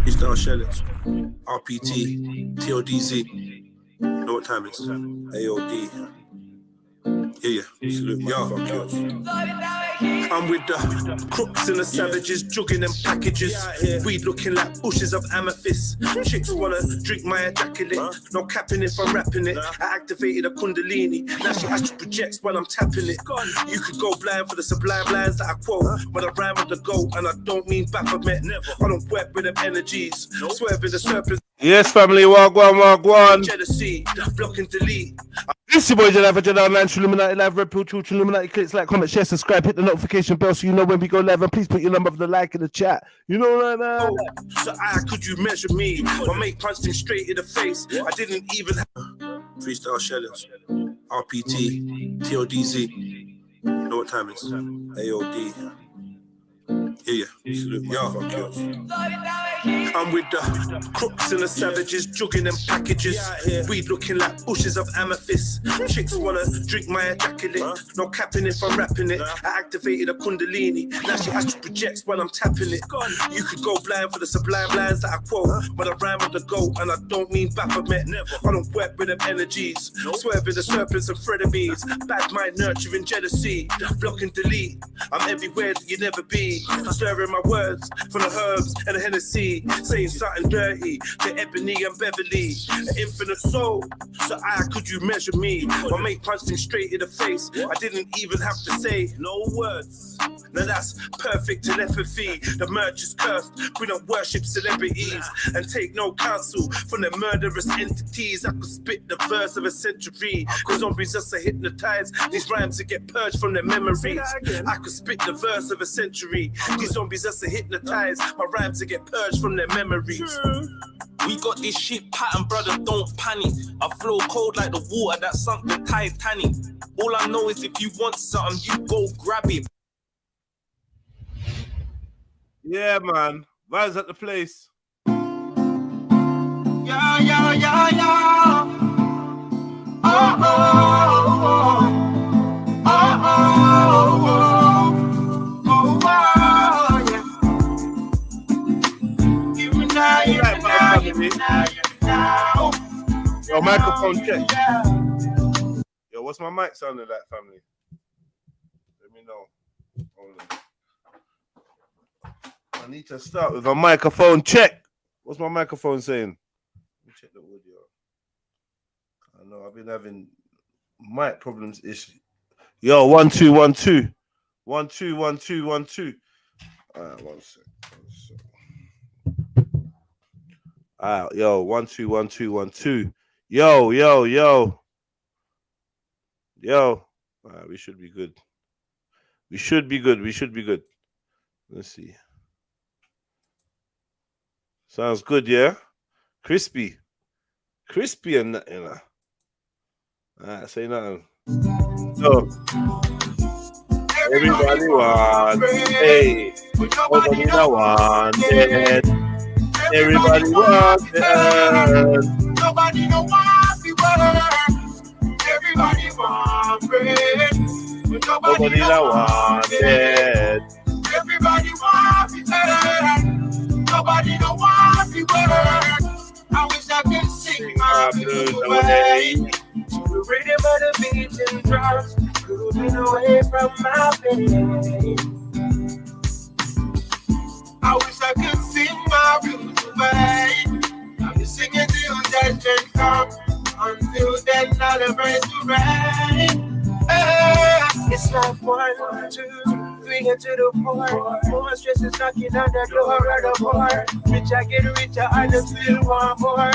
Freestyle Shellings, RPT, TODZ. Know what time it is? AOD. Yeah. Salute. Yo, fuck you. I'm with the crooks and the savages, jugging them packages. Weed looking like bushes of amethyst. Chicks wanna drink my ejaculate. No capping if I'm rapping it. I activated a kundalini. Now she astral projects while I'm tapping it. You could go blind for the sublime lines that I quote. When I rhyme with the goat, and I don't mean Baphomet. I don't work with them energies. Swerving the serpents. Yes, family, wagwan. Jealousy, block and delete. This is your boy Jedi for Jedi Man, Trilluminati live, Red Pill, Trilluminati. Clicks, like, comment, share, subscribe, hit the notification bell so you know when we go live, and please put your number for the like in the chat. You know right now. So how could you measure me? My mate punched him straight in the face. I didn't even have Freestyle Shellings, RPT, TODZ. Know what time it is? AOD. Yeah. Salute. Yo, fuck you. I'm with the crooks and the savages, jugging them packages. Weed looking like bushes of amethyst. Chicks wanna drink my ejaculate. No capping if I'm rapping it. I activated a kundalini. Now she astral projects while I'm tapping it. You could go blind for the sublime lines that I quote. When I rhyme with the goat, and I don't mean Baphomet. I don't work with them energies. Swerving the serpents and frenemies. Bad mind nurturing jealousy. Block and delete. I'm everywhere that you never be. Stirring my words from the herbs and the Hennessy. Saying something dirty to Ebony and Beverly. An infinite soul. So how could you measure me? My mate punched him straight in the face. I didn't even have to say no words. Now that's perfect telepathy. The merch is cursed. We don't worship celebrities and take no counsel from the murderous entities. I could spit the verse of a century. Cause zombies just are hypnotized. These rhymes to get purged from their memories. I could spit the verse of a century. These zombies just are hypnotized. My rhymes to get purged from their memories. We got this shit pattern, brother, don't panic. I flow cold like the water that sunk the Titanic. All I know is if you want something, you go grab it. Yeah, man. Vibes at the place. Yeah. Oh, yeah. Give me now. Yo, microphone check. Yo, what's my mic sounding like, family? Let me know. Hold on. I need to start with a microphone check. What's my microphone saying? Let me check the audio. I know I've been having mic problems issue. Yo, 1 2 1 2. 1 2 1 2 1 2. Alright, one sec. Alright, yo, 1 2 1 2 1 2. Yo. Alright, we should be good. We should be good. Let's see. Sounds good, yeah? Crispy and nothing, you know. Alright, say nothing. So, everybody wants it. Nobody don't want it. Everybody wants it. Nobody don't want it. Everybody wants it. Nobody don't want it. Everybody wants it. Nobody don't want the word. I wish I could sing my blues away to the rhythm of the beating drums, moving away from my pain. I wish I could sing my blues away. I'll be singing till judgment comes. Until then, I'll embrace the rain. It's like 1 2 3 into the 4. More stress is knocking on the door of the bar. Rich I get richer and I still want more.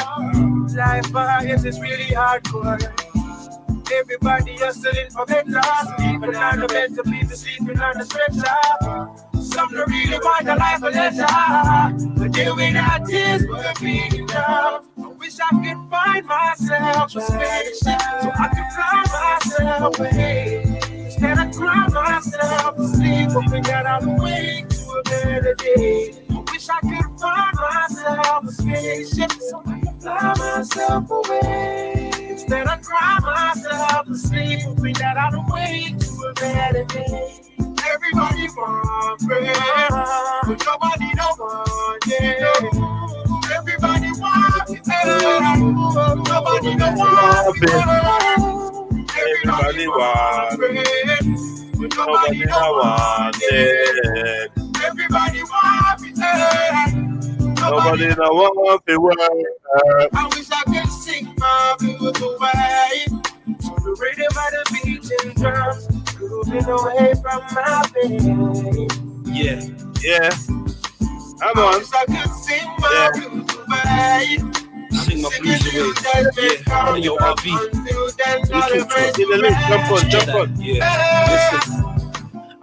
Life is really hardcore. Everybody hustling for better. Sleeping on the bed to people sleeping on the stretcher. Some don't really want a life of leisure. But deal with our tears were being enough. I wish I could find myself a spaceship so I could fly myself away. Instead I cry myself to sleep, hoping that I'll wake to a better day. I wish I could find myself a spaceship so I could fly myself away. Instead I cry myself to sleep, hoping that I'll wake to a better Everybody want bread, but nobody don't want it. Everybody want it, nobody don't want it. Everybody want bread, but nobody don't want it. Everybody want it, Nobody don't want it. I wish I could sing my blues away to the rhythm of the beach and drums, moving away from my baby. Yeah. Come I on. wish I could sing my blues away. Sing my blues away. Yeah. Yo, RV. Jump on. Yeah. Listen.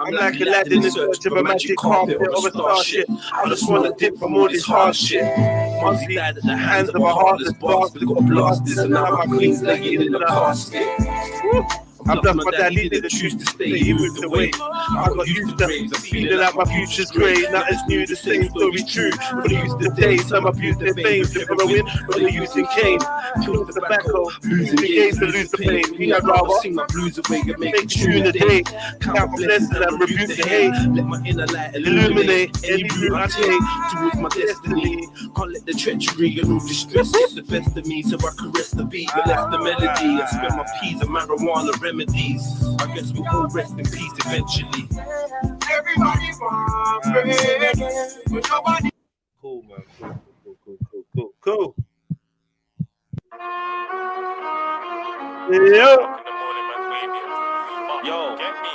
I'm like a lad in the search of a magic carpet of a starship. I just want to dip from all this hard shit. Once he died at the hands of a heartless bastard, got blasted, and now my queen's lagging in the casket. I'm done my dad needed to choose to stay, he moved away. I got used to them, feeling like my future's grey. Nothing's new, the same story true. But they used to day, some abuse their fame. Flip for a win, but they're using cane. Kills the tobacco, losing the games to lose the pain. Me, I'd rather sing my blues away and make make tune a day. Count blessings and rebuke the hate. Let my inner light Illuminate any route I take towards my destiny. Can't let the treachery and all distress get the best of me, so I caress the beat, but left the melody. I spend my peas and marijuana remedies. I guess we all rest in peace eventually. Everybody want bread, but nobody. Cool, man. Cool. Yo. Yo, get me.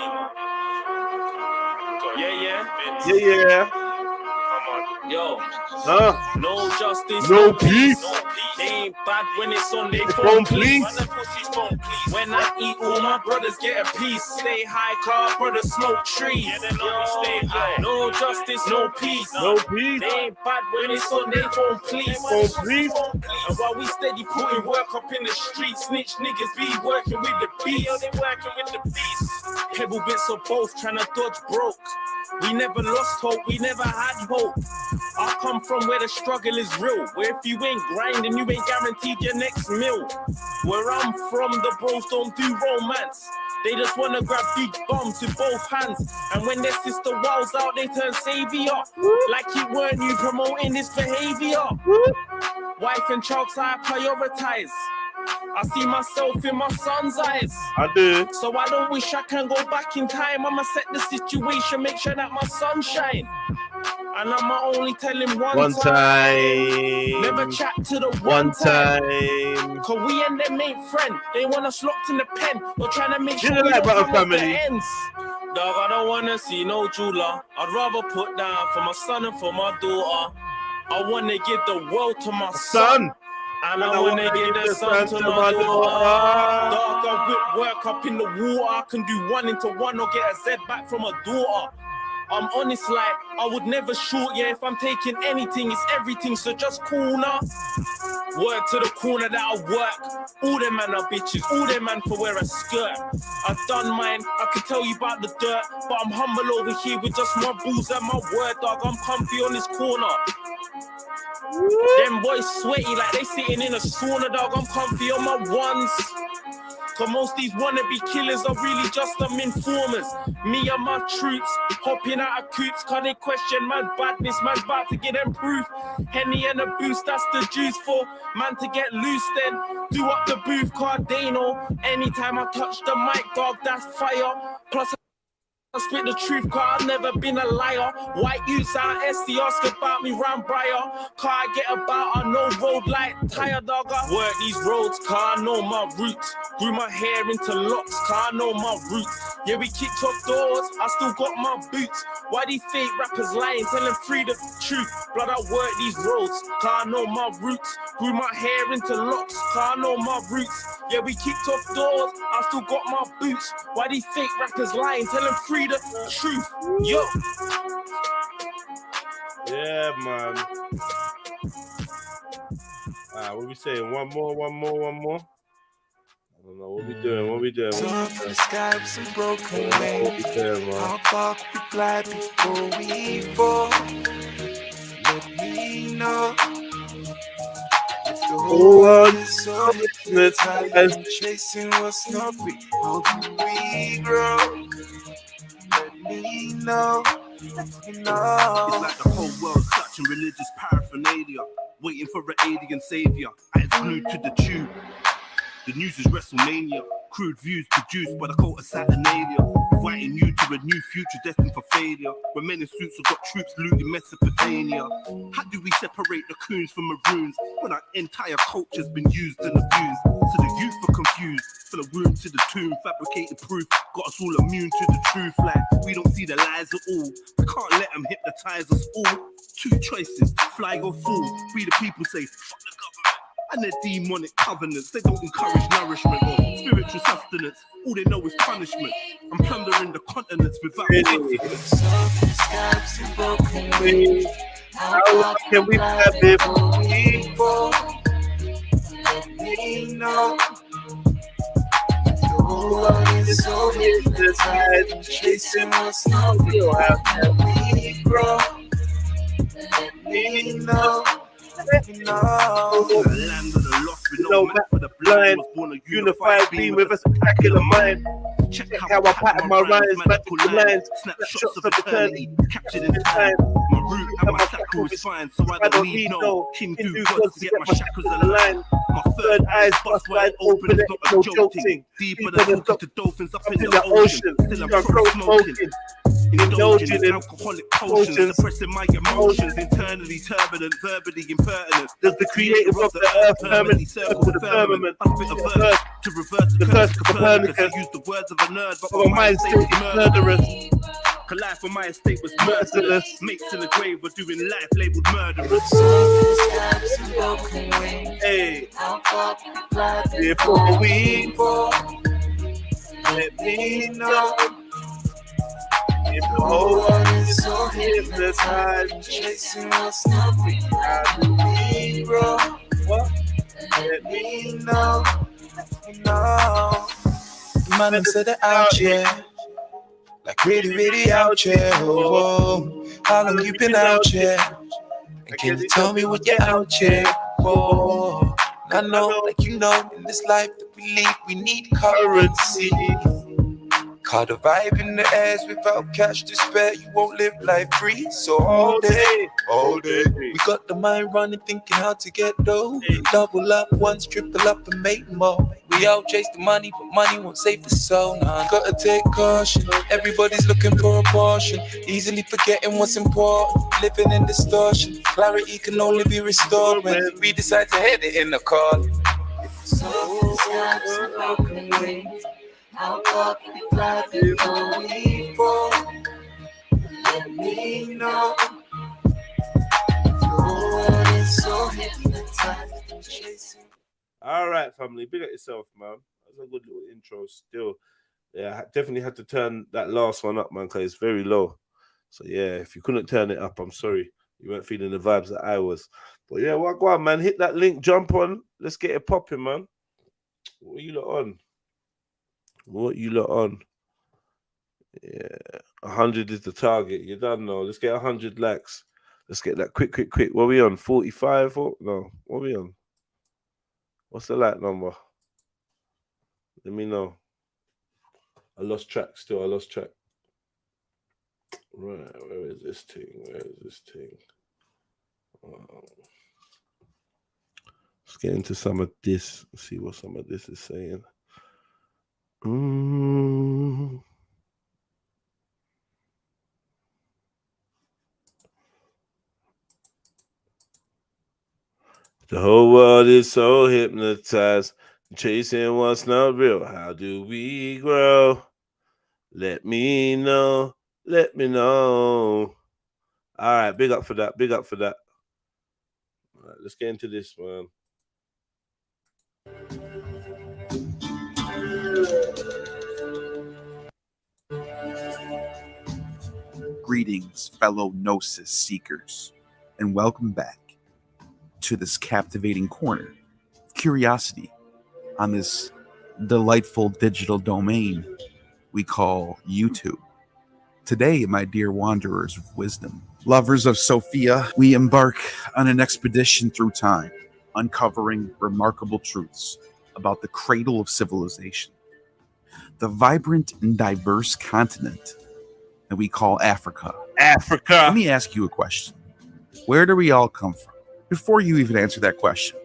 Yeah. Yo, no justice, No peace. They ain't bad when it's on their Phone, phone, please. When I eat, all my brothers get a piece. Stay high, car brothers smoke trees. Stay high. No justice, no peace. No peace. They ain't bad when it's on their phone, please. Phone, please. And while we steady putting work up in the street, snitch niggas be working with the beast. They working with the beast. Pebble bits of both, trying to dodge broke. We never lost hope, we never had hope. I come from where the struggle is real, where if you ain't grinding, you ain't guaranteed your next meal. Where I'm from, the bros don't do romance. They just wanna grab big bums with both hands. And when their sister wows out, they turn savior. Like it weren't you promoting this behavior. Wife and child's I prioritize. I see myself in my son's eyes. I do. So I don't wish I can go back in time. I'ma set the situation, make sure that my sun shine. And I'ma only tell him one time. Never chat to the one time. Cause we and them ain't friend. They want us locked in the pen. Or trying to make sure we don't come off the ends. Dog, I don't wanna see no jeweler. I'd rather put down for my son and for my daughter. I wanna give the world to my son. And I wanna give the sun to my daughter. Dog, I whip work up in the water. I can do 1 into 1 or get a Z back from a daughter. I'm honest, like, I would never shoot, yeah, if I'm taking anything, it's everything, so just cool now. Work to the corner that I work. All them man are bitches, all them man for wear a skirt. I've done mine, I can tell you about the dirt, but I'm humble over here with just my balls and my word, dog. I'm comfy on this corner. Them boys sweaty like they sitting in a sauna, dog. I'm comfy on my ones. Cause most these wannabe killers are really just them informers. Me and my troops hopping out of coops. Cause they question man's badness, man's about to get them proof. Henny and a boost, that's the juice for man to get loose then. Do up the booth, Cardano. Anytime I touch the mic, dog, that's fire. Plus I spit the truth, cause I've never been a liar. White youths out SC ask about me round Briar. Car I get about, I know road like tire, dog. I work these roads, car I know my roots. Grew my hair into locks, car I know my roots. Yeah, we kicked off doors, I still got my boots. Why these fake rappers lying, tell them free the truth. Blood, I work these roads, car I know my roots. Grew my hair into locks, car I know my roots. Yeah, we kicked off doors, I still got my boots. Why these fake rappers lying, tell them free the truth. Yo. Yeah, man. What we saying? One more. I don't know what we doing. Turn from the sky with some broken wings. How far could we glide before we fall? Let me know. If the whole world is so hypnotized, chasing what's not real, how do we grow? know. It's like the whole world's clutching religious paraphernalia, waiting for an alien savior. Eyes glued to the tube. The news is WrestleMania. Crude views produced by the cult of Saturnalia, inviting you to a new future destined for failure. When men in suits have got troops looting Mesopotamia. How do we separate the coons from maroons when our entire culture's been used and abused? So the youth are confused, from the womb to the tomb, fabricated proof got us all immune to the truth. Like we don't see the lies at all. We can't let them hypnotize us all. Two choices, fly or fall. We the people say fuck the government and their demonic covenants. They don't encourage nourishment or spiritual sustenance. All they know is punishment and plundering the continents without consequence. How long can we have it before? We know the whole world is so hypnotized, chasing what's not real. How can we grow? We know. The land of the lost with no map for the blind was born a unified being with a spectacular mind. Check how I pattern my rhymes, magical lines, snapshots of eternity captured in time. My root and my sacral is fine, so I don't need no Hindu gods to get my chakras aligned. My third eye's bust wide open, it's not a joking. Deeper than talking to dolphins up in the ocean. Still I'm pro-smoking. Indulging in alcoholic potions, suppressing my emotions, internally turbulent, verbally impertinent. Does the creator of the earth permanently circle the firmament? I spit a verse to reverse the curse of Copernicus. I use the words of a nerd, but my mind state is murderous. Life on my estate was merciless. Mates in the grave were doing life labeled murderous. Hey, before we fall, let me know. If the whole world is so hypnotized, chasing what's not real, how do we grow? What? Let me know. Man, them said they're out here, like really out here. Oh, how long you been out here? And can you tell me what you're out here for? I know, like you know, in this life that we live, we need currency. Caught a vibe in the airs without cash to spare. You won't live life free. So all day, we got the mind running, thinking how to get dough. Double up once, triple up and make more. We all chase the money, but money won't save the soul. Nah, gotta take caution. Everybody's looking for a portion, easily forgetting what's important. Living in distortion, clarity can only be restored when we decide to head it in the car. How far can we fly before we fall? Let me know. The whole world is so hypnotized, chasing. All right, family, big up yourself, man. That's a good little intro still. Yeah, I definitely had to turn that last one up, man, because it's very low. So, yeah, if you couldn't turn it up, I'm sorry. You weren't feeling the vibes that I was. But, yeah, well, go on, man. Hit that link, jump on. Let's get it popping, man. What are you lot on? What you lot on? Yeah, 100 is the target. You done now. Let's get 100 likes. Let's get that quick. What are we on? 45? Or no? What are we on? What's the like number? Let me know. I lost track still. I lost track. Right, where is this thing? Let's get into some of this. See what some of this is saying. The whole world is so hypnotized, chasing what's not real. How do we grow? Let me know. All right, big up for that. All right, let's get into this, man. Greetings, fellow Gnosis seekers, and welcome back to this captivating corner of curiosity on this delightful digital domain we call YouTube. Today, my dear wanderers of wisdom, lovers of Sophia, we embark on an expedition through time, uncovering remarkable truths about the cradle of civilization, the vibrant and diverse continent that we call Africa. Africa. Let me ask you a question. Where do we all come from? Before you even answer that question,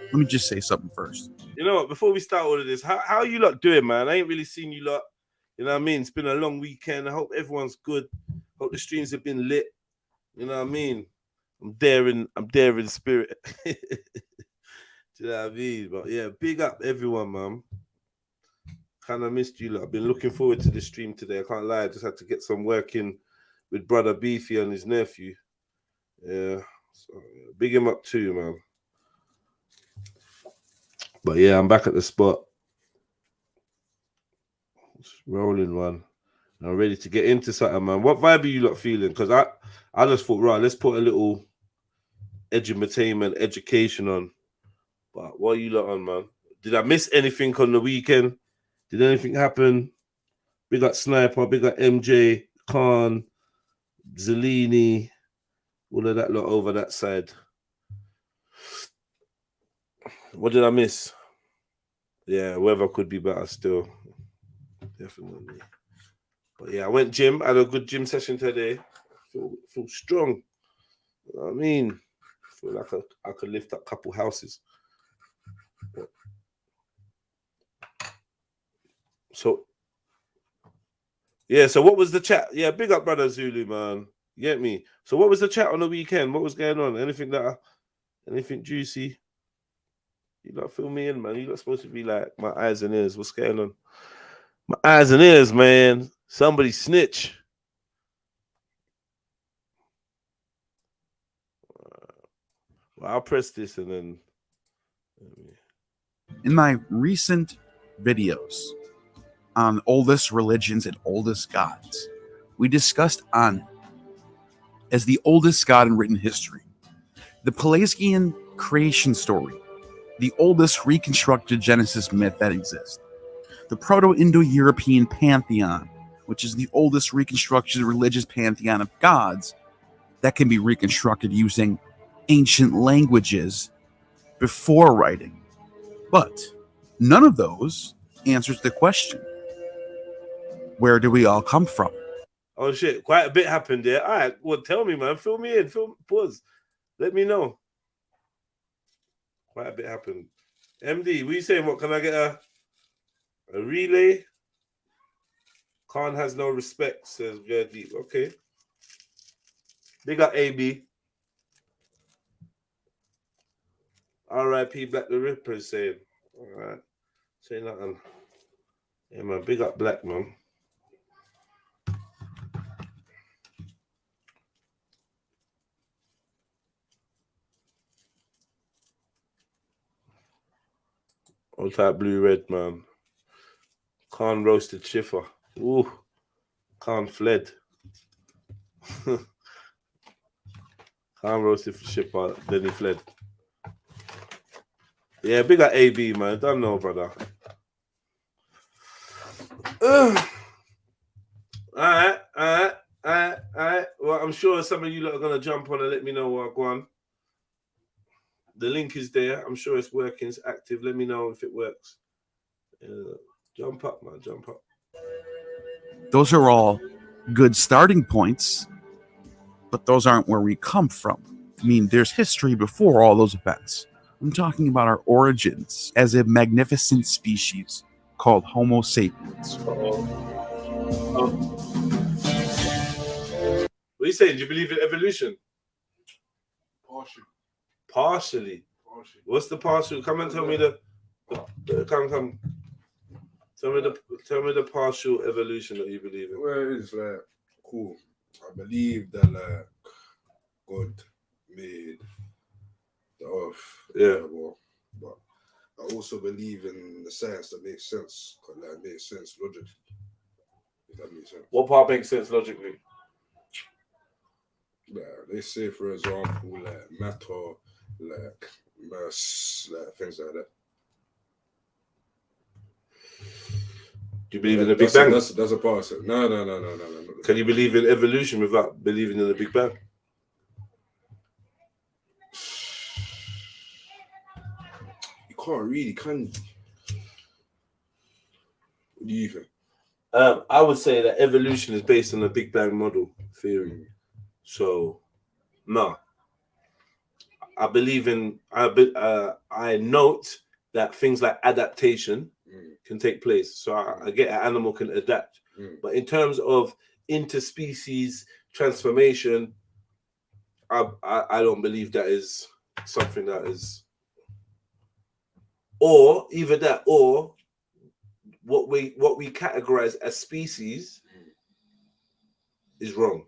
let me just say something first. You know what? Before we start all of this, how you lot doing, man? I ain't really seen you lot. You know what I mean? It's been a long weekend. I hope everyone's good. Hope the streams have been lit. You know what I mean? I'm there in spirit. Do you know what I mean? But yeah, big up everyone, man. Kind of missed you lot. I've been looking forward to this stream today. I can't lie. I just had to get some work in with brother Beefy and his nephew. Yeah. So big him up too, man. But yeah, I'm back at the spot. Just rolling one. I'm ready to get into something, man. What vibe are you lot feeling? Because I just thought, right, let's put a little edutainment, education on. But what are you lot on, man? Did I miss anything on the weekend? Did anything happen? Big up Sniper, big up MJ, Khan, Zellini, all of that lot over that side. What did I miss? Yeah, weather could be better still. Definitely. But yeah, I went gym. I had a good gym session today. Feel strong. You know what I mean? Feel like I could lift up a couple houses. So, yeah, so what was the chat? Yeah, big up brother Zulu, man. You get me? So what was the chat on the weekend? What was going on? Anything juicy? You not fill me in, man. You're not supposed to be like my eyes and ears. What's going on? My eyes and ears, man. Somebody snitch. Well, I'll press this and then. In my recent videos on oldest religions and oldest gods, we discussed Anu as the oldest god in written history, the Pelagian creation story, the oldest reconstructed Genesis myth that exists, the Proto-Indo-European pantheon, which is the oldest reconstructed religious pantheon of gods that can be reconstructed using ancient languages before writing. But none of those answers the question, where do we all come from? Oh shit, quite a bit happened there. All right, well, tell me, man. Fill me in. Pause. Let me know. Quite a bit happened. MD, what you saying? What, can I get a relay? Khan has no respect, says JEDI. Okay. Big up AB. R.I.P. Black the Ripper is saying. All right. Say nothing. Yeah, man. Big up Black, man. All type blue red, man. Khan roasted Schiffer. Ooh. Khan fled. Khan roasted for Schiffer, then he fled. Yeah, big up AB, man. Don't know, brother. Alright. Well, I'm sure some of you lot are going to jump on and let me know what I go on. The link is there. I'm sure it's working. It's active. Let me know if it works. Jump up, man. Jump up. Those are all good starting points, but those aren't where we come from. I mean, there's history before all those events. I'm talking about our origins as a magnificent species called Homo sapiens. What are you saying? Do you believe in evolution? Partially. What's the partial? Come and tell me come. Tell me the partial evolution that you believe in. Well, it's like cool. I believe that like God made the earth. Yeah. But I also believe in the science that makes sense. Like makes sense logically. If that makes sense. What part makes sense logically? Like, they say, for example, like matter, like mass, like things like that. Do you believe in the Big Bang? That's a part of it. No. Can you believe in evolution without believing in the Big Bang? You can't really, can you? What do you think? I would say that evolution is based on the Big Bang model theory. So, no. I believe in. I note that things like adaptation can take place. So I get an animal can adapt, but in terms of interspecies transformation, I don't believe that is something that is, or either that or what we categorize as species is wrong.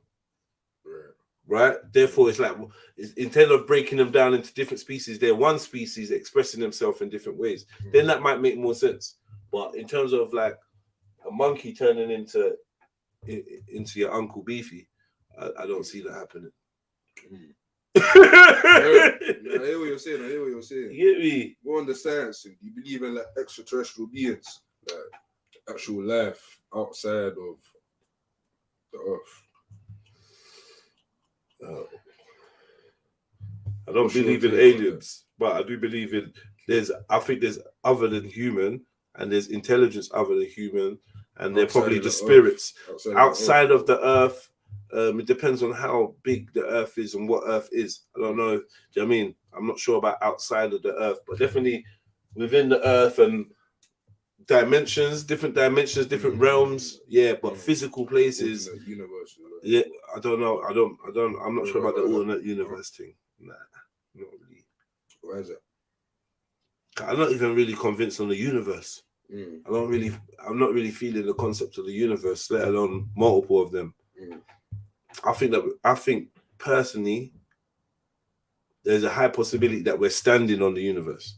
Right? Therefore, it's like instead of breaking them down into different species, they're one species expressing themselves in different ways. Then that might make more sense. But in terms of like a monkey turning into your Uncle Beefy, I don't see that happening. I hear what you're saying. You get me? Go on the science. You believe in like extraterrestrial beings, like actual life outside of the Earth. I don't believe in aliens, but I do believe in I think there's other than human, and there's intelligence other than human, and they're probably the spirits outside of the Earth. It depends on how big the Earth is and what Earth is. I don't know. Do you know what I mean? I'm not sure about outside of the Earth, but definitely within the Earth and different dimensions, different realms. Yeah, but physical places. Universe. Yeah, I don't know. I'm not sure about the alternate universe thing. Nah, not really. Why is it? I'm not even really convinced on the universe. I'm not really feeling the concept of the universe, let alone multiple of them. I think personally, there's a high possibility that we're standing on the universe.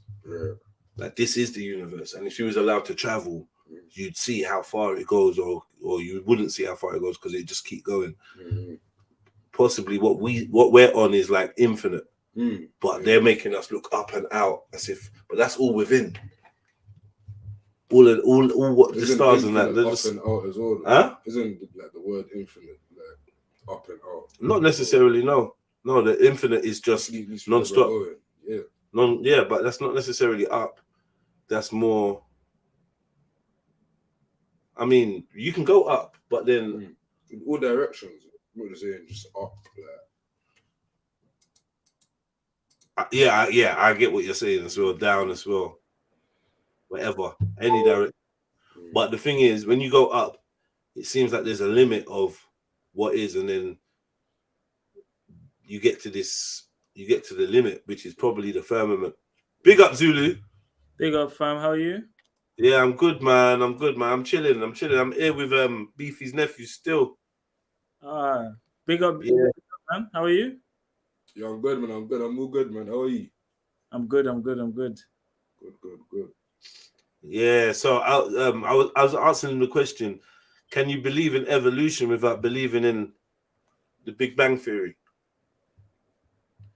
Like this is the universe, and if you was allowed to travel, you'd see how far it goes, or you wouldn't see how far it goes because it just keep going. Possibly what we're on is like infinite, but they're making us look up and out as if, but that's all within. All what the stars and that. Up just, and out as well. Huh? Isn't like the word infinite like up and out? Not necessarily. No, the infinite is just non-stop. Yeah. But that's not necessarily up. That's more. I mean, you can go up, but then in all directions. I'm not saying just up. I get what you're saying as well. Down as well. Whatever, any direction. But the thing is, when you go up, it seems like there's a limit of what is, and then you get to the limit, which is probably the firmament. Big up, Zulu. Big up, fam. How are you? Yeah, I'm good, man. I'm chilling. I'm here with Beefy's nephew still. Big up, man. How are you? Yeah, I'm good, man. I'm all good, man. How are you? I'm good. Good. Yeah, so I was answering the question: can you believe in evolution without believing in the Big Bang Theory?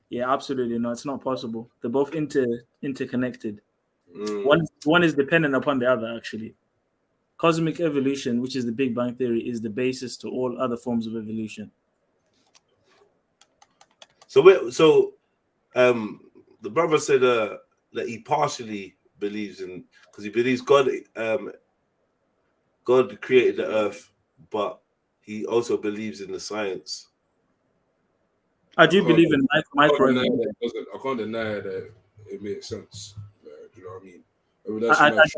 Yeah, absolutely no. It's not possible. They're both interconnected. One is dependent upon the other. Actually, cosmic evolution, which is the Big Bang Theory, is the basis to all other forms of evolution. So the brother said that he partially believes in, because he believes God created the earth, but he also believes in the science. I do believe in micro. I can't deny that it makes sense. Do you know what I mean? Whether that's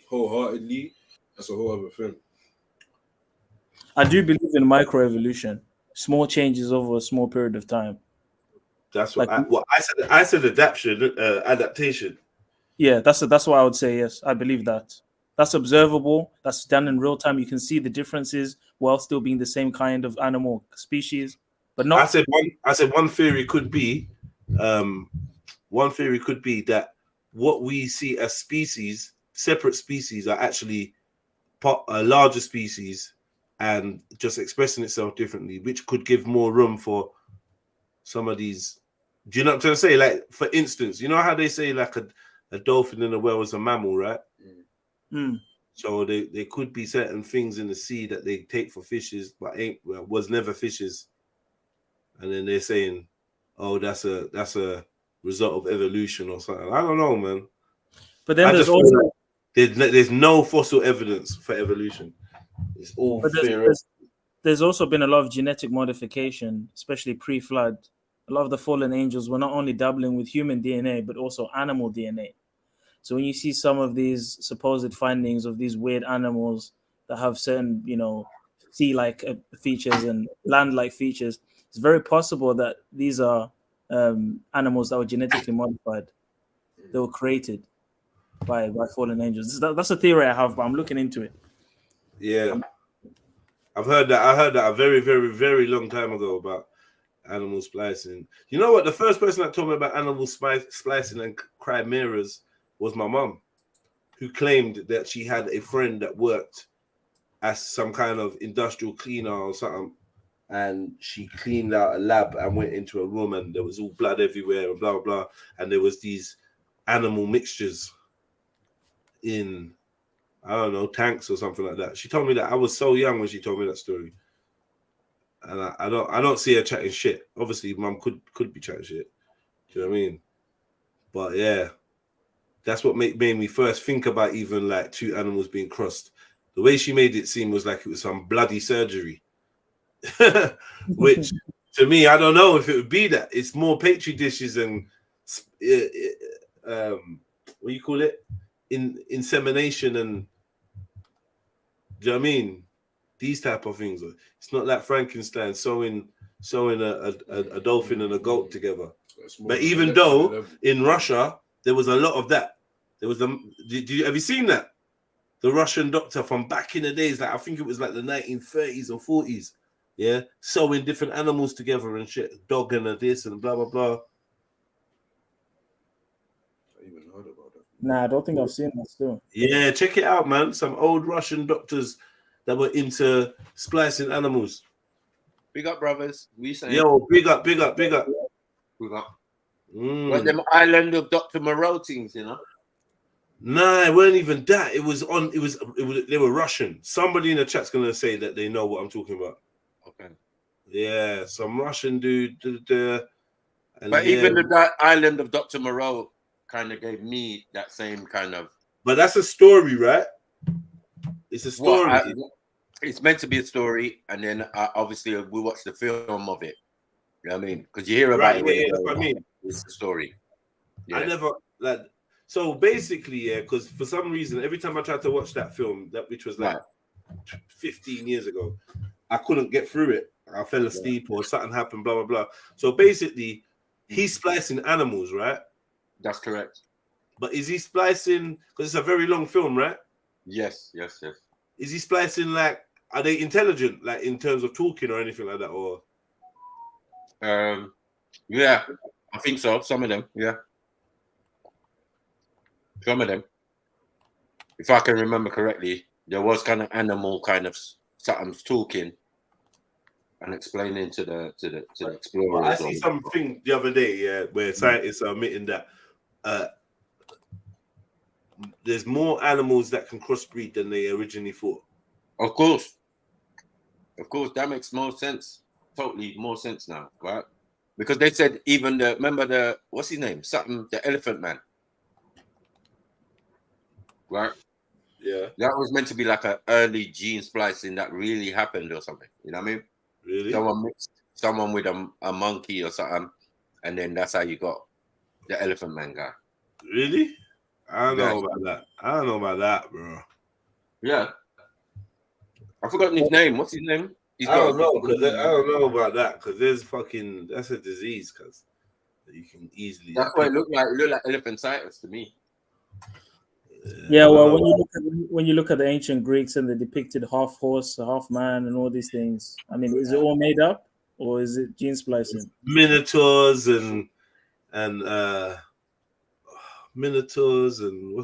wholeheartedly, that's a whole other thing. I do believe in microevolution, small changes over a small period of time. That's what I said. Adaptation. Yeah, that's what I would say. Yes, I believe that. That's observable. That's done in real time. You can see the differences while still being the same kind of animal species. But not. I said one theory could be, that what we see as species, separate species, are actually a larger species and just expressing itself differently, which could give more room for some of these. Do you know what I'm trying to say? Like, for instance, you know how they say like a dolphin in a whale is a mammal, right? So there could be certain things in the sea that they take for fishes, but was never fishes. And then they're saying, "Oh, that's a result of evolution or something." I don't know, man. But then there's also there's no fossil evidence for evolution. It's all But there's also been a lot of genetic modification, especially pre-flood. A lot of the fallen angels were not only dabbling with human DNA, but also animal DNA. So when you see some of these supposed findings of these weird animals that have certain, sea-like features and land-like features, it's very possible that these are animals that were genetically modified. They were created by fallen angels. That's a theory I have, but I'm looking into it. Yeah. I've heard that. I heard that a very, very, very long time ago about animal splicing. You know what? The first person that told me about animal splicing and chimeras was my mum, who claimed that she had a friend that worked as some kind of industrial cleaner or something, and she cleaned out a lab and went into a room and there was all blood everywhere and blah, blah, blah. And there was these animal mixtures in, I don't know, tanks or something like that. She told me that. I was so young when she told me that story. And I don't see her chatting shit. Obviously, mum could be chatting shit. Do you know what I mean? But yeah, that's what made me first think about even like two animals being crossed. The way she made it seem was like it was some bloody surgery. Which, to me, I don't know if it would be that. It's more petri dishes and, what do you call it? Insemination and, do you know what I mean? These type of things. It's not like Frankenstein sewing a dolphin and a goat together. But even though in Russia there was a lot of that, there was have you seen that? The Russian doctor from back in the days, like I think it was like the 1930s or 40s, yeah, sewing different animals together and shit, dog and a this and blah blah blah. Nah, I don't think I've seen that still. Yeah, check it out, man. Some old Russian doctors that were into splicing animals. Big up, brothers. We say, yo, big up, big up, big up. Big up. Like them island of Dr. Moreau things, you know? Nah, it weren't even that. It was they were Russian. Somebody in the chat's gonna say that they know what I'm talking about. Okay. Yeah, some Russian dude. But even the island of Dr. Moreau kind of gave me that same kind of. But that's a story, right? It's a story. It's meant to be a story, and then obviously we watch the film of it. You know what I mean? Because you hear about it. Yeah, that's what I mean. It's a story. Yeah. I never like. So basically, yeah, because for some reason, every time I tried to watch that film, which was like 15 years ago, I couldn't get through it. I fell asleep or something happened, blah, blah, blah. So basically, he's splicing animals, right? That's correct. But is he splicing, because it's a very long film, right? Yes, yes, yes. Is he splicing, like, are they intelligent, like, in terms of talking or anything like that, or? Yeah, I think so. Some of them, yeah. Some of them. If I can remember correctly, there was kind of animal kind of something talking and explaining to the explorers. Well, I see something the other day, yeah, where scientists are admitting that there's more animals that can crossbreed than they originally thought. Of course, that makes more sense. Totally more sense now, right? Because they said even remember what's his name? Something, the elephant man, right? Yeah, that was meant to be like an early gene splicing that really happened or something. You know what I mean? Really? Someone mixed someone with a monkey or something, and then that's how you got the elephant man guy. Really? I don't know about that. I don't know about that, bro. Yeah. I forgot his name. What's his name? I don't know about that because that's a disease because you can easily. That's what it looked like. It looked like elephantitis to me. Yeah, well, when you look at the ancient Greeks and they depicted half horse, half man, and all these things, I mean, is it all made up or is it gene splicing? Minotaurs and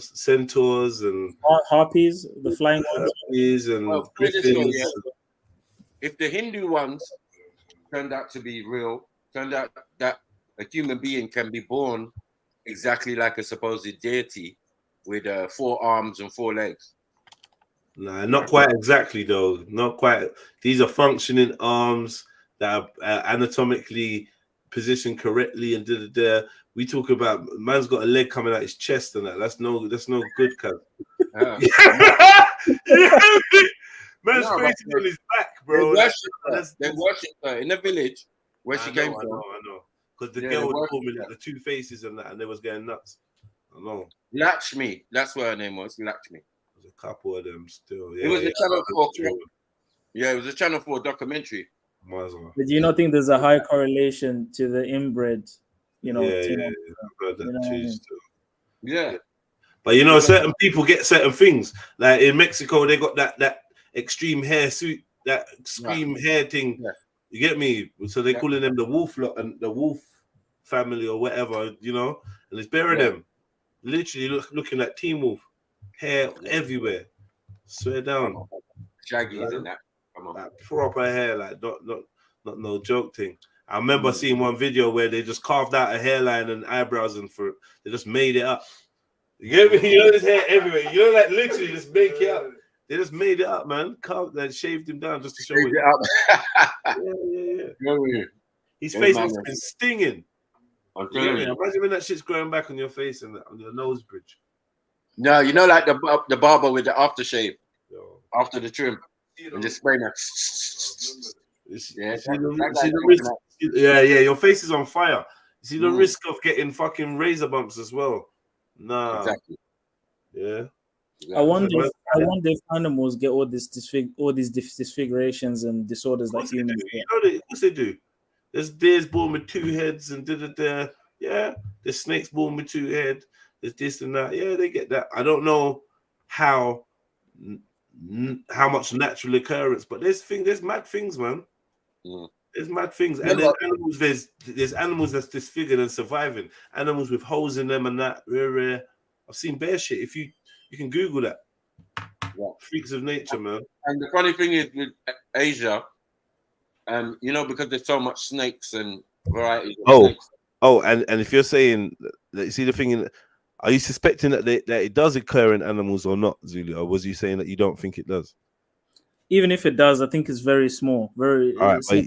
centaurs and harpies, the flying ones. Harpies and griffins. If the Hindu ones turned out to be real, turned out that a human being can be born exactly like a supposed deity with 4 arms and 4 legs. Nah, not quite exactly though. Not quite. These are functioning arms that are anatomically positioned correctly and we talk about man's got a leg coming out his chest and that. That's no good, cuz. Man's No, face is on his back, bro. They worship her in the village where she came from. I know. Because the Yeah, girl they was worship calling her. like the two faces and that, and they was getting nuts. I know. Lakshmi, that's what her name was. Lakshmi. There's a couple of them still. It was a Channel 4 clip. Yeah, it was a Channel 4 documentary. Might as well. But do you not think there's a high correlation to the inbred? You know, Yeah, thing? I've heard that You know what I too. mean? Still. Yeah. But you know, certain people get certain things. Like in Mexico, they got that extreme hair suit, that extreme hair thing. Yeah. You get me? So they're calling them the wolf lot and the wolf family or whatever, you know. And it's bare of them, literally looking like Teen Wolf, hair everywhere. Swear down, Shaggy's and that. Come on. like proper hair, like not no joke thing. I remember seeing one video where they just carved out a hairline and eyebrows and they just made it up. You get me? You know, there's hair everywhere. You know, like literally just make it up. They just made it up, man. Carved and shaved him down just to show it. Yeah. His face must have been stinging. I'm telling you. Imagine when that shit's growing back on your face and on your nose bridge. No, you know, like the barber with the aftershave after the trim and just spray that. Yeah, your face is on fire. You see the risk of getting fucking razor bumps as well. Nah. Exactly. Yeah. I wonder if animals get all these disfigurations and disorders like humans get. You know, of course they do. There's deers born with two heads and yeah. There's snakes born with two heads. There's this and that. Yeah, they get that. I don't know how much natural occurrence, but there's mad things, man. There's mad things. And then animals, there's animals that's disfigured and surviving. Animals with holes in them and that. Rare. I've seen bear shit. If you can Google that. Freaks of nature, man. And the funny thing is with Asia, you know, because there's so much snakes and varieties of snakes. And if you're saying that, you see the thing are you suspecting that it does occur in animals or not, Zulu? Or was you saying that you don't think it does? Even if it does, I think it's very small. Very. All right, but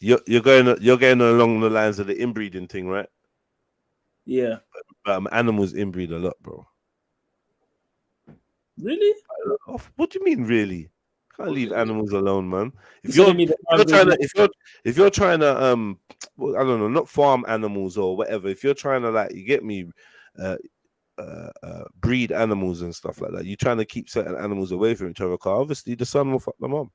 you're going along the lines of the inbreeding thing, right? Yeah. But animals inbreed a lot, bro. Really? What do you mean, really? Can't leave animals alone, man. If you're trying to well, I don't know, not farm animals or whatever. If you're trying to, like, you get me, breed animals and stuff like that, you're trying to keep certain animals away from each other. Because obviously the son will fuck them up.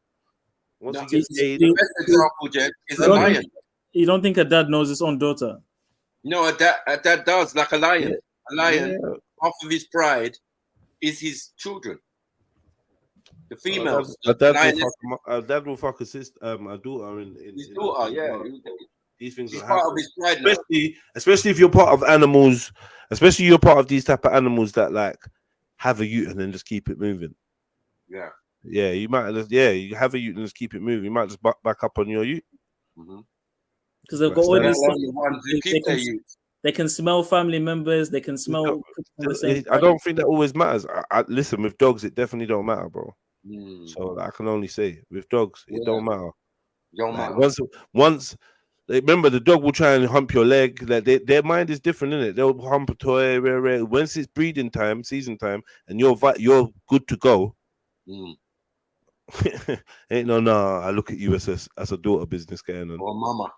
Once he gets paid, the best example, Jed, is a lion. You don't think a dad knows his own daughter? No, a dad does, like a lion. Yeah. A lion, half of his pride is his children. The females. A dad will fuck a sister, a daughter in his daughter, yeah. These things are part of his pride now. Especially if you're part of animals, especially you're part of these type of animals that like have a ute and then just keep it moving. Yeah. Yeah, you might just you have a ute and just keep it moving. You might just back up on your ute. Because they've got all these. They can smell family members. They can smell. I don't think that always matters. Listen, with dogs, it definitely don't matter, bro. So I can only say with dogs, it don't matter. Don't matter. Once remember, the dog will try and hump your leg. Like their mind is different, isn't it? They'll hump a toy. Once it's breeding time, season time, and you're good to go. Ain't no. I look at you as a daughter business going on. Or mama.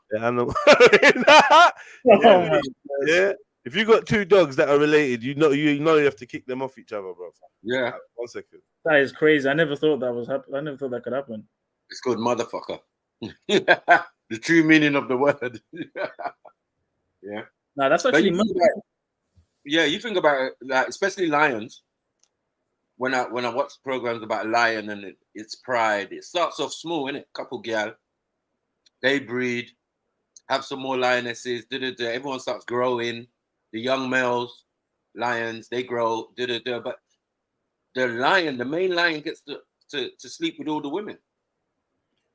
Yeah. If you got two dogs that are related, you know you have to kick them off each other, bro. Yeah. 1 second. That is crazy. I never thought that was happen. I never thought that could happen. It's called motherfucker. The true meaning of the word. Yeah. No, that's actually. You think about it, like, especially lions. When I watch programs about a lion and its pride, it starts off small, innit? Couple gal, they breed, have some more lionesses. Everyone starts growing. The young males, lions, they grow. But the main lion, gets to sleep with all the women,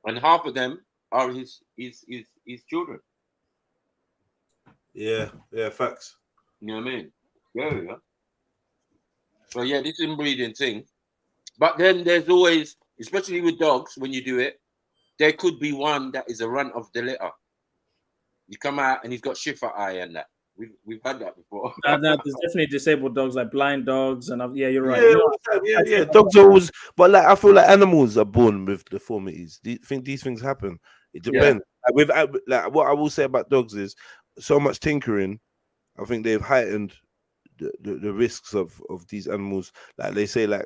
and half of them are his children. Yeah, facts. You know what I mean? Yeah. So yeah, this inbreeding thing. But then there's always, especially with dogs, when you do it, there could be one that is a runt of the litter. You come out and he's got shiffer eye and that. We've had that before. There's definitely disabled dogs, like blind dogs, and yeah, you're right. Yeah, all the time, yeah. Dogs are always, but like I feel like animals are born with deformities. Do you think these things happen? It depends. Like, like what I will say about dogs is so much tinkering. I think they've heightened the risks of these animals. Like they say, like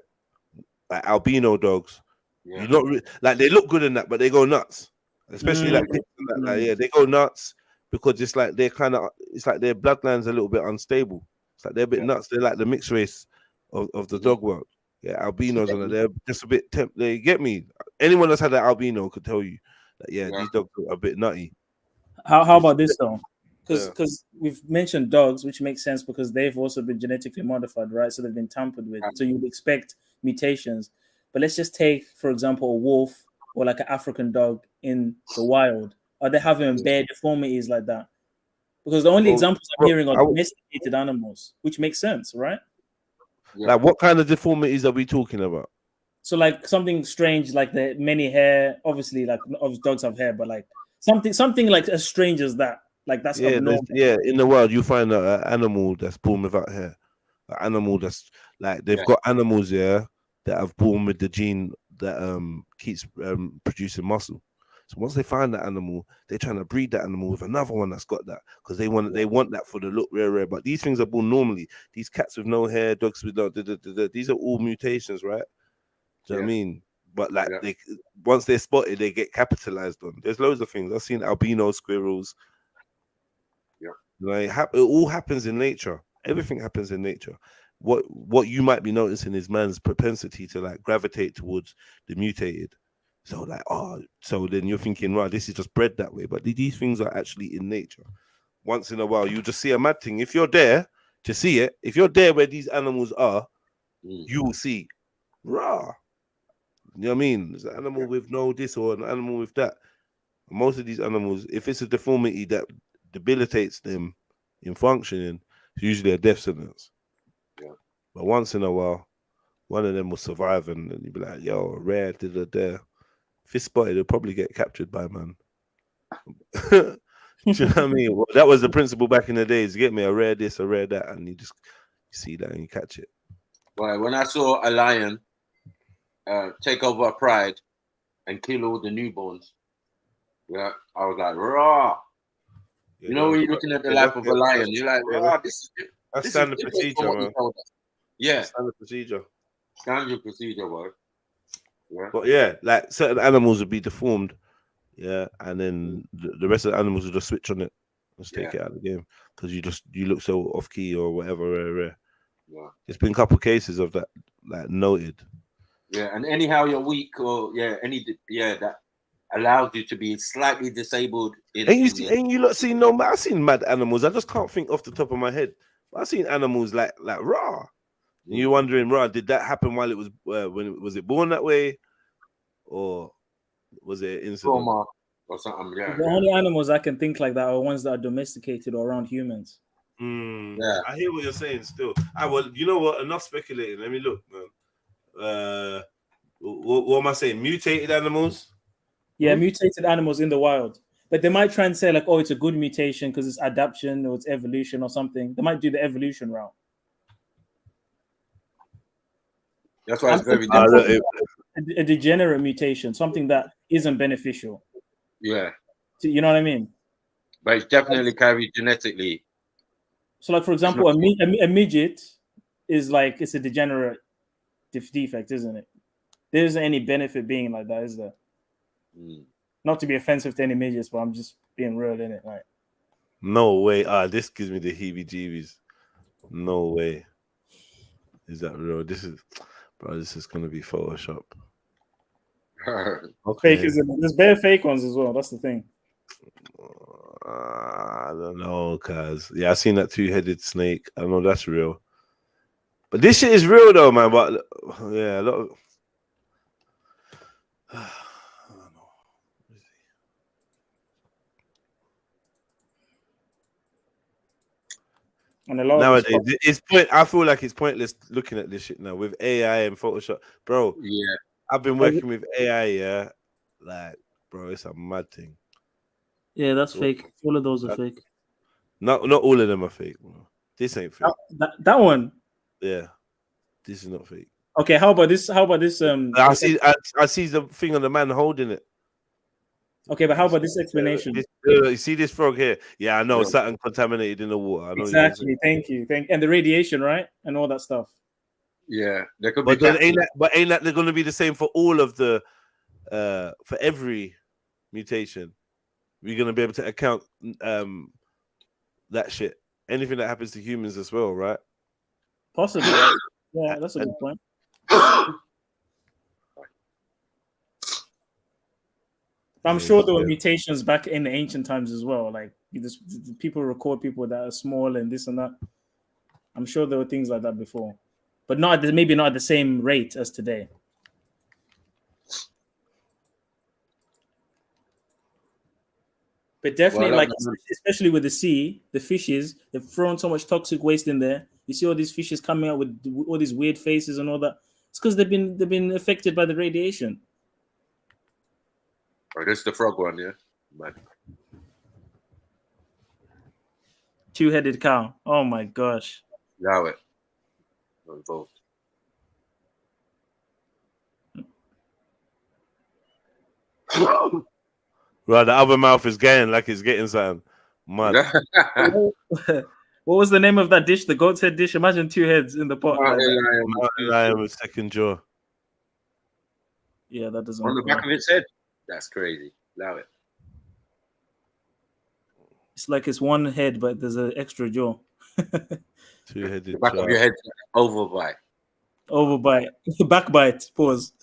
albino dogs. Yeah. You not like they look good in that, but they go nuts. Especially like pigs and that, like, yeah, they go nuts because it's like they're kind of, it's like their bloodline's a little bit unstable. It's like they're a bit nuts. They're like the mixed race of the dog world. Yeah, albinos and they're just a bit. They get me. Anyone that's had an albino could tell you that these dogs are a bit nutty. How about this though? Because we've mentioned dogs, which makes sense because they've also been genetically modified, right? So they've been tampered with. So you'd expect mutations. But let's just take, for example, a wolf or like an African dog in the wild. Are they having bare deformities like that? Because the only examples I'm hearing are domesticated animals, which makes sense, right? Like what kind of deformities are we talking about? So like something strange, like the many hair. Obviously, like dogs have hair, but like something like as strange as that. Like that's abnormal. In the world you find an animal that's born without hair. An animal that's like they've got animals that have born with the gene that keeps producing muscle. So once they find that animal, they're trying to breed that animal with another one that's got that because they want that for the look rare. But these things are born normally. These cats with no hair, dogs with no, these are all mutations, right? Do you know what I mean? But like once they're spotted, they get capitalized on. There's loads of things. I've seen albino squirrels. Like it all happens in nature. Everything happens in nature. What you might be noticing is man's propensity to like gravitate towards the mutated. So like, so then you're thinking, right, this is just bred that way. But these things are actually in nature. Once in a while, you just see a mad thing. If you're there to see it, if you're there where these animals are, you will see, rah. You know what I mean? There's an animal with no this or an animal with that. Most of these animals, if it's a deformity that debilitates them in functioning, it's usually a death sentence. But once in a while, one of them will survive and you'll be like, yo, rare, there. If it's spotted, it'll probably get captured by man. Do you know what I mean? Well, that was the principle back in the days. You get me a rare this, a rare that, and you just see that and you catch it. Right. When I saw a lion take over a pride and kill all the newborns, I was like, raw. You know, when you're looking at the life of a lion, you're like, raw, this is standard procedure, man. Yeah. Standard procedure. Standard procedure, bro. Yeah. But yeah, like certain animals would be deformed, and then the rest of the animals will just switch on it, just take it out of the game because you look so off key or whatever. Rare. Yeah, there's been a couple cases of that, like noted. Yeah, and anyhow you're weak or that allows you to be slightly disabled. Ain't you lot seen I've seen mad animals. I just can't think off the top of my head. But I've seen animals like raw. And you're wondering, right? Did that happen while it was was it born that way, or was it an incident or something? Yeah. The only animals I can think like that are ones that are domesticated or around humans. Yeah, I hear what you're saying. Still, you know what? Enough speculating. Let me look, man. What am I saying? Mutated animals? Yeah, mutated animals in the wild. But they might try and say like, oh, it's a good mutation because it's adaptation or it's evolution or something. They might do the evolution route. That's why it's very difficult. A degenerate mutation, something that isn't beneficial. Yeah. You know what I mean? But it's definitely carried genetically. So, like, for example, a midget is like, it's a degenerate defect, isn't it? There isn't any benefit being like that, is there? Not to be offensive to any midgets, but I'm just being real in it. Like, no way. This gives me the heebie-jeebies. No way. Is that real? This is gonna be Photoshop. Okay. Fake, isn't it? There's bare fake ones as well. That's the thing. I don't know, cause I seen that two-headed snake. I know that's real. But this shit is real though, man. But yeah, a lot of I don't know. And a lot nowadays, I feel like it's pointless looking at this shit now with AI and Photoshop, bro. Yeah, I've been working with AI. Yeah, like, bro, it's a mad thing. Yeah, that's fake. All of those are fake. Not all of them are fake. Bro. This ain't fake. That one. Yeah, this is not fake. Okay, how about this? I see the thing on the man holding it. Okay, but how about this explanation? You see this frog here? Yeah, I know something contaminated in the water. I know exactly. Thank you. And the radiation, right, and all that stuff. Yeah, there could but be. Ain't that they're going to be the same for all of the for every mutation? We're going to be able to account that shit. Anything that happens to humans as well, right? Possibly. Yeah, that's a good point. I'm sure there were mutations back in the ancient times as well. Like people record people that are small and this and that. I'm sure there were things like that before, but maybe not at the same rate as today. But definitely, especially with the sea, the fishes, they've thrown so much toxic waste in there. You see all these fishes coming out with all these weird faces and all that. It's because they've been affected by the radiation. Oh, this is the frog one, yeah. But... Two-headed cow. Oh my gosh. Allow it. Right, the other mouth is getting like it's getting something. Mad. What was the name of that dish? The goat's head dish? Imagine two heads in the pot. I am a second jaw. Yeah, that doesn't. On the back of its head. That's crazy. Allow it. It's like it's one head, but there's an extra jaw. Two-headed. The back of your head, overbite. Overbite. Backbite. Pause.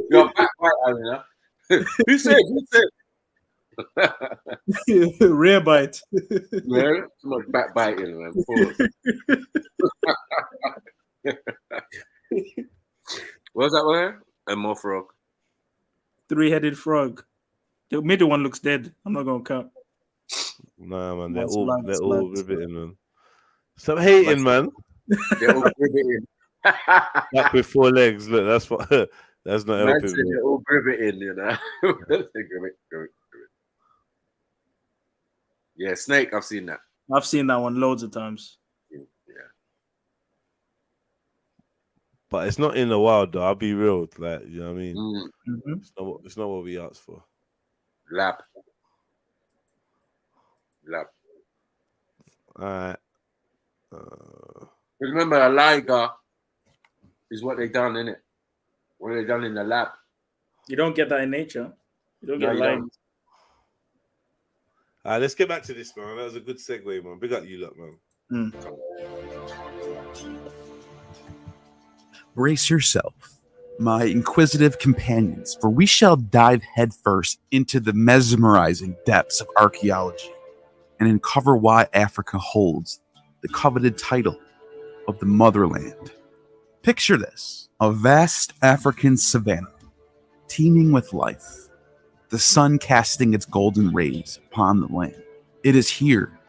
Your backbite, Alina. Who said? Rear bite. Yeah, too much backbiting, man. What was that one? A more frog. Three-headed frog. The middle one looks dead. I'm not gonna count. Nah, man, they're all riveting, man. Stop hating, man. They're all riveting. Back with 4 legs. Look, that's what. That's not helping. They're all riveting, you know. Yeah, snake. I've seen that. I've seen that one loads of times. Yeah. But it's not in the wild, though. I'll be real. Like, you know what I mean? Mm-hmm. It's not what we asked for. Lab. All right. Remember, a liger is what they done, innit? What they done in the lab. You don't get that in nature. You don't get light. All right, let's get back to this, man. That was a good segue, man. Big up you lot, man. Brace yourself, my inquisitive companions, for we shall dive headfirst into the mesmerizing depths of archaeology and uncover why Africa holds the coveted title of the motherland. Picture this, a vast African savanna, teeming with life, the sun casting its golden rays upon the land. It is here,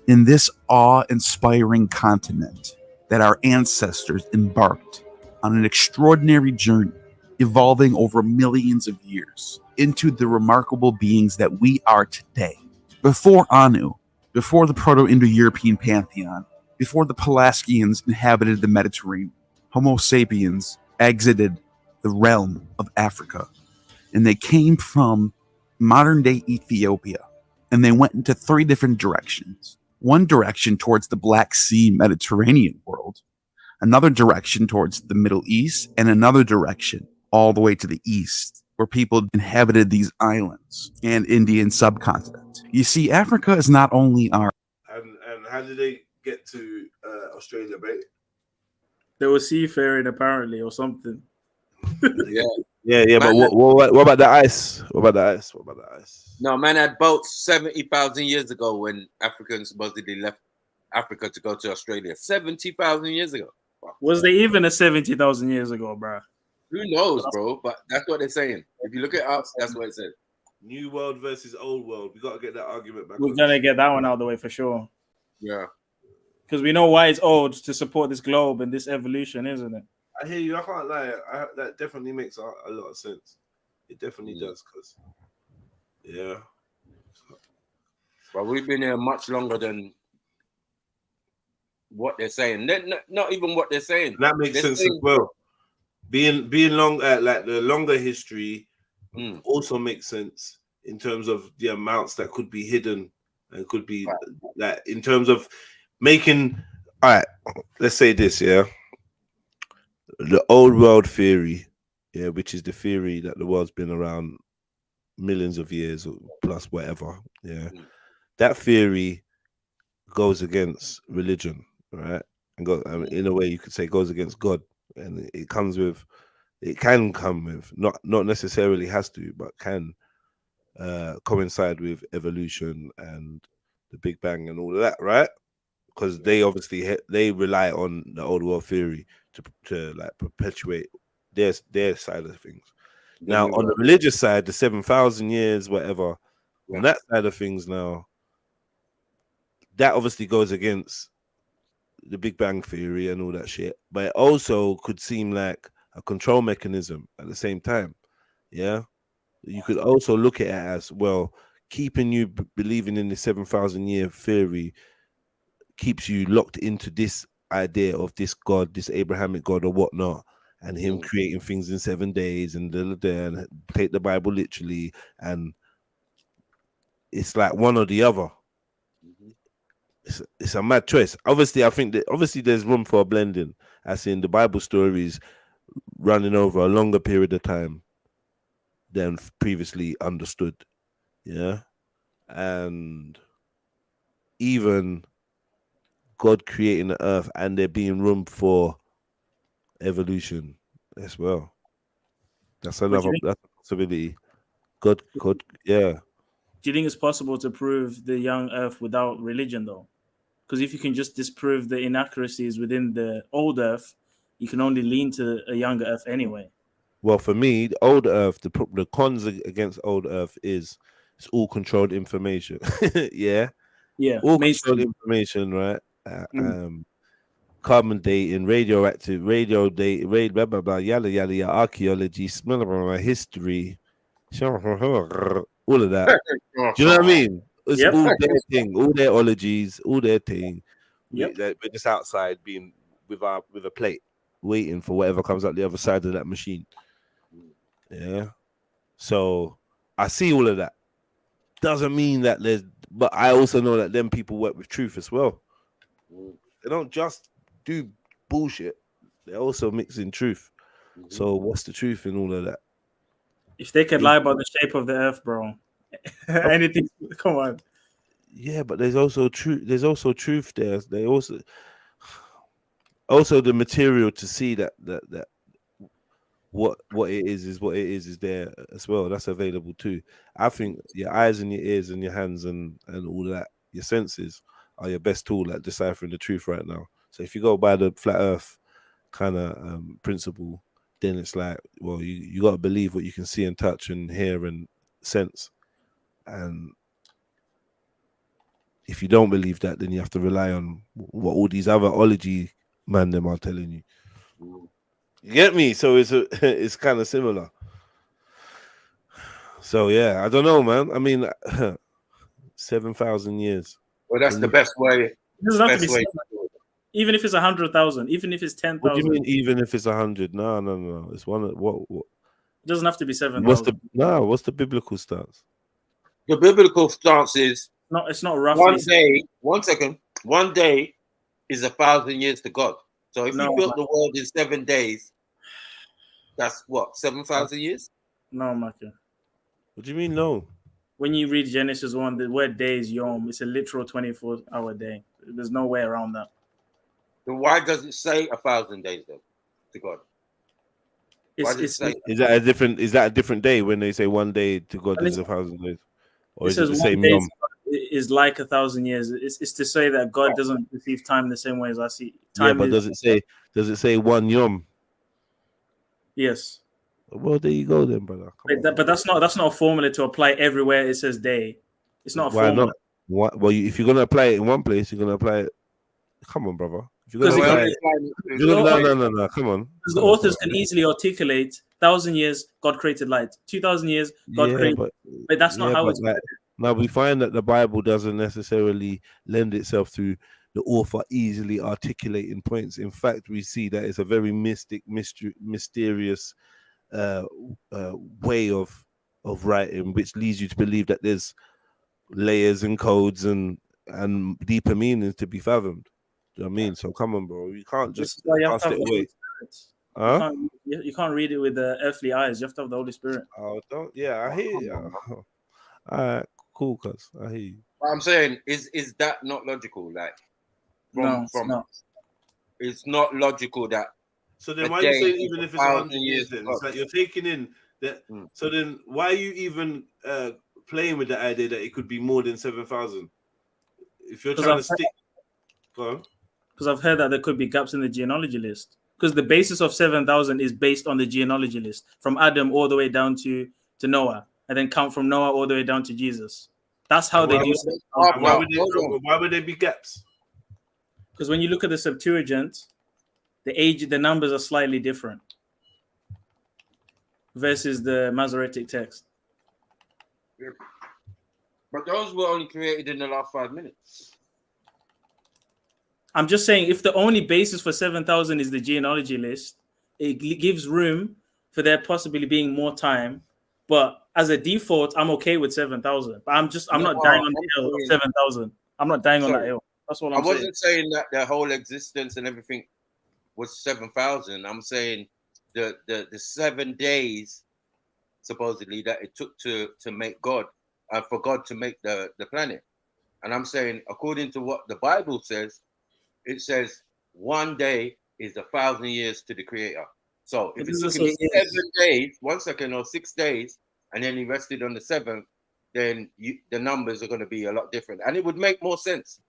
in this awe-inspiring continent, that our ancestors embarked on an extraordinary journey, evolving over millions of years into the remarkable beings that we are today. Before Anu, before the Proto-Indo-European pantheon, before the Pelasgians inhabited the Mediterranean, Homo sapiens exited the realm of Africa, and they came from modern-day Ethiopia, and they went into 3 different directions. One direction towards the Black Sea Mediterranean world, another direction towards the Middle East, and another direction all the way to the east, where people inhabited these islands and Indian subcontinent. You see, Africa is not only our... And how did they get to Australia, mate? They were seafaring apparently or something. Yeah. But what about the ice? What about the ice? No, man had boats 70,000 years ago when Africans supposedly left Africa to go to Australia. 70,000 years ago. Was there even a 70,000 years ago, bro? Who knows, bro? But that's what they're saying. If you look it up, that's what it said. New world versus old world. We got to get that argument back. We're going to get that one out of the way for sure. Yeah. Because we know why it's old, to support this globe and this evolution, isn't it? I hear you. I can't lie. That definitely makes a lot of sense. It definitely does. Because, yeah. But we've been here much longer than what they're saying. Not even what they're saying. That makes sense as well. Being long, like the longer history, also makes sense in terms of the amounts that could be hidden and could be like in terms of making. All right, let's say this, yeah. The old world theory, yeah, which is the theory that the world's been around millions of years or plus whatever, yeah. That theory goes against religion, right? And in a way you could say goes against God, and it can come with not necessarily has to, but can coincide with evolution and the Big Bang and all of that, right? Because they obviously they rely on the old world theory to like perpetuate their side of things. Now on the religious side, the 7,000 years, whatever, on that side of things, now that obviously goes against the Big Bang theory and all that shit, but it also could seem like a control mechanism at the same time. Yeah, you could also look at it as well, keeping you believing in the 7,000 year theory keeps you locked into this idea of this God, this Abrahamic God or whatnot, and him creating things in 7 days and take the Bible literally, and it's like one or the other. It's a mad choice. Obviously, I think that there's room for a blending, as in the Bible stories running over a longer period of time than previously understood. Yeah, and even God creating the earth and there being room for evolution as well. That's another possibility. God, yeah. Do you think it's possible to prove the young earth without religion, though? Because if you can just disprove the inaccuracies within the old earth, you can only lean to a younger earth anyway. Well, for me, the old earth, the cons against old earth is it's all controlled information. Yeah. All controlled information, right? Carbon dating, radioactive, blah blah blah, yada yada yada, archaeology, smell of history, all of that. Do you know what I mean? It's all their thing, all their ologies, all their thing. We're just outside being with a plate, waiting for whatever comes out the other side of that machine. Yeah. So I see all of that. Doesn't mean that but I also know that them people work with truth as well. They don't just do bullshit. They also mix in truth. So what's the truth in all of that? If they could lie about the shape of the earth, bro, anything. Come on. Yeah, but there's also truth. There's also truth there. They also the material to see that what it is what it is there as well. That's available too. I think your eyes and your ears and your hands and all that, your senses are your best tool at deciphering the truth right now. So if you go by the flat earth kind of principle, then it's like, well, you got to believe what you can see and touch and hear and sense. And if you don't believe that, then you have to rely on what all these other ology man them are telling you. You get me? So it's kind of similar. So yeah, I don't know, man. I mean, 7,000 years. Well, that's the best way. It doesn't have to be even if it's 100,000, even if it's 10,000. What do you mean? Even if it's 100? No. It's one. What? It doesn't have to be 7,000. What's the biblical stance? The biblical stance is it's not roughly. One day is 1,000 years to God. So if you built the world in 7 days, that's what, 7,000 years? No, Maka. What do you mean no? When you read Genesis 1, the word day is yom. It's a literal 24-hour day. There's no way around that. Then why does it say 1,000 days though to God? Is that a different day when they say 1 day to God is 1,000 days? Or is it the same yom? Is like 1,000 years. It's to say that God doesn't perceive time the same way as I see time. Yeah, but does it say 1 yom? Yes. Well, there you go then, brother. But that's not a formula to apply everywhere. It says day. It's not a formula. Why not? Well, if you're gonna apply it in one place, you're gonna apply it. Come on, brother. If you're gonna apply it, no. Come on. Because the authors can easily articulate 1,000 years God created light, 2,000 years God created. But that's not how it's. Now we find that the Bible doesn't necessarily lend itself to the author easily articulating points. In fact, we see that it's a very mysterious way of writing, which leads you to believe that there's layers and codes and deeper meanings to be fathomed. Do you know what I mean? So come on, bro. You can't just cast it away. Huh? You can't read it with the earthly eyes. You have to have the Holy Spirit. Oh, don't. Yeah, I hear you. All right, cool, cuz I hear you. I'm saying, is that not logical? Like, it's not logical that. So then, why are you saying even if it's 100 years? Then it's like you're taking in that. So then, why are you even playing with the idea that it could be more than 7,000? If you're trying to stick, because I've heard that there could be gaps in the genealogy list. Because the basis of 7,000 is based on the genealogy list, from Adam all the way down to Noah, and then count from Noah all the way down to Jesus. That's how they do it. Why would there be gaps? Because when you look at the Septuagint, the numbers are slightly different versus the Masoretic text. Yeah. But those were only created in the last 5 minutes. I'm just saying, if the only basis for 7,000 is the genealogy list, it gives room for there possibly being more time. But as a default, I'm okay with 7,000. But I'm not dying on the hill of 7,000. I'm not dying on that hill. That's what I'm saying. I wasn't saying that the whole existence and everything was 7,000. I'm saying the 7 days, supposedly, that it took to make God, for God to make the planet. And I'm saying, according to what the Bible says, it says 1 day is 1,000 years to the Creator. So if it's looking at 7 days, 1 second, or 6 days, and then he rested on the 7th, then the numbers are going to be a lot different, and it would make more sense.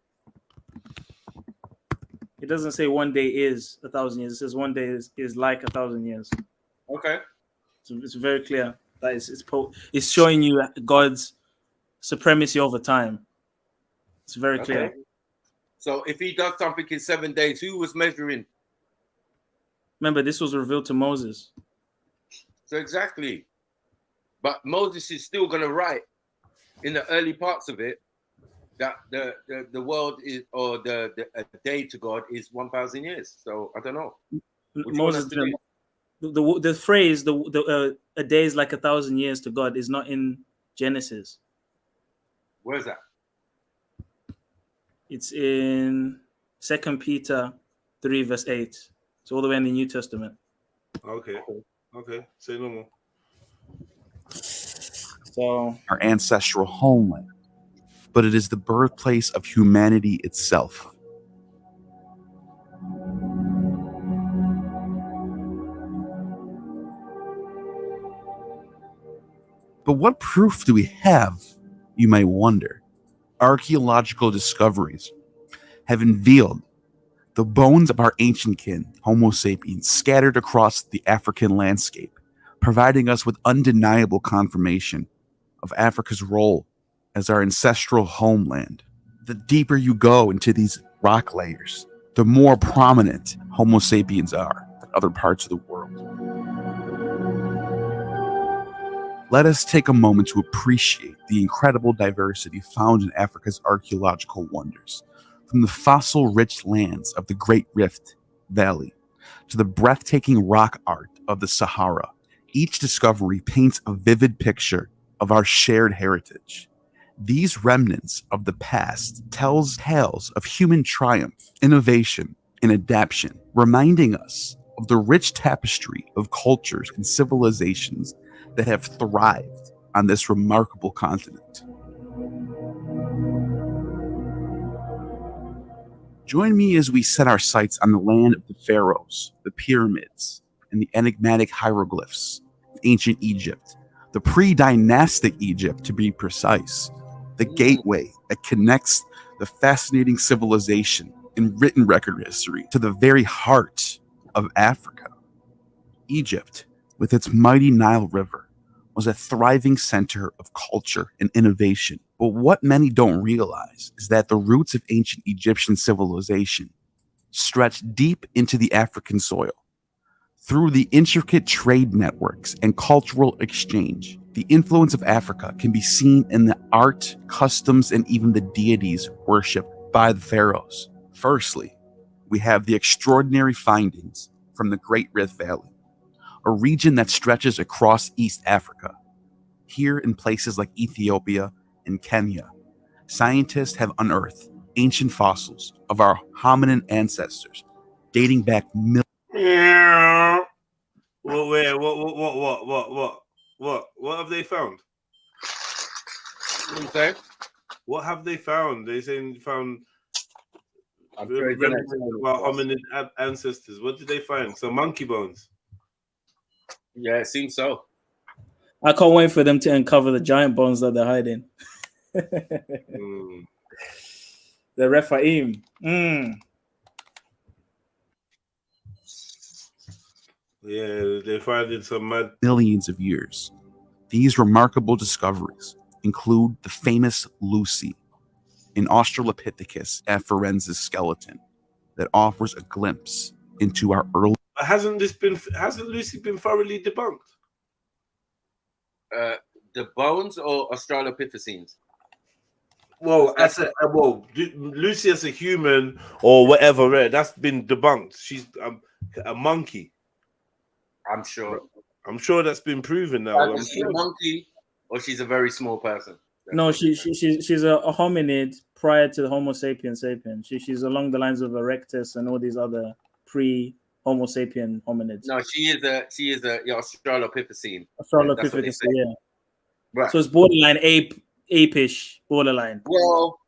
It doesn't say 1 day is 1,000 years. It says 1 day is like 1,000 years. Okay. So it's very clear that it's showing you God's supremacy over time. It's very clear. So if he does something in 7 days, who was measuring? Remember, this was revealed to Moses. So exactly. But Moses is still going to write in the early parts of it that the world is, or a day to God is 1,000 years. So I don't know. Moses didn't. The phrase a day is like 1,000 years to God is not in Genesis. Where's that? It's in 2 Peter 3 verse 8. It's all the way in the New Testament. Okay. Say no more. So our ancestral homeland, but it is the birthplace of humanity itself. But what proof do we have, you might wonder? Archaeological discoveries have unveiled the bones of our ancient kin, Homo sapiens, scattered across the African landscape, providing us with undeniable confirmation of Africa's role as our ancestral homeland. The deeper you go into these rock layers, the more prominent Homo sapiens are than other parts of the world. Let us take a moment to appreciate the incredible diversity found in Africa's archaeological wonders, from the fossil-rich lands of the Great Rift Valley to the breathtaking rock art of the Sahara. Each discovery paints a vivid picture of our shared heritage. These remnants of the past tells tales of human triumph, innovation, and adaptation, reminding us of the rich tapestry of cultures and civilizations that have thrived on this remarkable continent. Join me as we set our sights on the land of the pharaohs, the pyramids, and the enigmatic hieroglyphs of ancient Egypt, the pre-dynastic Egypt to be precise, the gateway that connects the fascinating civilization and written record history to the very heart of Africa. Egypt, with its mighty Nile River, was a thriving center of culture and innovation. But what many don't realize is that the roots of ancient Egyptian civilization stretched deep into the African soil. Through the intricate trade networks and cultural exchange, The influence of Africa can be seen in the art, customs, and even the deities worshipped by the pharaohs. Firstly, we have the extraordinary findings from the Great Rift Valley, a region that stretches across East Africa. Here in places like Ethiopia and Kenya, scientists have unearthed ancient fossils of our hominin ancestors dating back millions. What have they found? What do you say? What have they found? They say found I'm sure it's gonna about hominid ancestors. What did they find? Some monkey bones. Yeah, it seems so. I can't wait for them to uncover the giant bones that they're hiding. The Rephaim. Yeah, they find some mad Millions of years. These remarkable discoveries include the famous Lucy, an Australopithecus afarensis skeleton that offers a glimpse into our early. Hasn't Lucy been thoroughly debunked? The bones or Australopithecines? Well, Lucy as a human or whatever, right? That's been debunked. She's a monkey. I'm sure. I'm sure that's been proven now. Is she a monkey or she's a very small person? No, she's a hominid prior to the Homo sapiens sapien. She's along the lines of Erectus and all these other pre-Homo sapien hominids. No, she is a Australopithecine. Australopithecus, yeah. Right. So it's borderline apish, borderline. Well,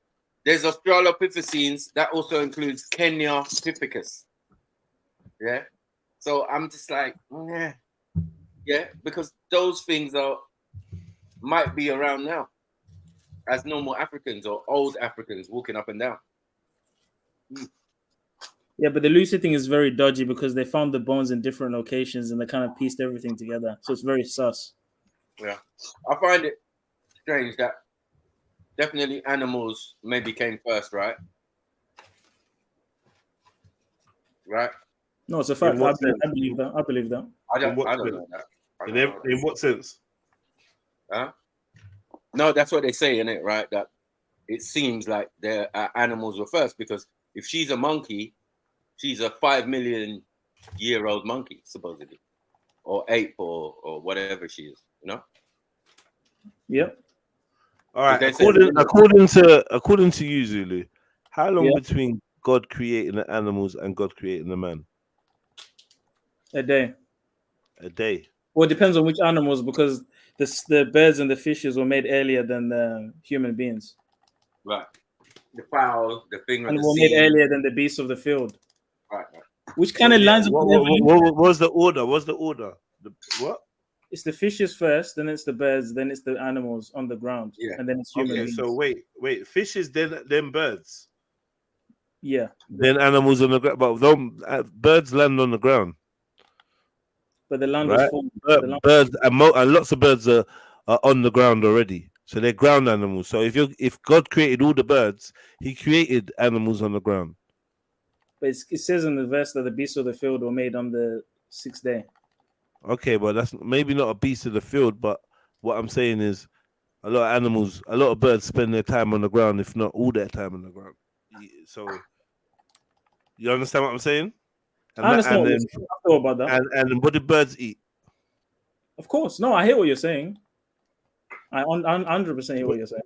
there's Australopithecines. That also includes Kenya Pithecus. Yeah. So I'm just like, yeah, because those things might be around now as normal Africans or old Africans walking up and down. Yeah, but the Lucy thing is very dodgy because they found the bones in different locations and they kind of pieced everything together. So it's very sus. Yeah. I find it strange that definitely animals maybe came first, right? Right? No, it's a fact. I believe that. I don't know that. In what sense? Huh? No, that's what they say, innit, right? That it seems like the animals were first because if she's a monkey, she's a 5 million year old monkey, supposedly, or ape or whatever she is, you know? Yep. All right. According to you, Zulu, how long between God creating the animals and God creating the man? A day. A day. Well, it depends on which animals, because the birds and the fishes were made earlier than the human beings. Right. The fowl, the thing, and were made earlier than the beasts of the field. Right. Which kind of lines up. What was the order? What? It's the fishes first, then it's the birds, then it's the animals on the ground, and then it's human beings. So wait, fishes, then birds. Yeah. Then animals on the ground, but birds land on the ground. But the land was full. Birds and lots of birds are on the ground already, so they're ground animals. So if God created all the birds, He created animals on the ground. But it says in the verse that the beasts of the field were made on the 6th day. Okay, but that's maybe not a beast of the field. But what I'm saying is, a lot of birds spend their time on the ground, if not all their time on the ground. So you understand what I'm saying? I understand about that. And what do birds eat? Of course. No, I hear what you're saying. I 100% hear what you're saying.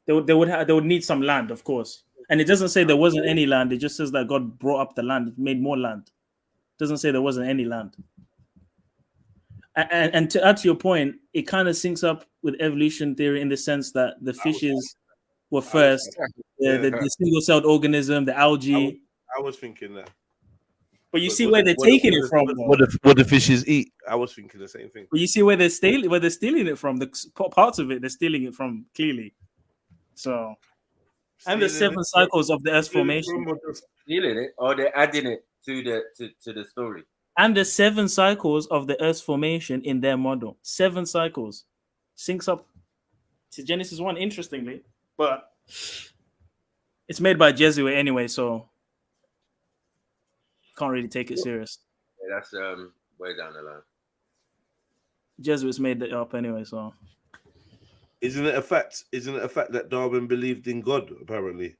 They would need some land, of course. And it doesn't say there wasn't any land. It just says that God brought up the land. It made more land. It doesn't say there wasn't any land. And to add to your point, it kind of syncs up with evolution theory in the sense that the fishes were first, the single-celled organism, the algae. I was thinking that. But you see where they're taking it from. What the fishes eat. I was thinking the same thing. But you see where they're stealing it from. The parts of it they're stealing it from clearly. So, and the 7 cycles of the Earth's formation. Stealing it, or they're adding it to the story. And the 7 cycles of the Earth's formation in their model. 7 cycles syncs up to Genesis 1. Interestingly, but it's made by Jesuit anyway, so. Can't really take it serious. Yeah, that's way down the line. Jesuits made that up anyway. So Isn't it a fact? Isn't it a fact that Darwin believed in God? Apparently.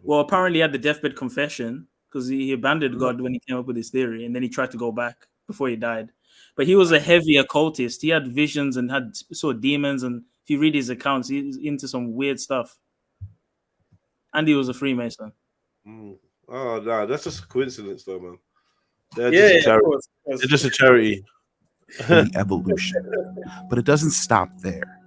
well, apparently he had the deathbed confession because he abandoned God when he came up with his theory, and then he tried to go back before he died. But he was a heavy occultist. He had visions and saw demons, and if you read his accounts, he's into some weird stuff. And he was a Freemason. Mm. Oh no, that's just a coincidence, though, man. They're Yeah, just a yeah, charity. of course. They're just a charity. The evolution. But it doesn't stop there.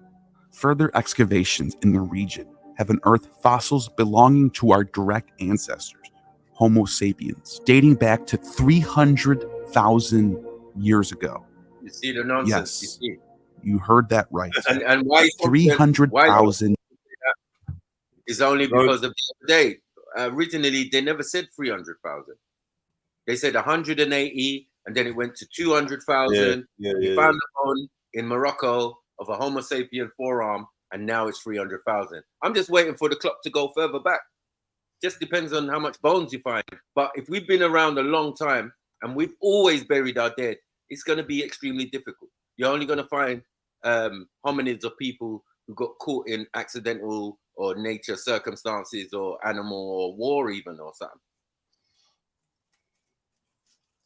Further excavations in the region have unearthed fossils belonging to our direct ancestors, Homo sapiens, dating back to 300,000 years ago. You see the nonsense. Yes, You see. you heard that right. And why 300,000. is only because of the other day. Originally, they never said 300,000. They said 180, and then it went to 200,000. We found the bone in Morocco of a Homo sapien forearm, and now it's 300,000. I'm just waiting for the clock to go further back. Just depends on how much bones you find. But if we've been around a long time and we've always buried our dead, it's going to be extremely difficult. You're only going to find hominids or people who got caught in accidental or nature circumstances or animal or war even or something.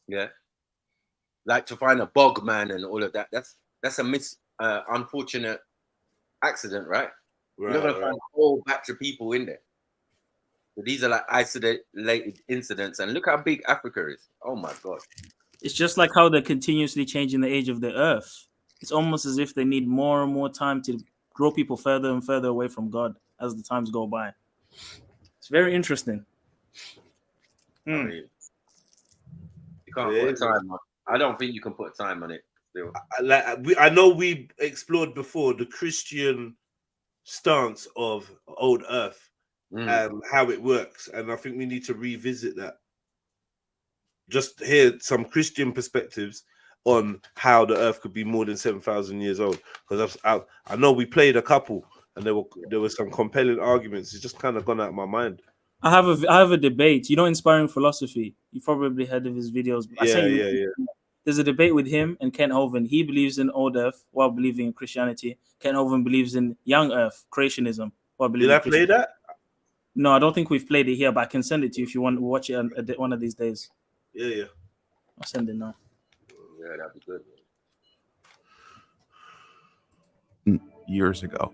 Yeah. Like to find a bog man and all of that. That's a unfortunate accident, right? You're not going to find a whole batch of people in there. So these are like isolated incidents. And look how big Africa is. Oh my God. It's just like how they're continuously changing the age of the earth. It's almost as if they need more and more time to draw people further and further away from God as the times go by. It's very interesting. I mean, you can't put a time on. I don't think you can put a time on it. Still. I know we explored before the Christian stance of old Earth and how it works, and I think we need to revisit that. Just hear some Christian perspectives on how the Earth could be more than 7,000 years old. Because I know we played a couple, and there were some compelling arguments. It's just kind of gone out of my mind. I have a debate. You know, Inspiring Philosophy. You probably heard of his videos. Yeah. There's a debate with him and Kent Hovind. He believes in old Earth while believing in Christianity. Kent Hovind believes in young Earth, creationism. While believing Did I play that? No, I don't think we've played it here, but I can send it to you if you want to watch it one of these days. Yeah. I'll send it now. Yeah, that'd be good. Years ago,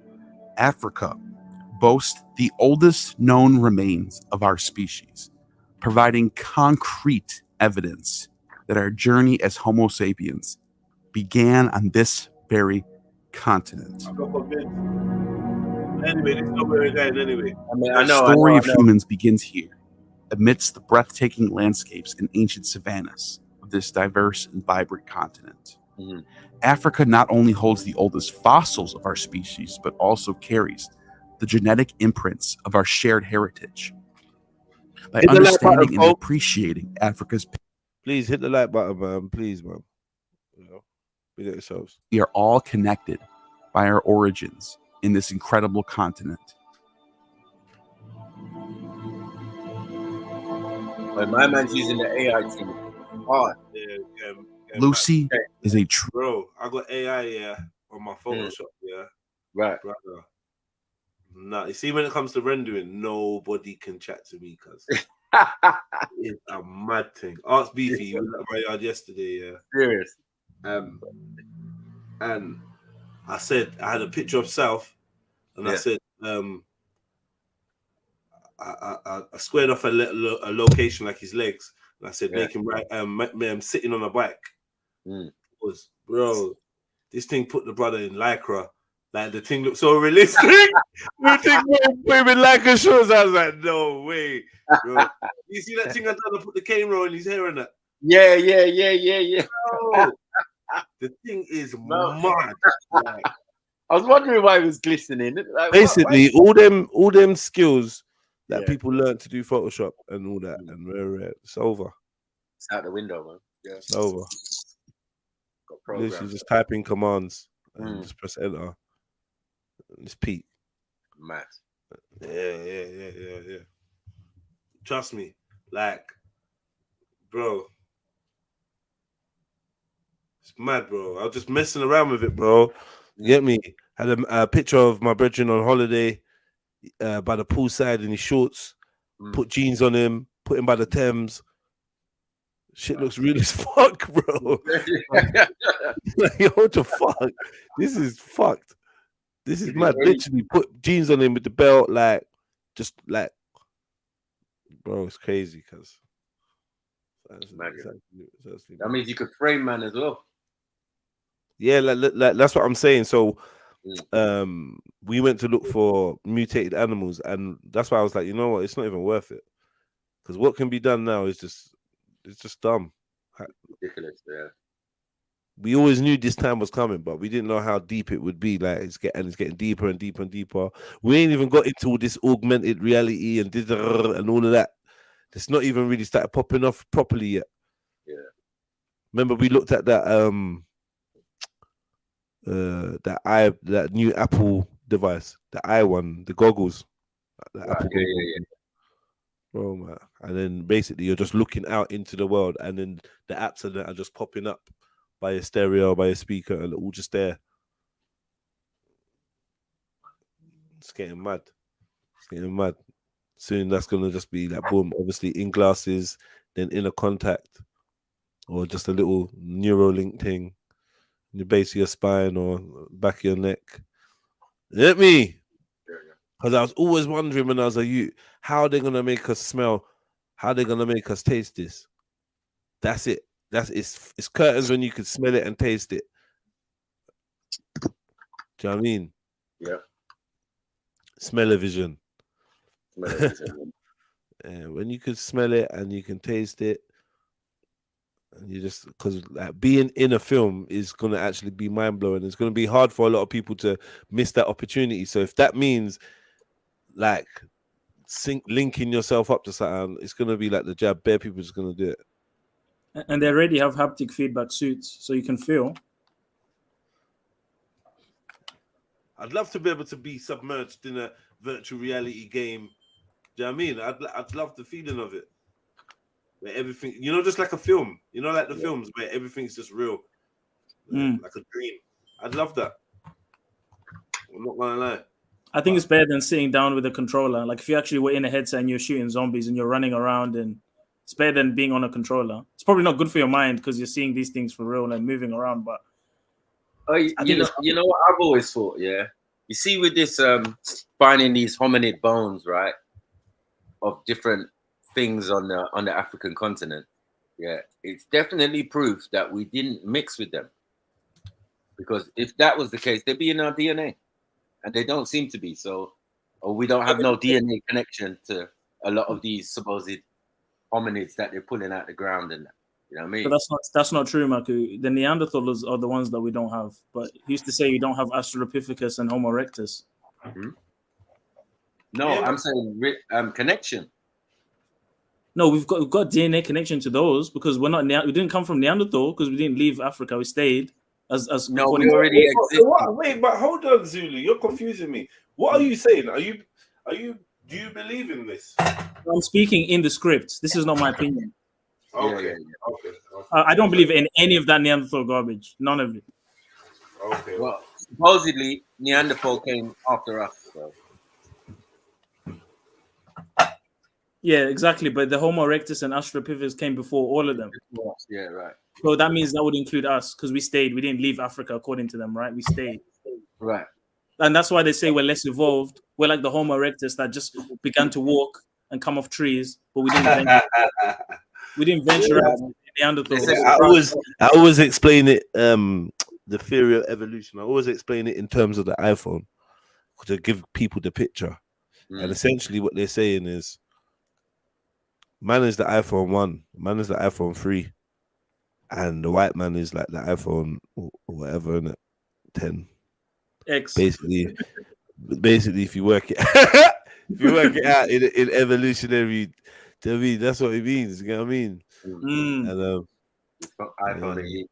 Africa boasts the oldest known remains of our species, providing concrete evidence that our journey as Homo sapiens began on this very continent. Anyway, this is not where we're going anyway. The story of humans begins here, amidst the breathtaking landscapes and ancient savannas of this diverse and vibrant continent. Africa not only holds the oldest fossils of our species, but also carries the genetic imprints of our shared heritage. By understanding and appreciating Africa's... Please hit the like button, man. Please, man. Be there yourselves. We are all connected by our origins in this incredible continent. But my man's using the AI team. Lucy is a bro. I got AI on my Photoshop. Right, brother. Nah, you see, when it comes to rendering, nobody can chat to me because it's a mad thing. Ask Beefy, he was at my yard yesterday. Serious. And I said I had a picture of South, and I said I squared off a location like his legs, and I said make him sitting on a bike. Was bro, this thing put the brother in lycra. Like the thing looked so realistic. The thing put him in lycra shoes. I was like, no way, bro. You see that thing I done to put the camera in his hair and that? Yeah. Bro, the thing is mad. Like, I was wondering why it was glistening. Like, basically, all them skills that people learn to do Photoshop and all that, and it's over. It's out the window, man. Yeah, it's over. Literally just type in commands and just press enter. It's Pete. Mad. Yeah. Trust me, like, bro. It's mad, bro. I was just messing around with it, bro. You get me? Had a picture of my brethren on holiday by the poolside in his shorts. Put jeans on him. Put him by the Thames. Shit looks real as fuck, bro. Like, yo, what the fuck? This is fucked. This is mad. Literally put jeans on him with the belt, like, just like, bro, it's crazy, cuz. That means you could frame man as well. Yeah, like that's what I'm saying. So we went to look for mutated animals, and that's why I was like, you know what, it's not even worth it. Because what can be done now is just dumb. Ridiculous, yeah. We always knew this time was coming, but we didn't know how deep it would be. Like it's getting deeper and deeper and deeper. We ain't even got into all this augmented reality and all of that. It's not even really started popping off properly yet. Yeah. Remember we looked at that that new Apple device, the i1, the goggles. Apple goggles. Bro, man. And then basically you're just looking out into the world, and then the apps are just popping up by a stereo, by a speaker, and all just there. It's getting mad. It's getting mad. Soon that's gonna just be like boom, obviously in glasses, then in a contact, or just a little Neuralink thing in the base of your spine or back of your neck. You get me? Because I was always wondering when I was a youth, how are they gonna make us smell? How are they gonna make us taste this? That's it. It's curtains when you could smell it and taste it. Do you know what I mean? Yeah. Smell-o-vision. Yeah, when you could smell it and you can taste it, and you just, because like, being in a film is going to actually be mind-blowing. It's going to be hard for a lot of people to miss that opportunity. So if that means like linking yourself up to something, it's going to be like the jab. Bare people just going to do it. And they already have haptic feedback suits, so you can feel. I'd love to be able to be submerged in a virtual reality game. Do you know what I mean? I'd love the feeling of it. Where everything, you know, just like a film. You know, like the films where everything's just real. Like a dream. I'd love that. I'm not gonna lie. I think it's better than sitting down with a controller. Like if you actually were in a headset and you're shooting zombies and you're running around, and it's better than being on a controller. It's probably not good for your mind because you're seeing these things for real and moving around, but you know what I've always thought, yeah. You see with this finding these hominid bones, right? Of different things on the African continent. Yeah, it's definitely proof that we didn't mix with them. Because if that was the case, they'd be in our DNA. And they don't seem to be. So, or we don't have no DNA connection to a lot of these supposed hominids that they're pulling out the ground and that. You know what I mean? But that's not true, Maku. The Neanderthals are the ones that we don't have. But he used to say you don't have Australopithecus and Homo erectus. Mm-hmm. No, I'm saying connection. No, we've got DNA connection to those because we didn't come from Neanderthal because we didn't leave Africa. We stayed as no, we already exist. Wait, but hold on, Zulu. You're confusing me. What are you saying? Do you believe in this? I'm speaking in the script. This is not my opinion. Okay. Okay. I don't believe in any of that Neanderthal garbage. None of it. Okay. Well, supposedly Neanderthal came after us. So. Yeah, exactly. But the Homo erectus and Australopithecus came before all of them. Yeah, right. So that means that would include us because we stayed. We didn't leave Africa according to them, right? We stayed. Right. And that's why they say we're less evolved. We're like the Homo erectus that just began to walk and come off trees, but we didn't venture out to Neanderthals. I always explain it, the theory of evolution. I always explain it in terms of the iPhone to give people the picture. And essentially what they're saying is man is the iPhone 1, man is the iPhone 3, and the white man is like the iPhone or whatever, innit? 10. X. Basically, if you work it out in evolutionary, to me, that's what it means. You know what I mean? And iPhone.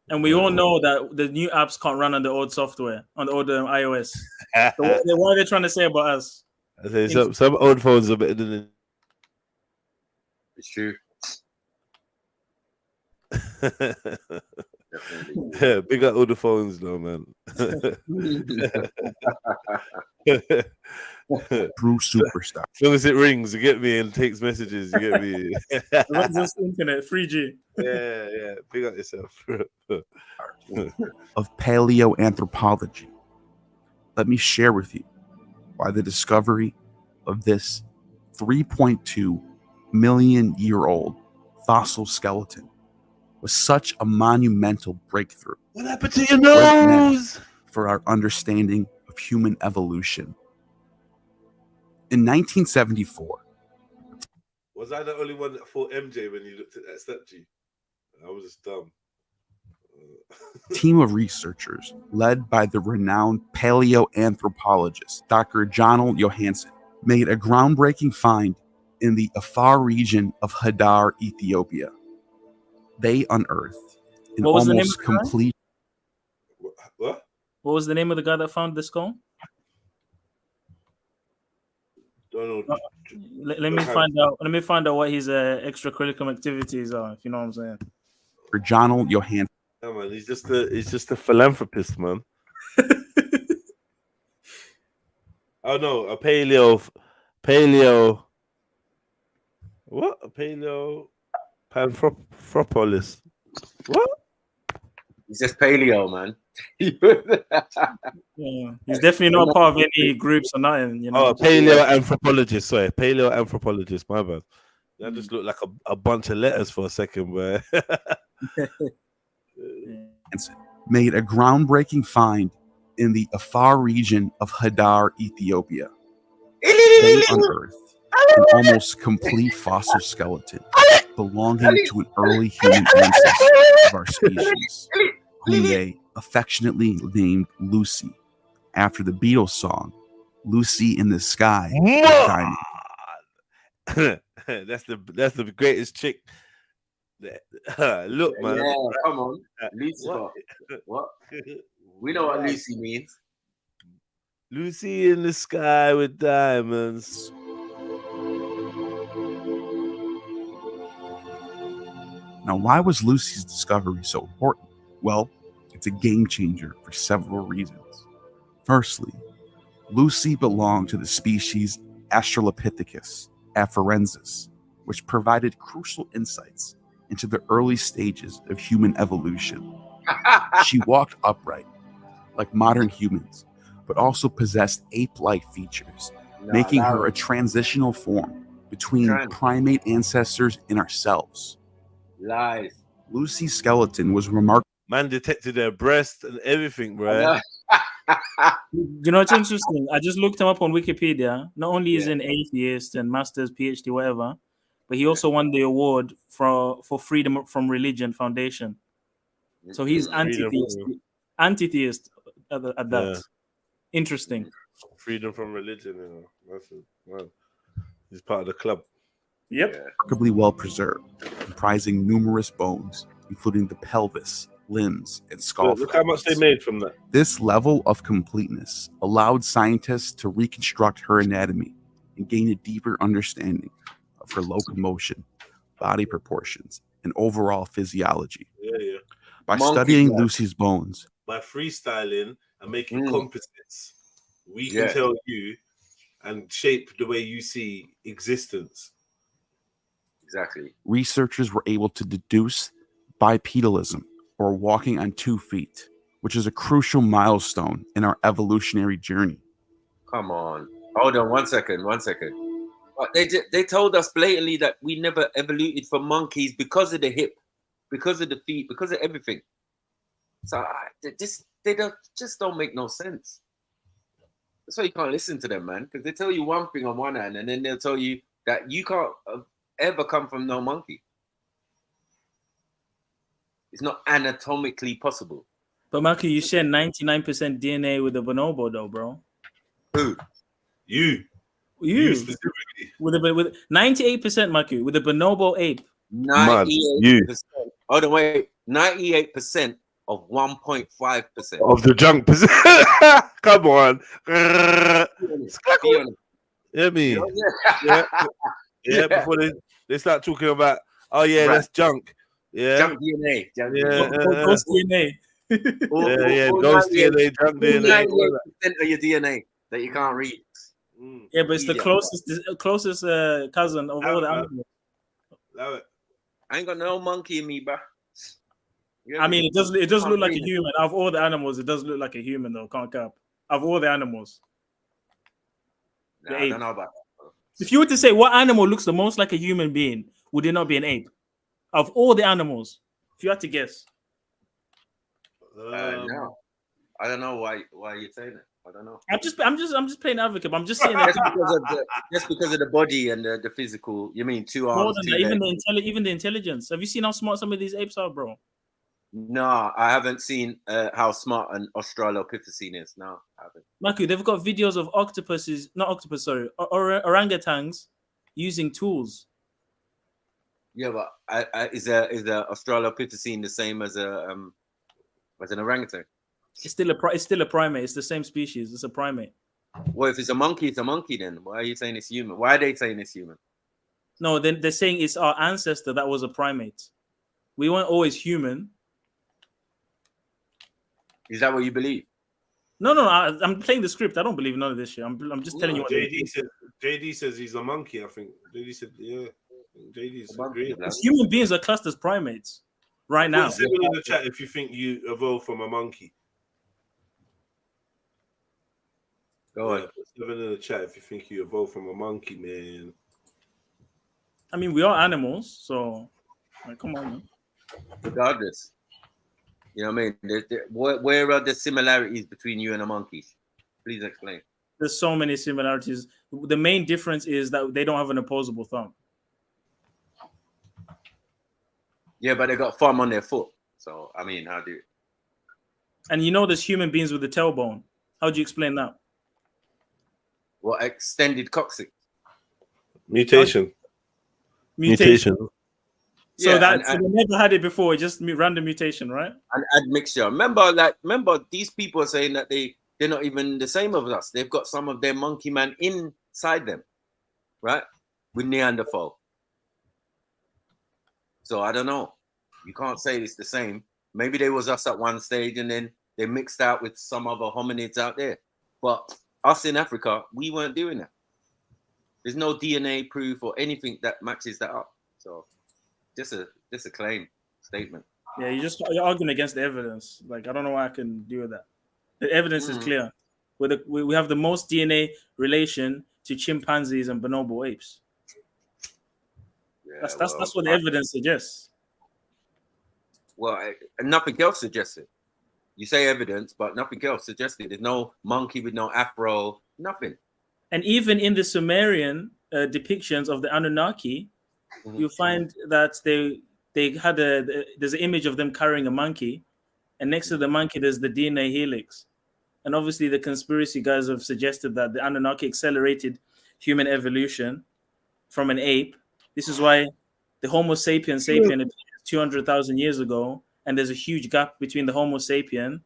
And we all know that the new apps can't run on the old software, on the old iOS. So what are they trying to say about us? I say some old phones are better than It's true. Yeah, big up all the phones though, man. True superstar. As long as it rings, you get me, and takes messages, you get me. Runs this internet, 3G. Yeah. Big up yourself. Of paleoanthropology. Let me share with you why the discovery of this 3.2 million year old fossil skeleton was such a monumental breakthrough. What happened to your nose? For our understanding of human evolution. In 1974, was I the only one that thought MJ when you looked at that statue? I was just dumb. a team of researchers led by the renowned paleoanthropologist Dr. Jonald Johansen made a groundbreaking find in the Afar region of Hadar, Ethiopia. They unearthed an What was the name almost of the guy? complete. What? What was the name of the guy that found the skull? Donald. Let me find out. Let me find out what his extracurricular activities are. If you know what I'm saying. For Jonald Johansen. Yeah, man, he's just a philanthropist, man. Oh no, a paleo. What? A paleo panthropolis. What? He's just paleo, man. Yeah, he's definitely not part of any groups or nothing. You know. Oh, paleoanthropologist. Sorry, paleoanthropologist. My bad. That just looked like a bunch of letters for a second, where made a groundbreaking find in the Afar region of Hadar, Ethiopia. They unearthed an almost complete fossil skeleton belonging to an early human ancestor of our species, whom they affectionately named Lucy, after the Beatles song "Lucy in the Sky." That's the greatest chick. Look, man. Yeah, come on, Lucy. What? We know what Lucy means. Lucy in the sky with diamonds. Now, why was Lucy's discovery so important? Well, it's a game changer for several reasons. Firstly, Lucy belonged to the species Australopithecus afarensis, which provided crucial insights into the early stages of human evolution. She walked upright, like modern humans, but also possessed ape-like features, making her a transitional form between primate ancestors and ourselves. Lies. Lucy's skeleton was remarkable. Man detected their breast and everything, bro. You know, it's interesting. I just looked him up on Wikipedia. Not only is he an atheist and master's, PhD, whatever, but he also won the award for Freedom from Religion Foundation. So he's anti-theist at that. Yeah. Interesting. Freedom from religion, you know. Wow. He's part of the club. Yep. Remarkably well preserved, comprising numerous bones, including the pelvis, limbs, and skull. Look how much they made from that. This level of completeness allowed scientists to reconstruct her anatomy and gain a deeper understanding of her locomotion, body proportions, and overall physiology. Yeah. By studying Lucy's bones, by freestyling and making composites, we can tell you and shape the way you see existence. Exactly. Researchers were able to deduce bipedalism, or walking on 2 feet, which is a crucial milestone in our evolutionary journey. Come on. Hold on one second. They told us blatantly that we never evoluted from monkeys because of the hip, because of the feet, because of everything. So they don't make no sense. That's why you can't listen to them, man, because they tell you one thing on one hand, and then they'll tell you that you can't ever come from no monkey. It's not anatomically possible. But Marky, you share 99% DNA with the bonobo, though, bro. Who? You specifically. With 98%, Marky, with the bonobo ape. 98%. Oh no, wait. 98% of 1.5% of the junk percent. Come on. Yeah, me. Yeah. Before they start talking about, that's junk. Yeah. Junk DNA. Junk Yeah. Ghost DNA. Ghost DNA, junk DNA. 98% of your DNA that you can't read. Yeah, but it's the Idiot. closest cousin of all the animals. Love it. I ain't got no monkey in me, bro. I mean, it does look like a human. Out of all the animals, it does look like a human, though. Can't cap. Of all the animals, Nah, I don't know about that. if you were to say what animal looks the most like a human being, would it not be an ape? Of all the animals, if you had to guess. No, I don't know why you're saying it. I don't know. I'm just playing advocate. But I'm just saying just because of the body and the physical. You mean 2 arms? Even the intelligence. Have you seen how smart some of these apes are, bro? No, I haven't seen how smart an Australopithecine is. No, I haven't. Maku, they've got videos of orangutans using tools. Yeah, but is a Australopithecine the same as an orangutan? It's still a primate. It's the same species. It's a primate. Well, if it's a monkey then. Why are you saying it's human? Why are they saying it's human? No, then they're saying it's our ancestor that was a primate. We weren't always human. Is that what you believe? No. I'm playing the script. I don't believe none of this shit. I'm just telling you what JD says he's a monkey. I think JD said JD's agree. Human beings are classed as primates right now. Put 7 in the chat if you think you evolved from a monkey. Go on. Put 7 in the chat if you think you evolved from a monkey, man. I mean, we are animals, so come on, man. Regardless. You know what I mean? Where are the similarities between you and a monkey? Please explain. There's so many similarities. The main difference is that they don't have an opposable thumb. Yeah, but they got thumb on their foot. So, I mean, how do you... And you know there's human beings with the tailbone. How do you explain that? Well, extended coccyx. Mutation. So yeah, they never had it before, just random mutation, right? And admixture. Remember, these people are saying that they're not even the same as us. They've got some of their monkey man inside them, right? With Neanderthal. So I don't know. You can't say it's the same. Maybe they was us at one stage and then they mixed out with some other hominids out there. But us in Africa, we weren't doing that. There's no DNA proof or anything that matches that up. So just a claim statement. Yeah, you're arguing against the evidence. Like, I don't know why I can deal with that. The evidence is clear. We have the most DNA relation to chimpanzees and bonobo apes. Yeah, that's what the evidence suggests. Well, nothing else suggests it. You say evidence, but nothing else suggests it. There's no monkey with no afro, nothing. And even in the Sumerian depictions of the Anunnaki, you find that they had there's an image of them carrying a monkey, and next to the monkey there's the DNA helix. And obviously the conspiracy guys have suggested that the Anunnaki accelerated human evolution from an ape. This is why the Homo sapien appeared 200,000 years ago, and there's a huge gap between the Homo sapien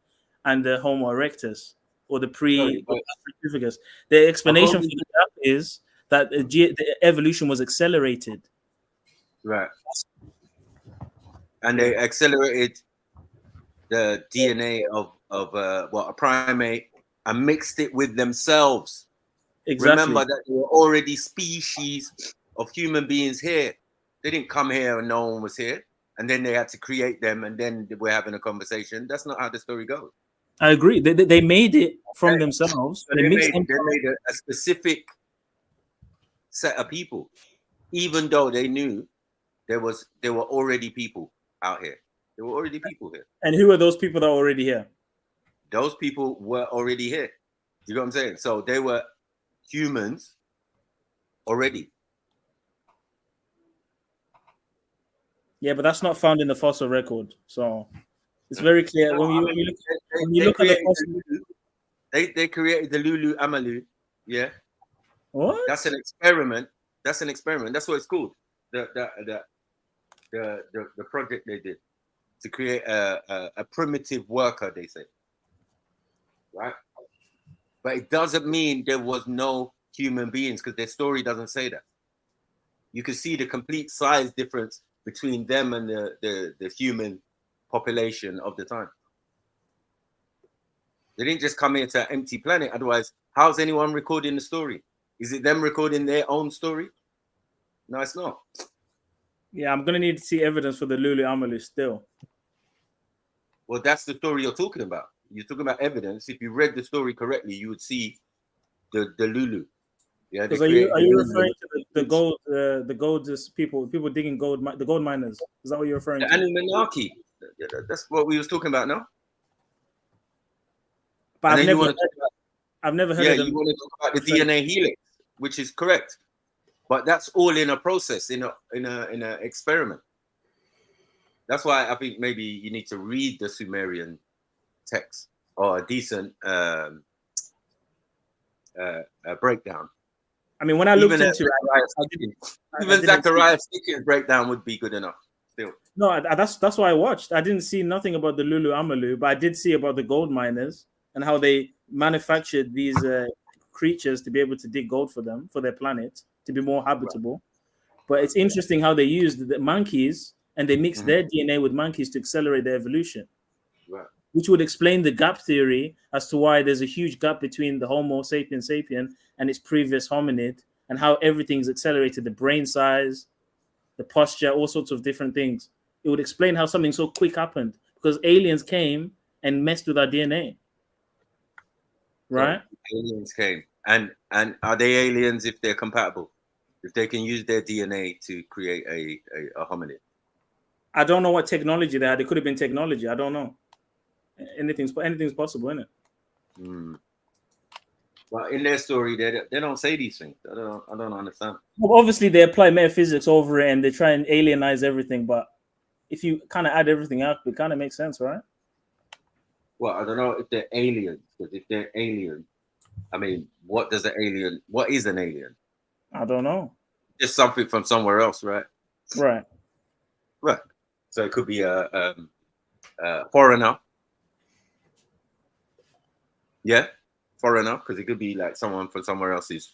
and the Homo erectus, or the pre-Australopithecus. The explanation for the gap is that the evolution was accelerated. Right. And they accelerated the DNA of a primate and mixed it with themselves. Exactly. Remember that there were already species of human beings here. They didn't come here and no one was here. And then they had to create them, and then we're having a conversation. That's not how the story goes. I agree. They made it from themselves. They made a specific set of people, even though they knew there were already people out here. There were already people here. And who are those people that are already here? Those people were already here. You know what I'm saying? So they were humans already. Yeah, but that's not found in the fossil record. So it's very clear when you look at the fossil. They created the Lulu Amalu. Yeah. What? That's an experiment. That's what it's called. The project they did to create a primitive worker, they say. Right? But it doesn't mean there was no human beings, because their story doesn't say that. You can see the complete size difference between them and the human population of the time. They didn't just come here to an empty planet. Otherwise, how's anyone recording the story? Is it them recording their own story? No, it's not. Yeah, I'm gonna need to see evidence for the Lulu Amalu still. Well, that's the story you're talking about. You're talking about evidence. If you read the story correctly, you would see the Lulu. Yeah. Because are you referring to the gold people digging gold, the gold miners? Is that what you're referring to? Anunnaki. That's what we was talking about now. But I've never heard of them. You want to talk about the DNA helix, which is correct, but that's all in a process, in an experiment. That's why I think maybe you need to read the Sumerian text or a decent breakdown. I mean, when I looked into it, even Zachariah Sitchin's breakdown would be good enough. Still, no, that's why I watched. I didn't see nothing about the Lulu Amalu, but I did see about the gold miners and how they manufactured these creatures to be able to dig gold for them, for their planet, to be more habitable. But it's interesting how they used the monkeys and they mixed their DNA with monkeys to accelerate their evolution, which would explain the gap theory as to why there's a huge gap between the Homo sapiens sapien and its previous hominid, and how everything's accelerated, the brain size, the posture, all sorts of different things. It would explain how something so quick happened because aliens came and messed with our DNA. Right? So aliens came. And are they aliens if they're compatible? If they can use their DNA to create a hominid? I don't know what technology they had. It could have been technology. I don't know. Anything's possible, isn't it? But in their story, they don't say these things. I don't understand. Well, obviously, they apply metaphysics over it and they try and alienize everything. But if you kind of add everything up, it kind of makes sense, right? Well, I don't know if they're aliens, because if they're alien, I mean, what is an alien? I don't know. Just something from somewhere else, right? Right. So it could be a foreigner. Yeah, foreigner, because it could be like someone from somewhere else who's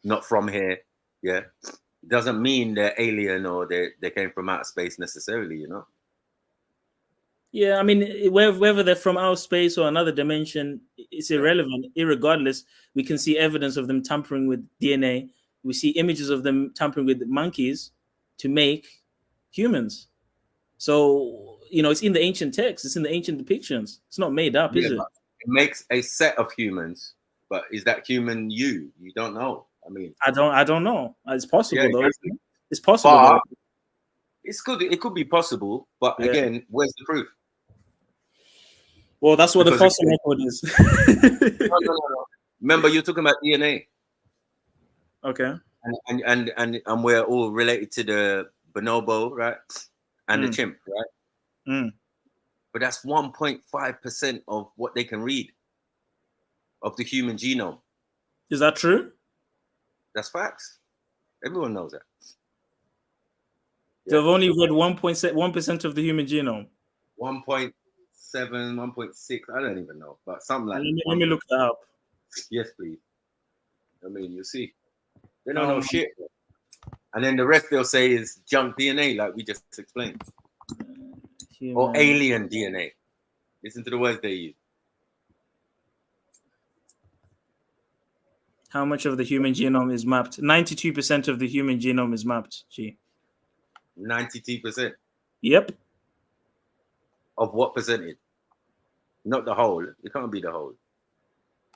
not from here. Yeah, it doesn't mean they're alien or they came from outer space necessarily, you know. Yeah, I mean, whether they're from outer space or another dimension, it's irrelevant. Irregardless, we can see evidence of them tampering with DNA. We see images of them tampering with monkeys to make humans. So, you know, it's in the ancient texts. It's in the ancient depictions. It's not made up, is it? It makes a set of humans, but is that human you? You don't know. I mean, I don't know. It's possible though. It's possible. It's good. It could be possible, but again, where's the proof? Well, that's what the fossil record is. No. Remember, you're talking about DNA. Okay. And we're all related to the bonobo, right? And the chimp, right? But that's 1.5% of what they can read of the human genome. Is that true? That's facts. Everyone knows that. They've only read 1% of the human genome. 1.7, 1.6. I don't even know, but something like that. Let me look that up. Yes, please. I mean, you see, they don't know shit. And then the rest they'll say is junk DNA, like we just explained. Or alien DNA. Listen to the words they use. How much of the human genome is mapped? 92% of the human genome is mapped, G. 92%? Yep. Of what percentage? Not the whole. It can't be the whole.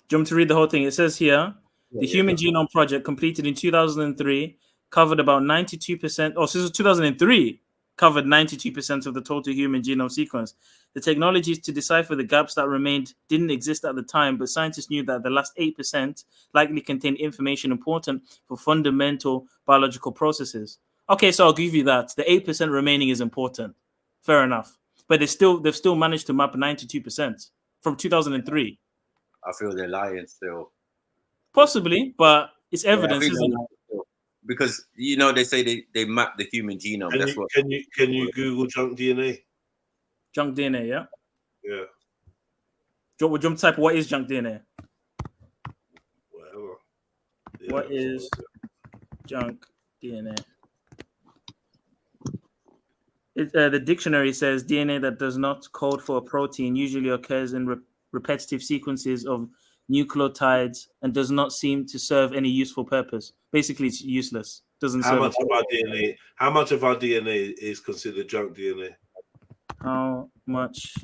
Do you want me to read the whole thing? It says here, the Human Genome Project, completed in 2003, covered about 92%. Oh, so this is 2003. Covered 92% of the total human genome sequence. The technologies to decipher the gaps that remained didn't exist at the time, but scientists knew that the last 8% likely contained information important for fundamental biological processes. Okay, so I'll give you that. The 8% remaining is important. Fair enough. But they've still managed to map 92% from 2003. I feel they're lying still. Possibly, but it's evidence, isn't it? Because you know they say they map the human genome. Can you Google junk DNA? Junk DNA, yeah. Yeah. Would you type what is junk DNA? Whatever. Yeah, what is junk DNA? The dictionary says DNA that does not code for a protein usually occurs in repetitive sequences of nucleotides and does not seem to serve any useful purpose. Basically, it's useless. Doesn't How serve. much of our DNA? How much of our DNA is considered junk DNA? How much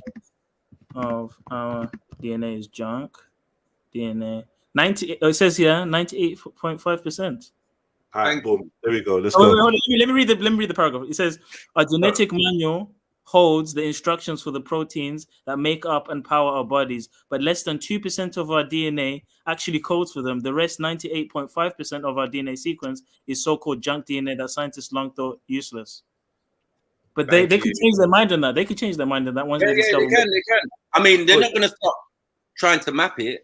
of our DNA is junk? DNA 90. It says here 98.5%. All right, boom. There we go. Let's Hold go. on, let me read the paragraph. It says a genetic manual holds the instructions for the proteins that make up and power our bodies, but less than 2% of our DNA actually codes for them. The rest, 98.5% of our DNA sequence, is so-called junk DNA that scientists long thought useless. But they could change their mind on that. They could change their mind on that once they discover. They can. I mean, they're not going to stop trying to map it,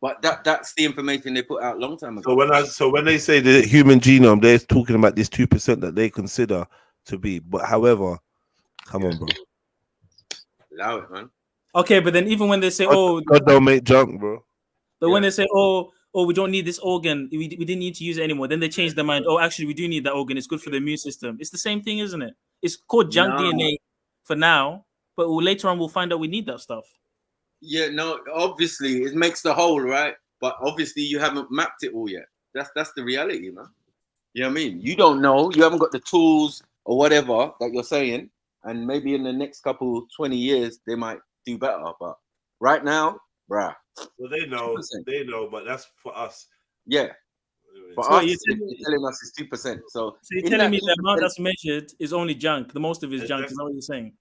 but that's the information they put out a long time ago. So when they say the human genome, they're talking about this 2% that they consider to be. But however, come on, bro. Allow it, man. Okay, but then even when they say, God don't make junk, bro. But when they say, oh, we don't need this organ, we didn't need to use it anymore, then they change their mind. Oh, actually, we do need that organ. It's good for the immune system. It's the same thing, isn't it? It's called junk DNA for now, but later on we'll find out we need that stuff. Yeah, no, obviously it makes the whole, right? But obviously you haven't mapped it all yet. That's the reality, man. You know what I mean? You don't know. You haven't got the tools or whatever that you're saying. And maybe in the next 20 years, they might do better. But right now, bruh. Well, they know, 2%. But that's for us. Yeah. For So us, you're telling us it's 2%. So you're telling me the amount that's measured is only junk. The most of it is junk. Is that what you're saying?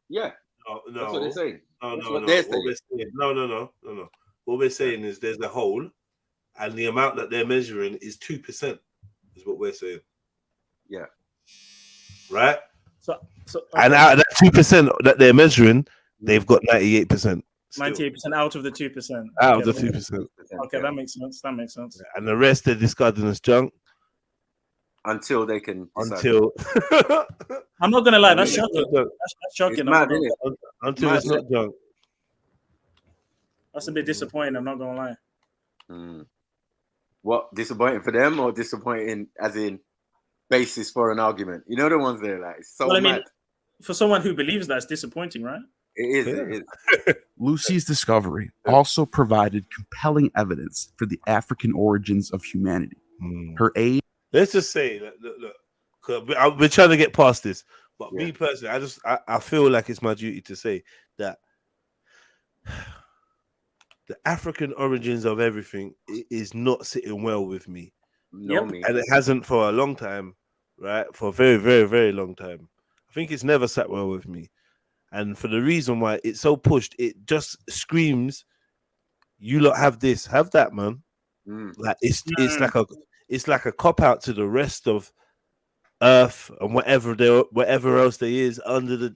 Yeah. No. That's what they're saying. No. What we're saying is there's a hole, and the amount that they're measuring is 2%. Is what we're saying. Yeah. Right. So and out of that 2% that they're measuring, they've got 98%. 98% out of the 2%. Out of the 2%. Okay, that makes sense. That makes sense. And the rest they're discarding as junk until they can. Until I'm not gonna lie, that's shocking. That's shocking. It's mad, isn't it? Until it's not junk. That's a bit disappointing. I'm not gonna lie. What, disappointing for them or disappointing as in basis for an argument? You know the ones there, like so well, I mean, mad. for someone who believes that, it's disappointing, right? It is. Lucy's discovery also provided compelling evidence for the African origins of humanity. Her age. Let's just say, look, I've been trying to get past this, but me personally, I feel like it's my duty to say that the African origins of everything is not sitting well with me. And it hasn't for a long time, right? For a very, very, very long time. I think it's never sat well with me. And for the reason why it's so pushed, it just screams, you lot have this, have that, man. Like it's like a cop out to the rest of Earth and whatever else there is under this,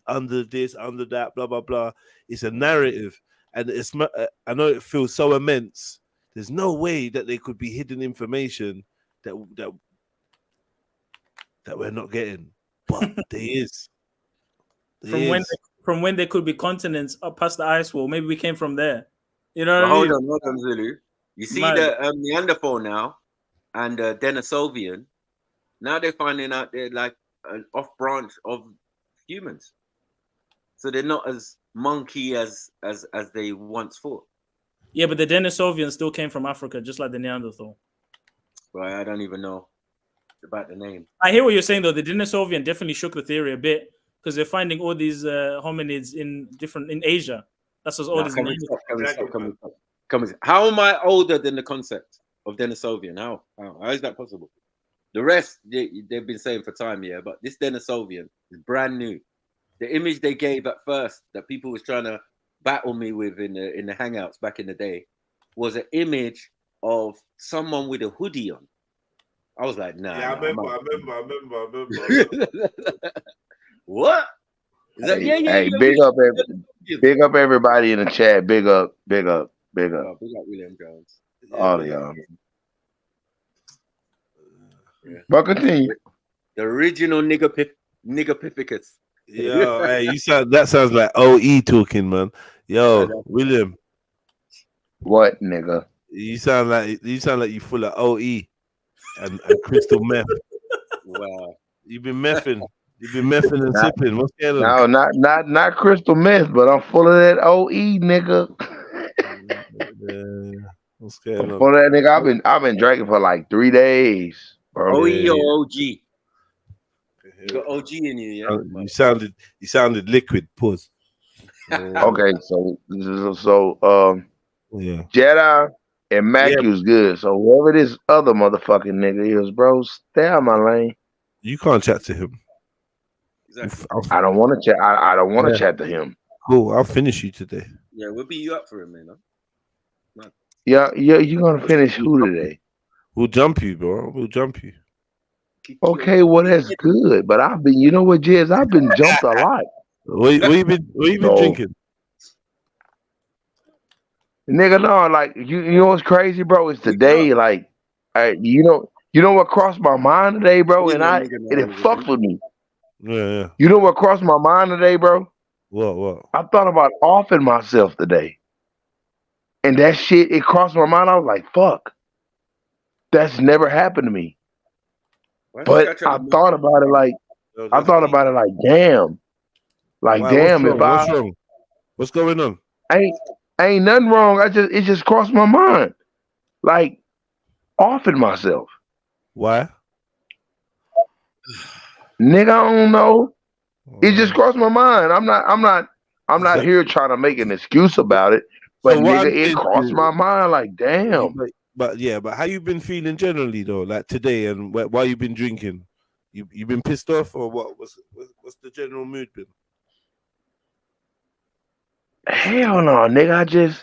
under that, blah blah blah. It's a narrative, and I know it feels so immense. There's no way that there could be hidden information that we're not getting, but there is. From when there could be continents up past the ice wall, maybe we came from there. You know what I mean? Hold on, Zulu. You see the Neanderthal now and Denisovian. Now they're finding out they're like an off branch of humans, so they're not as monkey as they once thought. Yeah, but the Denisovians still came from Africa, just like the Neanderthal. Right, I don't even know about the name. I hear what you're saying though. The Denisovian definitely shook the theory a bit because they're finding all these hominids in Asia. That's what's all these. How am I older than the concept of Denisovian? How is that possible? The rest they've been saying for time, yeah, but this Denisovian is brand new. The image they gave at first that people was trying to battle me with in the hangouts back in the day was an image of someone with a hoodie on. I was like, nah. Yeah, I remember. What? Is that, Hey, big up everybody in the chat. Big up. Oh, big up William Jones. All of y'all. Yeah. But continue. The original nigger-pificus. Yo, hey, that sounds like OE talking, man. Yo, William. What, nigga? You sound like you full of OE and crystal meth. Wow. You've been mething. You've been mething and sipping. What's going on? No, not crystal meth, but I'm full of that OE, nigga. What's going on? Full of that nigga. I've been drinking for like 3 days, bro. OE or OG? You got OG in you, yeah. You sounded liquid. Pause. Okay, so yeah, Jedi and Macu's good. So whoever this other motherfucking nigga is, bro, stay out my lane. You can't chat to him. Exactly. I don't want to chat. I don't want to chat to him. Cool. I'll finish you today. Yeah, we'll beat you up for him, man. Huh? Yeah. You gonna finish who today? We'll jump you, bro. We'll jump you. Okay, well that's good. But I've been, you know what, Jez? I've been jumped a lot. What you been drinking? Nigga, no, like you know what's crazy, bro? It's today, like, you know what crossed my mind today, bro, and it fucked with me. Yeah. You know what crossed my mind today, bro? What? I thought about offing myself today, and that shit, it crossed my mind. I was like, fuck, that's never happened to me. But I thought about it like, damn, like damn, if what's wrong? What's going on? Ain't nothing wrong. It just crossed my mind, like offing myself. Why? Nigga, I don't know. It just crossed my mind. I'm not here trying to make an excuse about it, but so nigga, it crossed my mind. Like, damn. But how you been feeling generally though? Like today, and why you been drinking? You been pissed off, or what? What's the general mood been? Hell no, nigga.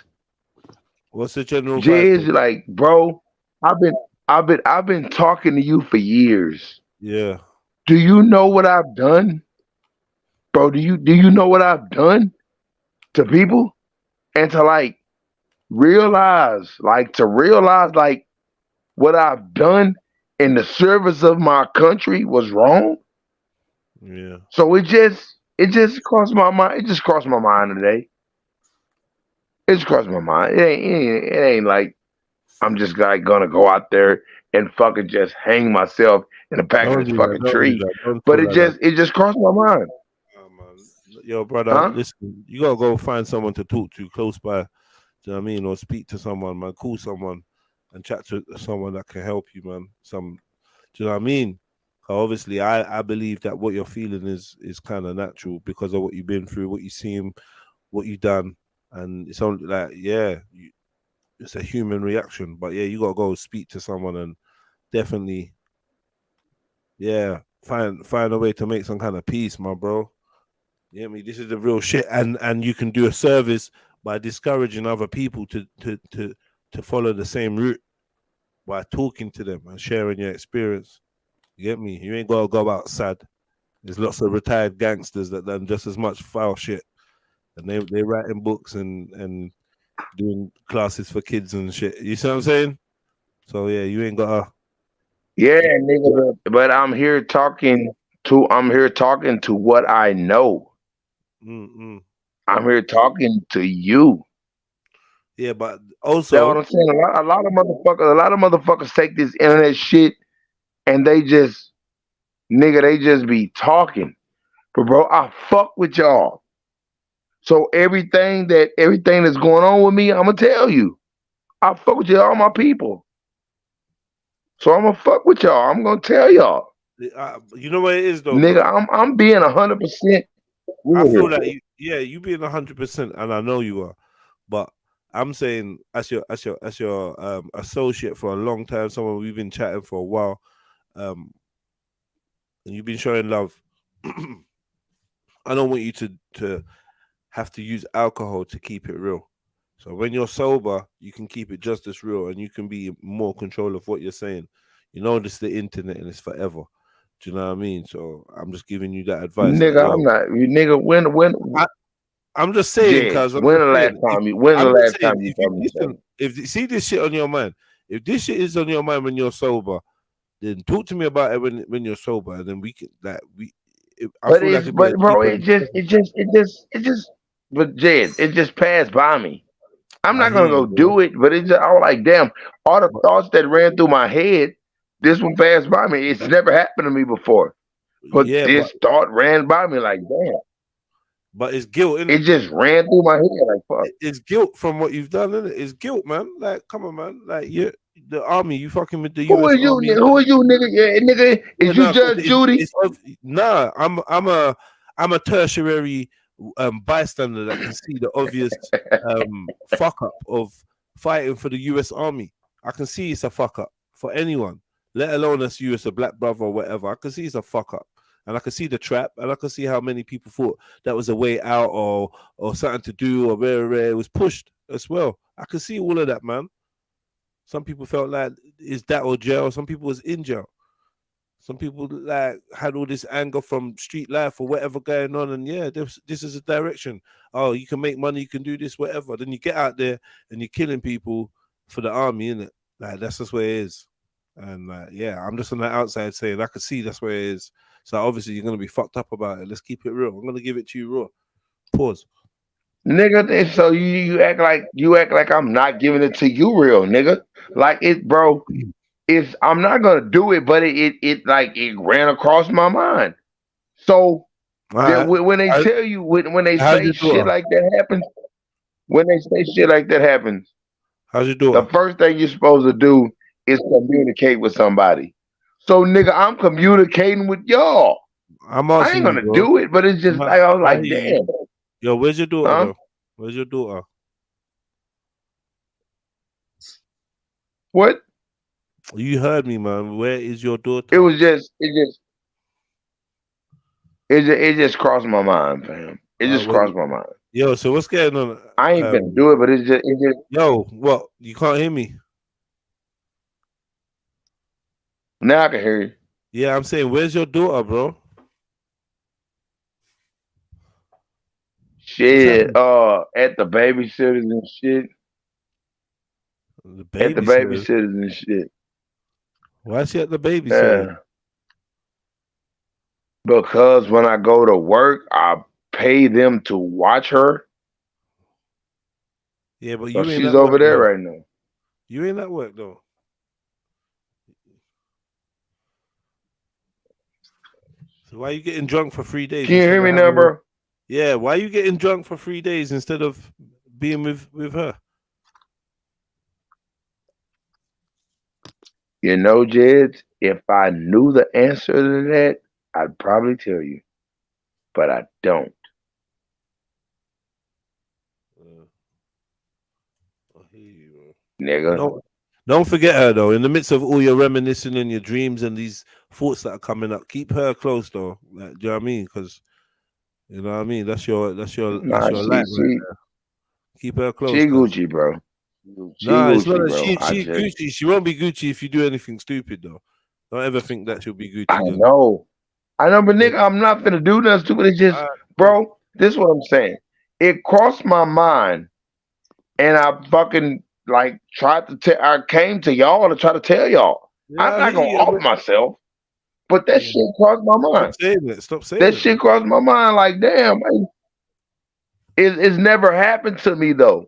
What's the general? Jizz, like, bro, I've been talking to you for years. Yeah. Do you know what I've done, bro? Do you know what I've done to people, and to like realize like what I've done in the service of my country was wrong? Yeah. So it just crossed my mind. It just crossed my mind today. It just crossed my mind. It ain't like I'm just like gonna go out there and fucking just hang myself in the back of this fucking tree. But it just crossed my mind. Oh, man. Yo, brother, listen, you gotta go find someone to talk to close by. Do you know what I mean? Or speak to someone, man. Call someone and chat to someone that can help you, man. Do you know what I mean? Obviously, I believe that what you're feeling is kind of natural because of what you've been through, what you've seen, what you've done, and it's only like, it's a human reaction. But yeah, you gotta go speak to someone and definitely, find a way to make some kind of peace, my bro. You know what I mean? This is the real shit, and you can do a service by discouraging other people to follow the same route by talking to them and sharing your experience. You get me? You ain't gotta go outside. There's lots of retired gangsters that done just as much foul shit, and they writing books and doing classes for kids and shit. You see what I'm saying? So yeah, you ain't gotta. Yeah, nigga, but I'm here talking to what I know. Mm-mm. I'm here talking to you. Yeah, but also, you know what I'm saying? A lot of motherfuckers take this internet shit and they just be talking. But bro, I fuck with y'all. So everything that's going on with me, I'm gonna tell you. I fuck with y'all, my people. So I'm gonna fuck with y'all. I'm gonna tell y'all. You know what it is though, nigga. bro? I'm being 100%. I feel like you being 100%, and I know you are. But I'm saying, as your associate for a long time, someone we've been chatting for a while, and you've been showing love. I don't want you to have to use alcohol to keep it real. So when you're sober, you can keep it just as real, and you can be more control of what you're saying. You know, this is the internet, and it's forever. Do you know what I mean? So I'm just giving you that advice. Nigga, I'm not. Nigga, when I'm just saying, because when the last time you told me that? If you see this shit on your mind, if this shit is on your mind when you're sober, then talk to me about it when you're sober, and then we can But Jed, it just passed by me. I'm not gonna go do it, but I was like, damn, all the thoughts that ran through my head, this one passed by me. It's never happened to me before. But Yeah, this thought ran by me like, damn. but it's guilt, innit? It just ran through my head like, fuck. It's guilt from what you've done, innit? It's guilt, man. Like, come on, man. Like, you, the army, you fucking with the Who US are you, Army. nigga? Who are you, nigga? Yeah, nigga, Yeah, is you nah, 'cause Judge Judy? Nah, I'm a tertiary bystander that can see the obvious fuck up of fighting for the US Army. I can see it's a fuck up for anyone, let alone us you as a black brother or whatever. I can see it's a fuck up. And I can see the trap, and I can see how many people thought that was a way out or something to do, or where it was pushed as well. I can see all of that, man. Some people felt like is that or jail. Some people was in jail. Some people like had all this anger from street life or whatever going on, and yeah, this is a direction. Oh, you can make money, you can do this, whatever. Then you get out there and you're killing people for the army, innit? Like that's just where it is. And yeah, I'm just on the outside saying I can see that's where it is. So obviously you're gonna be fucked up about it. Let's keep it real. I'm gonna give it to you raw. Pause. Nigga, so you act like I'm not giving it to you real, nigga. Like it, bro. I'm not gonna do it, but it ran across my mind. So when they tell you when they say shit like that happens, how's your daughter? The first thing you're supposed to do is communicate with somebody. So nigga, I'm communicating with y'all. I ain't gonna do it, but it's just like I was like, damn. Yo, where's your daughter? Though? Where's your daughter? What? You heard me, man. Where is your daughter? It just crossed my mind, fam. It just crossed my mind. Yo, so what's going on? I ain't gonna do it, but it just. Yo, what? You can't hear me? Now I can hear you. Yeah, I'm saying, where's your daughter, bro? Shit, at the babysitters and shit. At the babysitters and shit. Why is she at the babysitter? Yeah. Because when I go to work, I pay them to watch her. Yeah, but so she's over there right now. You ain't at work though. So why are you getting drunk for 3 days? Can you hear me now, bro? Yeah, why are you getting drunk for 3 days instead of being with her? You know, Jed, if I knew the answer to that, I'd probably tell you. But I don't. Nigga. Don't forget her though. In the midst of all your reminiscing and your dreams and these thoughts that are coming up, keep her close though. Like, do you know what I mean? Because you know what I mean. That's your life right there. Keep her close. She Gucci, bro. It's not. She Gucci. She won't be Gucci if you do anything stupid though. Don't ever think that she'll be Gucci. I know, but nigga, I'm not gonna do nothing stupid. It's just, bro. This is what I'm saying. It crossed my mind, and I fucking tried to tell. I came to y'all to try to tell y'all. Yeah, I'm not gonna off myself, but that shit crossed my mind. Stop saying that. Shit crossed my mind. Like, damn, man. It's never happened to me though.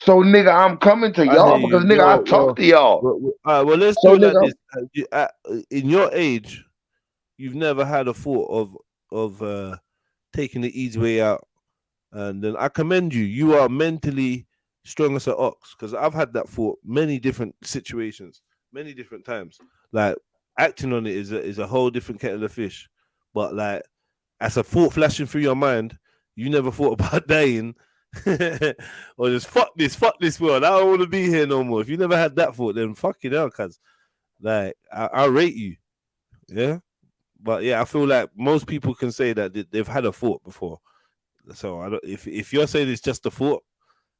So nigga, I'm coming to y'all because nigga, I talk to y'all. Well, let's do it like this. In your age, you've never had a thought of taking the easy way out, and then I commend you. You are mentally strong as an ox, because I've had that thought many different situations, many different times. Like acting on it is a whole different kettle of fish, but like as a thought flashing through your mind, you never thought about dying. Or just fuck this world. I don't want to be here no more. If you never had that thought, then fucking hell, cuz like I rate you. Yeah. But yeah, I feel like most people can say that they've had a thought before. So I don't, if you're saying it's just a thought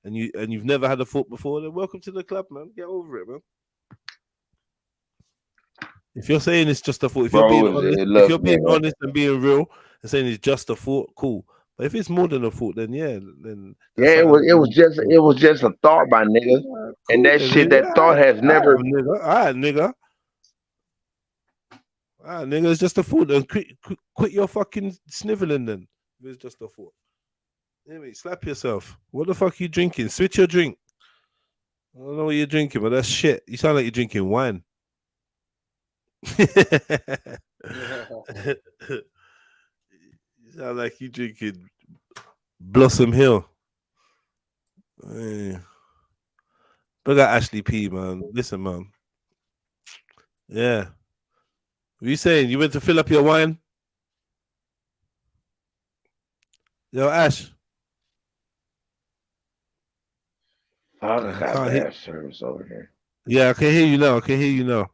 and you've never had a thought before, then welcome to the club, man. Get over it, man. If you're saying it's just a thought, if you're being honest and being real and saying it's just a thought, cool. But if it's more than a thought, then yeah, it was just a thought, my nigga. Cool, and that shit, that thought has never. All right, nigga. It's just a thought. Then quit your fucking sniveling. Then if it's just a thought. Anyway, slap yourself. What the fuck are you drinking? Switch your drink. I don't know what you're drinking, but that's shit. You sound like you're drinking wine. You sound like you drinking Blossom Hill. Hey. Look at Ashley P, man. Listen, man. Yeah. What are you saying? You went to fill up your wine? Yo, Ash. I I got can't bad service over here. Yeah, I can hear you now. I can hear you now.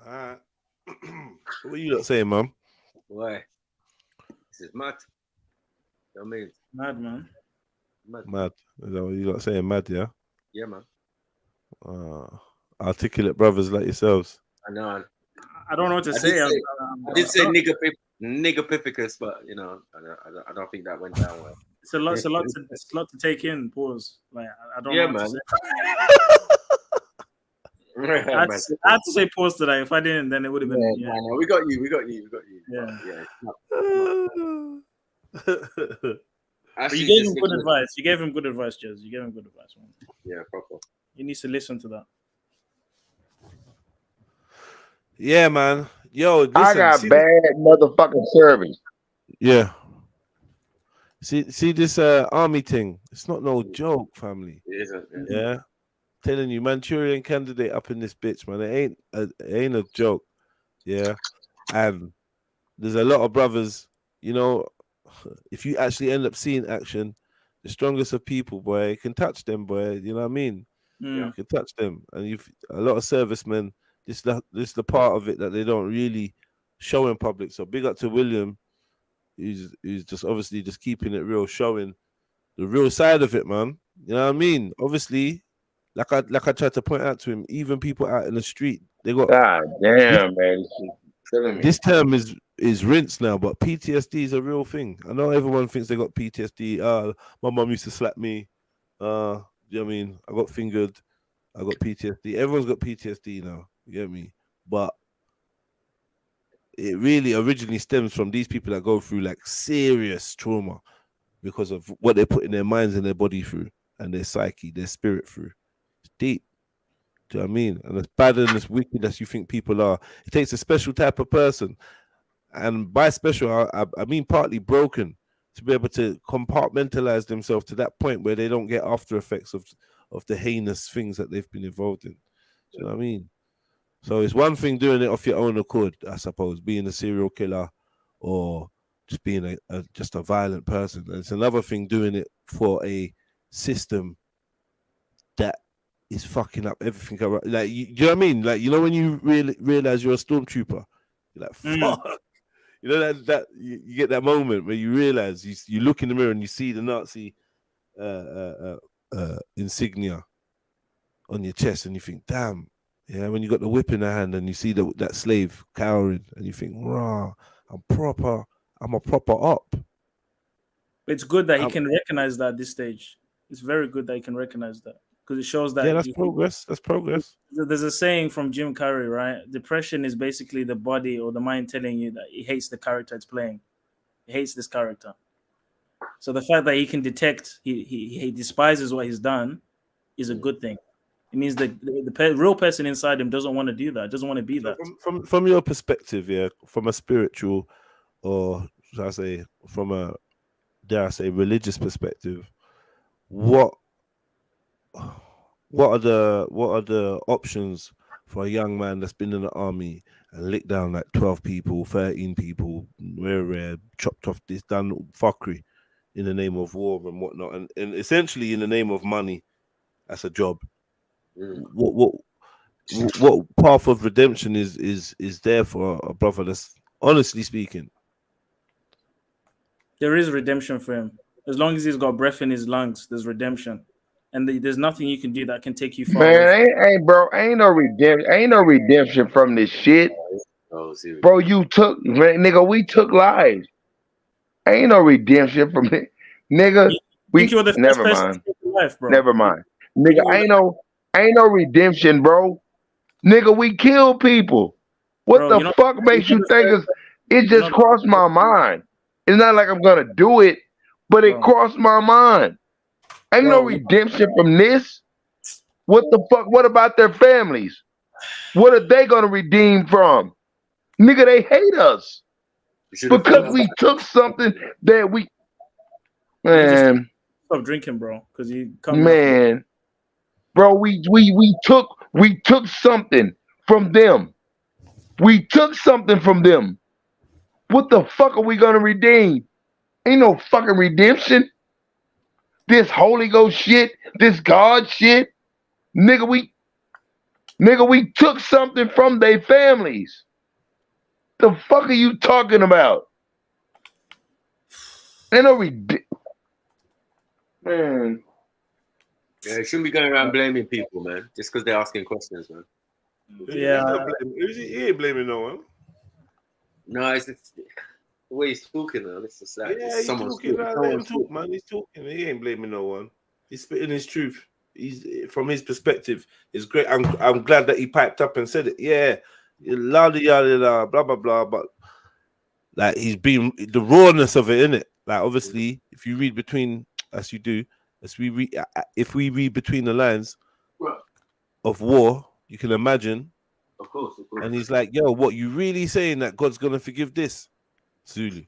All right. What are you not saying, man? Why? This is mad. You know what I mean? Mad, man. Mad. Is that what you not saying? Mad, yeah? Yeah, man. Articulate brothers like yourselves. I know. I don't know what to I say. did say niggerpificus, but you know, I don't think that went down well. It's a lot to take in. Pause. Like I don't Yeah, know what man. to say. I had to say pause today. If I didn't, then it would have been. Yeah, no, we got you. Yeah. Actually, You gave him good advice. You gave him good advice, Jez. You gave him good advice, man. Yeah, proper. He needs to listen to that. Yeah, man. Yo, listen, I got bad motherfucking service. Yeah. See this army thing. It's not no joke, family. It isn't. Yeah. Telling you, Manchurian candidate up in this bitch, man. It ain't a joke. Yeah. And there's a lot of brothers, you know, if you actually end up seeing action, the strongest of people, boy, can touch them, boy. You know what I mean? Yeah. You can touch them. And a lot of servicemen, this is the part of it that they don't really show in public. So big up to William, who's just obviously just keeping it real, showing the real side of it, man. You know what I mean? Obviously, like I tried to point out to him, even people out in the street, they got God damn, man. This term is rinse now, but PTSD is a real thing. I know everyone thinks they got PTSD. My mom used to slap me. You know what I mean? I got fingered. I got PTSD. Everyone's got PTSD now. You get me? But it really originally stems from these people that go through like serious trauma because of what they put in their minds and their body through and their psyche, their spirit through. It's deep. Do you know what I mean? And as bad and as wicked as you think people are, it takes a special type of person. And by special, I mean partly broken to be able to compartmentalize themselves to that point where they don't get after effects of the heinous things that they've been involved in. Do you know what I mean? So it's one thing doing it off your own accord, I suppose, being a serial killer or just being just a violent person. And it's another thing doing it for a system that is fucking up everything. Like, you know what I mean? Like, you know when you really realize you're a stormtrooper, you're like, fuck. You know that you get that moment where you realize you look in the mirror and you see the Nazi insignia on your chest and you think, damn. Yeah, when you got the whip in the hand and you see that slave cowering and you think, rah, I'm a proper op. It's good that he can recognize that at this stage. It's very good that he can recognize that because it shows that. Yeah, that's progress. That's progress. There's a saying from Jim Carrey, right? Depression is basically the body or the mind telling you that he hates the character it's playing. He hates this character. So the fact that he can detect he despises what he's done is a good thing. It means that the real person inside him doesn't want to do that, doesn't want to be that. From your perspective, yeah, from a spiritual or should I say from a, dare I say, religious perspective, what are the options for a young man that's been in the army and licked down like 12 people, 13 people, rare, chopped off this, done fuckery in the name of war and whatnot, and essentially in the name of money as a job? What path of redemption is there for a brother that's, honestly speaking? There is redemption for him. As long as he's got breath in his lungs, there's redemption. And there's nothing you can do that can take you far. Man, ain't no redemption from this shit. Bro, nigga, we took lives. Ain't no redemption from it. Nigga, never mind. Never mind. Nigga, ain't no redemption, bro. Nigga, we kill people. What the fuck makes you think it just crossed my mind? It's not like I'm gonna do it, but it crossed my mind. Ain't no redemption from this. What the fuck? What about their families? What are they gonna redeem from? Nigga, they hate us because we took something that we. Man, stop drinking, bro, because you man, bro, we took something from them. We took something from them. What the fuck are we gonna redeem? Ain't no fucking redemption. This Holy Ghost shit, this God shit, nigga, we took something from their families. The fuck are you talking about? Ain't no man. Yeah, you shouldn't be going around blaming people, man, just because they're asking questions, man. Yeah, he ain't blaming no one. No, it's the way he's talking, man. It's just like Yeah, he's talking. Let him talk, man. He's talking. He ain't blaming no one. He's spitting his truth. He's from his perspective. It's great. I'm glad that he piped up and said it. Yeah, la blah blah blah. But like he's been the rawness of it, innit? Like obviously, if you read between, as you do, if we read between the lines of war, you can imagine. Of course. And he's like, "Yo, what you really saying that God's gonna forgive this, Zulu?"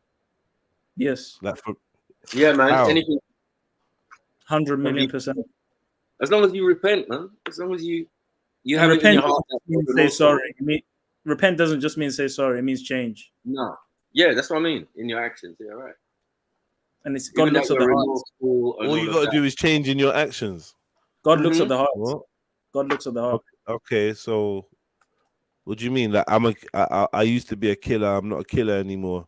Yes. Like for man. How? Anything. 100 million%. As long as you repent, man. As long as you have it in your heart. Say sorry. Repent doesn't just mean say sorry. It means change. No. Yeah, that's what I mean. In your actions. Yeah, right. And it's God looks at the heart. All you got to do is change in your actions. God looks at the heart. What? God looks at the heart. Okay, so what do you mean? Like I used to be a killer. I'm not a killer anymore.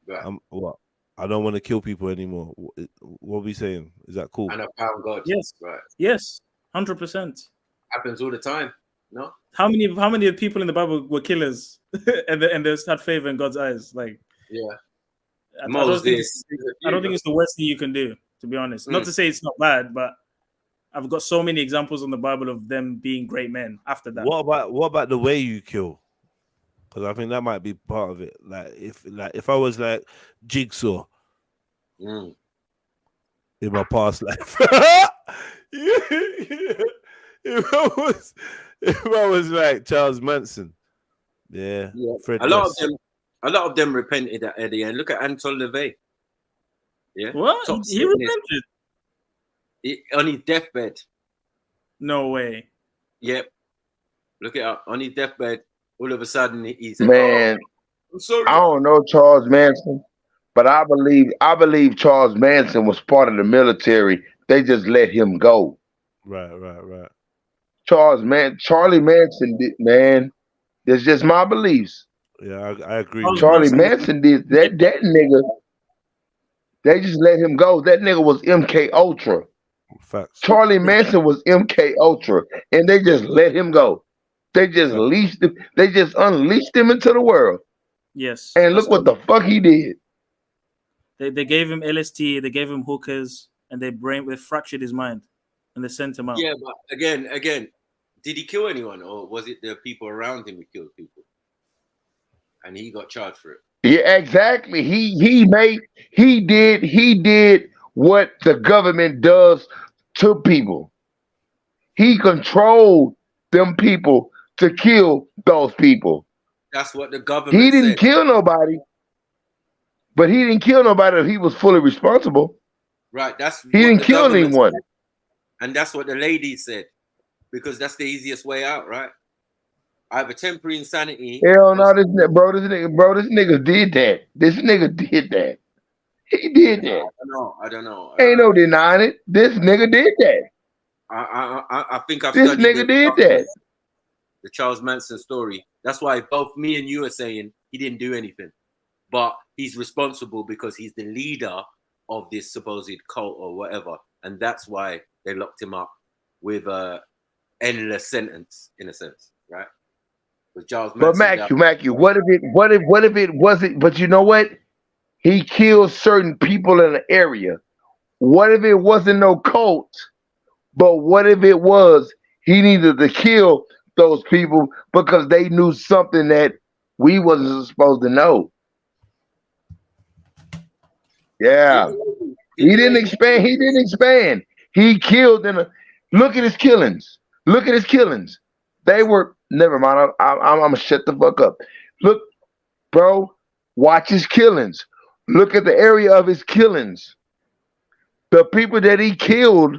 Right. What? I don't want to kill people anymore. What are we saying? Is that cool? And I found God. Yes. Right. Yes. 100%. Happens all the time. No. How many people in the Bible were killers and they had favor in God's eyes? Like, yeah. I don't think it's the worst thing you can do, to be honest. Not to say it's not bad, but I've got so many examples in the Bible of them being great men after that. What about the way you kill? Because I think that might be part of it. Like if I was like Jigsaw in my past life, if I was like Charles Manson, yeah. A lot of them repented at the end. Look at Anton LaVey. Yeah. What? He repented on his deathbed. No way. Yep. Look it up on his deathbed. All of a sudden, he's man. I'm sorry. I don't know Charles Manson, but I believe Charles Manson was part of the military. They just let him go. Right. Charlie Manson did, man. That's just my beliefs. Yeah, I agree. Charlie Manson did that nigga. They just let him go. That nigga was MK Ultra. Facts. Charlie Manson was MK Ultra, and they just let him go. They just unleashed him into the world. Yes. And look what the fuck he did. They gave him LSD, they gave him hookers, and they fractured his mind, and they sent him out. Yeah, but again, did he kill anyone, or was it the people around him who killed people? And he got charged for it. Yeah, exactly. He did what the government does to people. He controlled them people to kill those people. That's what the government He didn't said. kill nobody, but he didn't kill nobody if he was fully responsible. Right, He didn't kill anyone. Said. And that's what the lady said, because that's the easiest way out, right? I have a temporary insanity. Hell no, this nigga did that. This nigga did that. He did that. I don't know. Ain't no denying it. This nigga did that. I think I've This studied nigga did that. The Charles Manson story. That's why both me and you are saying he didn't do anything, but he's responsible because he's the leader of this supposed cult or whatever, and that's why they locked him up with a endless sentence, in a sense, right? With Charles Manson. But Matthew, what if it wasn't? But you know what? He killed certain people in the area. What if it wasn't no cult? But what if it was? He needed to kill those people because they knew something that we wasn't supposed to know. Yeah. He didn't expand. He killed look at his killings. They were never mind. I'm gonna shut the fuck up. Look, bro, watch his killings. Look at the area of his killings. The people that he killed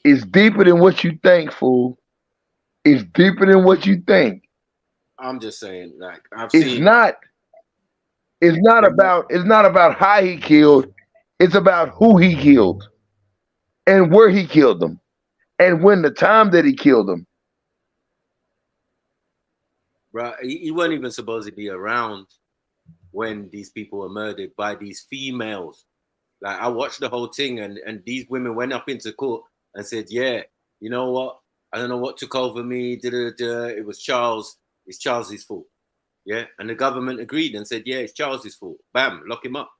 is deeper than what you think, fool. It's deeper than what you think. I'm just saying, like I've It's seen. not. It's not about how he killed. It's about who he killed and where he killed them and when the time that he killed them. Bro, he wasn't even supposed to be around when these people were murdered by these females. Like I watched the whole thing, and these women went up into court and said, "Yeah, you know what? I don't know what took over me. It was Charles. It's Charles's fault." Yeah, and the government agreed and said, "Yeah, it's Charles's fault." Bam, lock him up.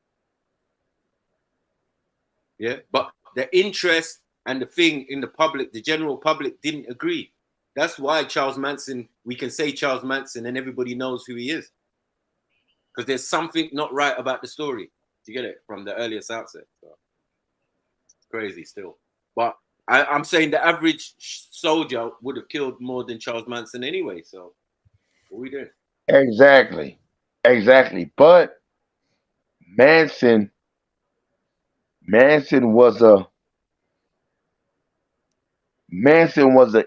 Yeah, but the interest and the thing in the public, the general public, didn't agree. That's why Charles Manson, we can say Charles Manson and everybody knows who he is. Because there's something not right about the story. You get it? From the earliest outset. So, it's crazy still. But I'm saying the average soldier would have killed more than Charles Manson anyway. So what are we doing? Exactly. But Manson was a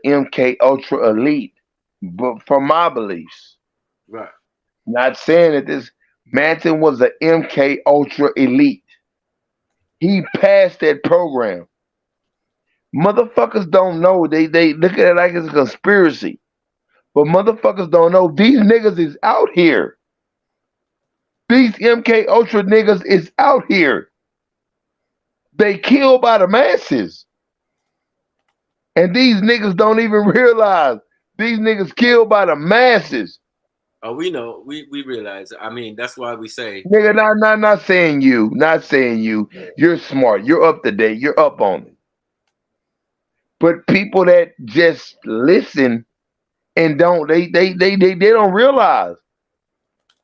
MK Ultra elite, but from my beliefs. Right. Not saying that this Manson was a MK Ultra elite. He passed that program. Motherfuckers don't know. They look at it like it's a conspiracy. But motherfuckers don't know these niggas is out here. These MK Ultra niggas is out here. They killed by the masses. And these niggas don't even realize these niggas killed by the masses. Oh, we know. We realize. I mean, that's why we say, nigga, not saying you. Not saying you. You're smart. You're up to date. You're up on it. But people that just listen and don't they don't realize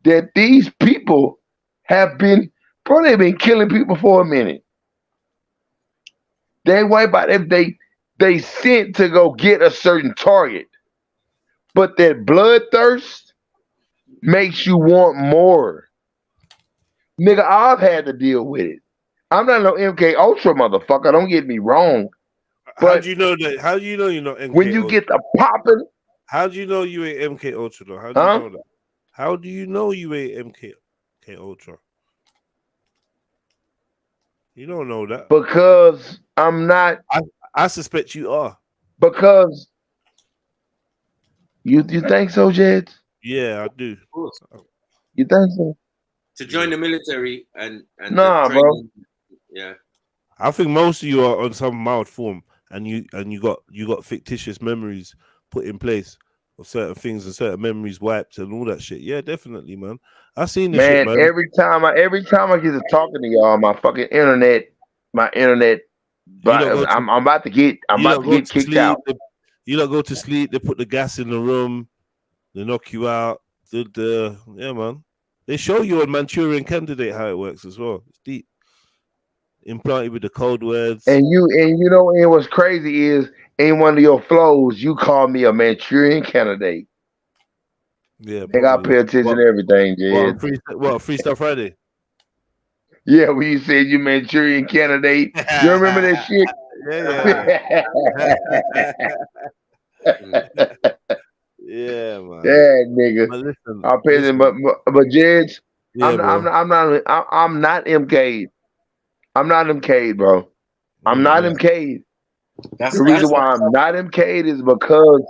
that these people have been, bro, they've been killing people for a minute. They wipe out if they sent to go get a certain target. But that bloodthirst makes you want more. Nigga, I've had to deal with it. I'm not no MK Ultra motherfucker, don't get me wrong. How do you know that? How do you know you're not MK when you Ultra? get the popping? How do you know you ain't MK Ultra though? How do you know that? How do you know you ain't MK Ultra? You don't know that. Because I'm not. I suspect you are. Because you think so, Jed? Yeah, I do. of course, You think so? to join the military and Nah, the bro. training, yeah. I think most of you are on some mild form, and you got fictitious memories put in place of certain things and certain memories wiped and all that shit. Yeah, definitely, man. I seen this shit, man. Every time I get to talking to y'all, my internet, but I'm about to get kicked out. You don't go to sleep. They put the gas in the room. They knock you out. Yeah, man. They show you on Manchurian Candidate how it works as well. It's deep. Implanted with the code words. And what's crazy is in one of your flows, you call me a Manchurian Candidate. Yeah, they got to pay attention to everything, Jed. Freestyle Friday? Yeah, when you said you Manchurian Candidate, you remember that shit? Yeah, man. Yeah, nigga. But listen, I'm paying, but Jed, yeah, I'm not MK'd. I'm not MK'd, bro. I'm not MK'd. The reason why I'm not MK'd is because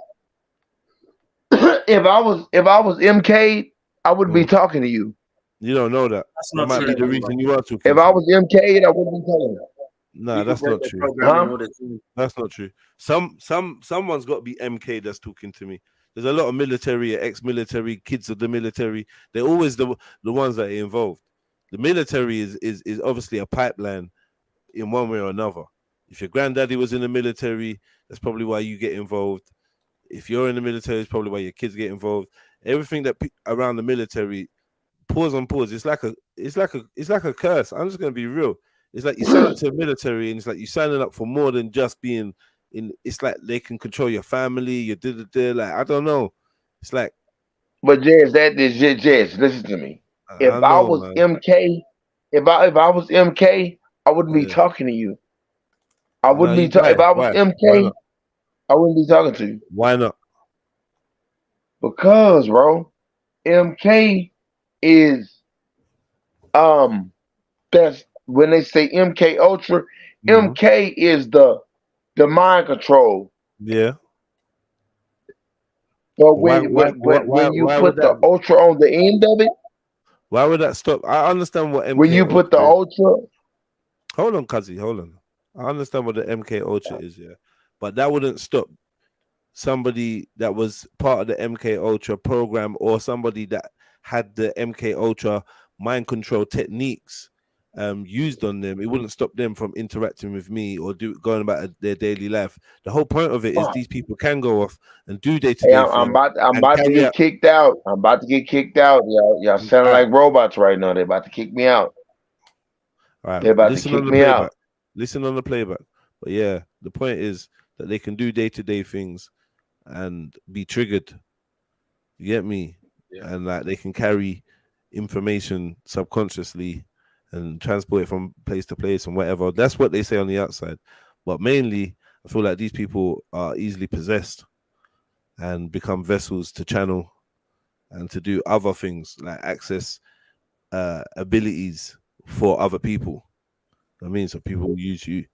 if I was MK'd, I wouldn't be talking to you. You don't know that. That's not that might true. be the reason you are talking. If I was MK'd, I wouldn't be talking to you. No, that's not true. That's not true. Someone's got to be MK that's talking to me. There's a lot of military, ex-military, kids of the military. They're always the ones that are involved. The military is obviously a pipeline in one way or another. If your granddaddy was in the military, that's probably why you get involved. If you're in the military, it's probably why your kids get involved. Everything that around the military, pause on pause. It's like a curse. I'm just gonna be real. It's like you sign up to the military, and it's like you're signing up for more than just being it's like they can control your family, your like I don't know. It's like, but Jazz, listen to me. If I I know, was man. MK, if I was MK, I wouldn't be Yeah. talking to you. I wouldn't No, be talking. If I was why MK, not? I wouldn't be talking to you. Why not? Because, bro, MK is that's when they say MK Ultra, Mhm. MK is the mind control. Yeah. But Why when you would put the that? Ultra on the end of it, Why would that stop? I understand what when MK you put the Ultra is. Ultra, Hold on, Kazi, hold on. I understand what the MK Ultra is, yeah, but that wouldn't stop somebody that was part of the MK Ultra program or somebody that had the MK Ultra mind control techniques used on them. It wouldn't stop them from interacting with me or going about their daily life. The whole point of it is these people can go off and do hey, day-to-day I'm things and about to carry get out. kicked out. I'm about to get kicked out. Y'all sounding All like robots right now. They're about to kick me out. right, They're about to listen on kick the me playback. out. Listen on the playback. But yeah, the point is that they can do day-to-day things and be triggered. You get me? Yeah. And like they can carry information subconsciously and transport it from place to place and whatever. That's what they say on the outside. But mainly, I feel like these people are easily possessed and become vessels to channel and to do other things like access abilities for other people. I mean, so people will use you.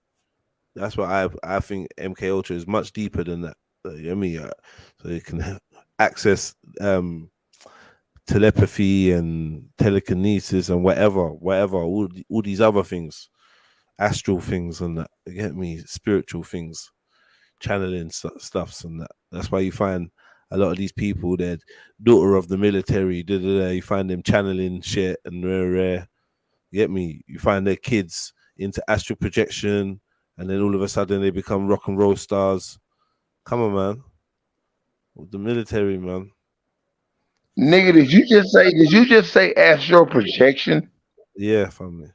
That's why I think MK Ultra is much deeper than that. You know what I mean? So you can access telepathy and telekinesis and whatever, all these other things, astral things and that. You get me? Spiritual things, channeling stuffs and that. That's why you find a lot of these people, they're daughter of the military. You find them channeling shit and rare. You get me? You find their kids into astral projection, and then all of a sudden they become rock and roll stars. Come on, man. The military, man. Nigga, did you just say astral projection? Yeah, family.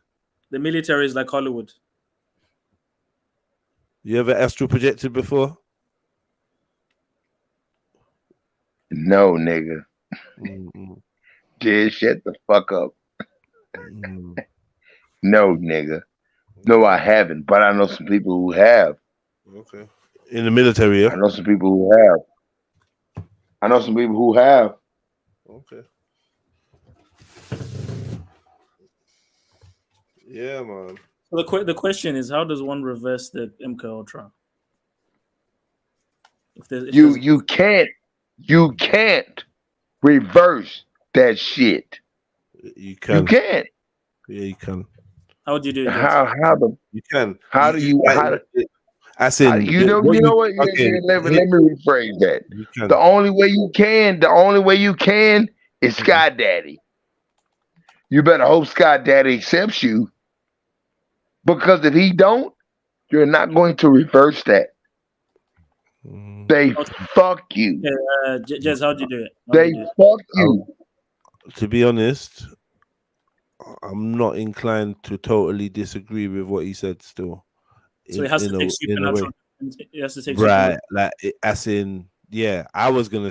The military is like Hollywood. You ever astral projected before? No, nigga. Just shut the fuck up. No, nigga. No, I haven't, but I know some people who have. Okay. In the military, yeah? I know some people who have. I know some people who have. Okay. Yeah, man. So the question is, how does one reverse the MK Ultra? You can't reverse that shit. You can. You can't. Yeah, you can. How do you do it? You can. How do you as in you know what? Okay, let me rephrase that. You can. The only way you can is Sky Daddy. You better hope Sky Daddy accepts you. Because if he don't, you're not going to reverse that. They fuck you. Jez, how do you do it? They fuck you. To be honest, I'm not inclined to totally disagree with what he said still. So it has to take supernatural. It has to take right, like as in, yeah. I was thinking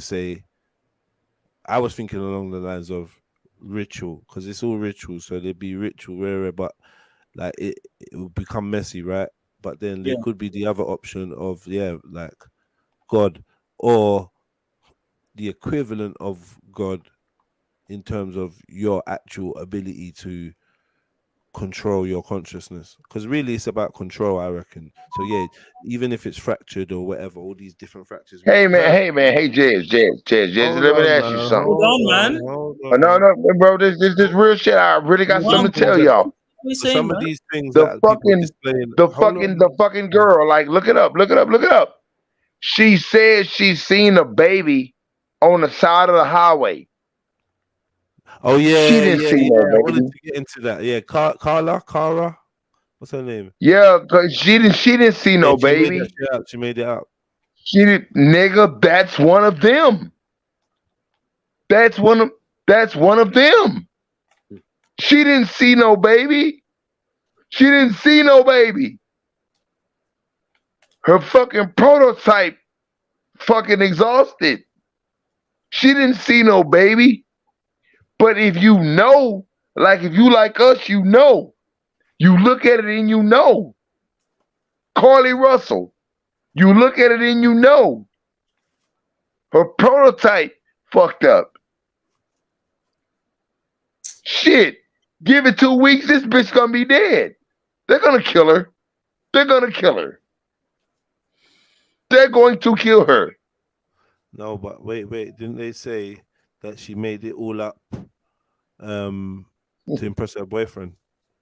along the lines of ritual, because it's all ritual. So there'd be ritual, but like it would become messy, right? But then there could be the other option of like God or the equivalent of God in terms of your actual ability to control your consciousness, because really it's about control, I reckon. So yeah, even if it's fractured or whatever, all these different fractures. Hey Jez, let me ask you something. Hold on, man. No, bro, this real shit. I really got something to tell y'all. Some of these things the fucking girl, like look it up. She said she's seen a baby on the side of the highway. Oh yeah, she didn't see no baby. I wanted to get into that. Yeah, Cara, what's her name? Yeah, cause she didn't see no baby. She made it out. She did, nigga. That's one of them. That's one of them. She didn't see no baby. She didn't see no baby. Her fucking prototype fucking exhausted. She didn't see no baby. But if you know, like if you like us, you know. You look at it and you know. Carly Russell. You look at it and you know. Her prototype fucked up. Shit. Give it 2 weeks, this bitch gonna be dead. They're gonna kill her. They're gonna kill her. They're going to kill her. No, but wait. Didn't they say that she made it all up to impress her boyfriend?